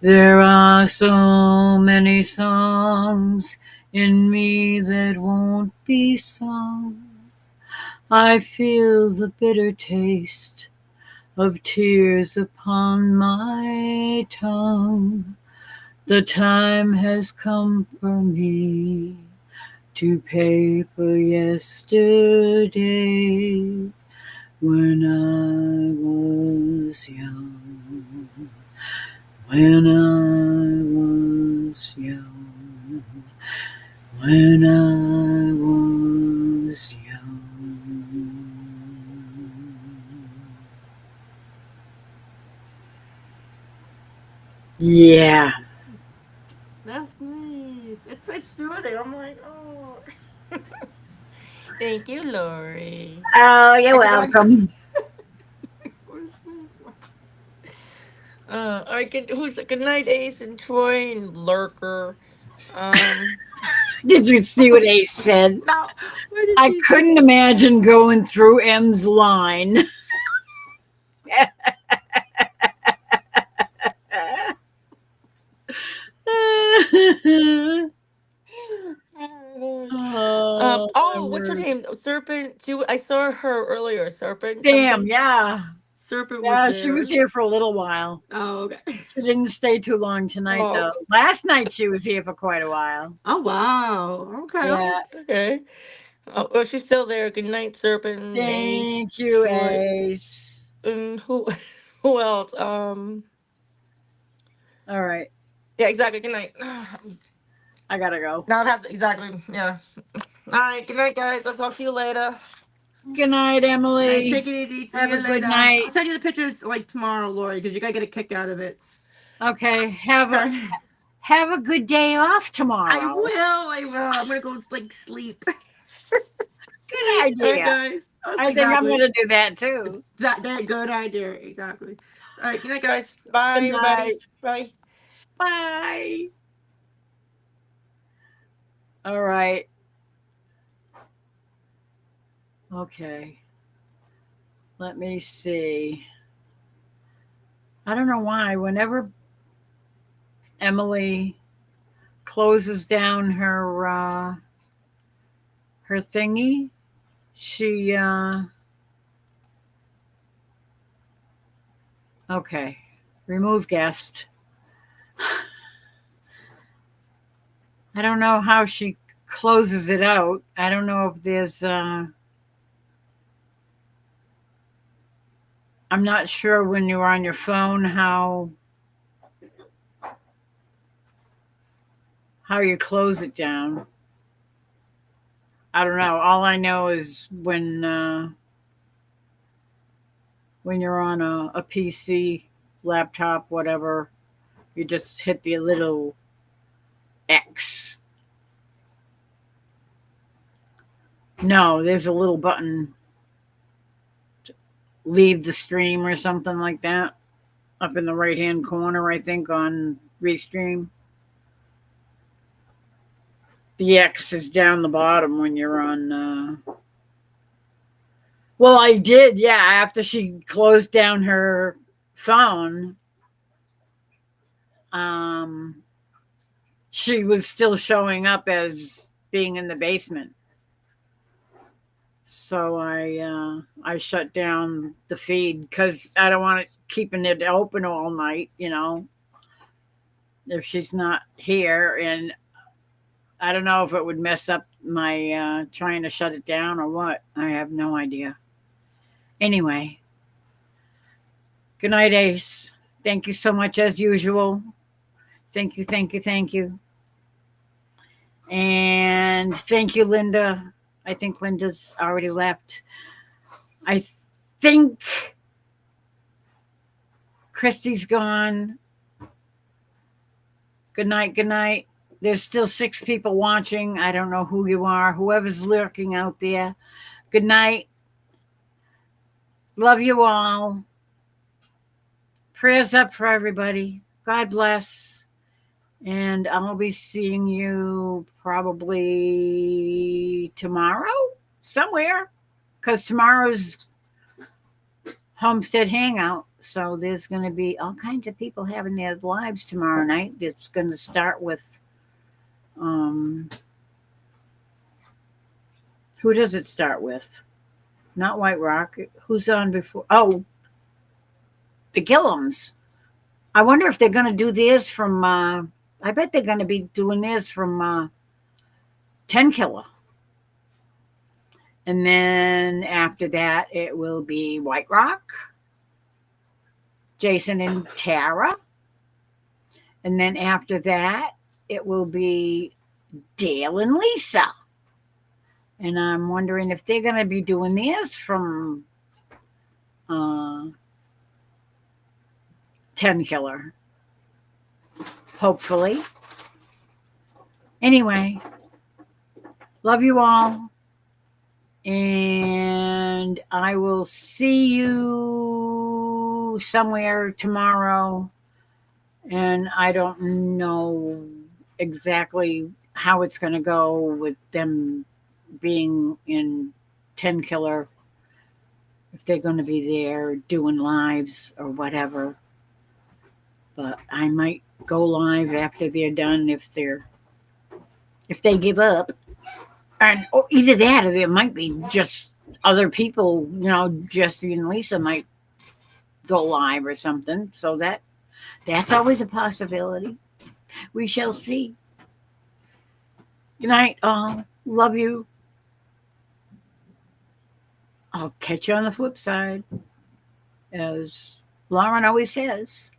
There are so many songs in me that won't be sung. I feel the bitter taste of tears upon my tongue. The time has come for me to pay for yesterday when I was young. When I was young. When I was young. Yeah. That's nice. It's soothing. I'm like, oh. Thank you, Lori. Oh, you're I should go back to welcome. go to sleep. All right, good night, Ace and Troy and Lurker. Um, Did you see what Ace said? now, what did I she couldn't say? imagine going through M's line. Serpent. I saw her earlier. Serpent Sam, something. yeah. Serpent was Yeah, she was there. here for a little while. Oh, okay. She didn't stay too long tonight, Oh. though. Last night she was here for quite a while. Oh wow. Okay. Yeah. Okay. Oh, well, she's still there. Good night, Serpent, Ace, Thank you, Short, Ace. and who? Who else? All right. Yeah, exactly. Good night. I gotta go. Now I have exactly. Yeah. All right. Good night, guys. I'll talk to you later. Good night, All right, Emily. take it easy. See Have you a good later. I'll night. send you the pictures like tomorrow, Lori, because you gotta get a kick out of it. Okay. Okay. Have a good day off I tomorrow. will. I will. I'm gonna go like sleep. Good All right, idea. guys. That's I think I'm exactly. gonna do that too. That good idea. Exactly. All right. Good night, guys. Bye, Good everybody. night. Bye. Bye. All right. Okay. Let me see. I don't know why. Whenever Emily closes down her thingy, she okay. Remove guest. I don't know how she closes it out. I don't know if there's I'm not sure when you're on your phone how you close it down. I don't know. All I know is when you're on a PC, laptop, whatever, you just hit the little X. No, there's a little button, leave the stream or something like that, up in the right hand corner, I think, on Restream. The X is down the bottom when you're on. Well, I did, yeah. After she closed down her phone, she was still showing up as being in the basement. So I shut down the feed because I don't want it keeping it open all night. If she's not here, and I don't know if it would mess up my trying to shut it down or what. I have no idea. Anyway, good night, Ace. Thank you so much as usual. Thank you, thank you, thank you. And thank you, Linda. I think Linda's already left. I think Christy's gone. Good night, good night. There's still 6 people watching. I don't know who you are, whoever's lurking out there. Good night. Love you all. Prayers up for everybody. God bless. And I'll be seeing you probably tomorrow somewhere, because tomorrow's Homestead Hangout. So there's going to be all kinds of people having their lives tomorrow night. It's going to start with, who does it start with? Not White Rock. Who's on before? Oh, the Gillums. I wonder if they're going to do theirs from, I bet they're going to be doing theirs from 10 Killer. And then after that, it will be White Rock, Jason and Tara. And then after that, it will be Dale and Lisa. And I'm wondering if they're going to be doing theirs from 10 Killer. Hopefully. Anyway, love you all. And I will see you somewhere tomorrow. And I don't know exactly how it's going to go with them being in 10 Killer, if they're going to be there doing lives or whatever. But I might go live after they're done if they give up. And either that or there might be just other people, Jesse and Lisa might go live or something. So that's always a possibility. We shall see. Good night, all. Love you. I'll catch you on the flip side, as Lauren always says.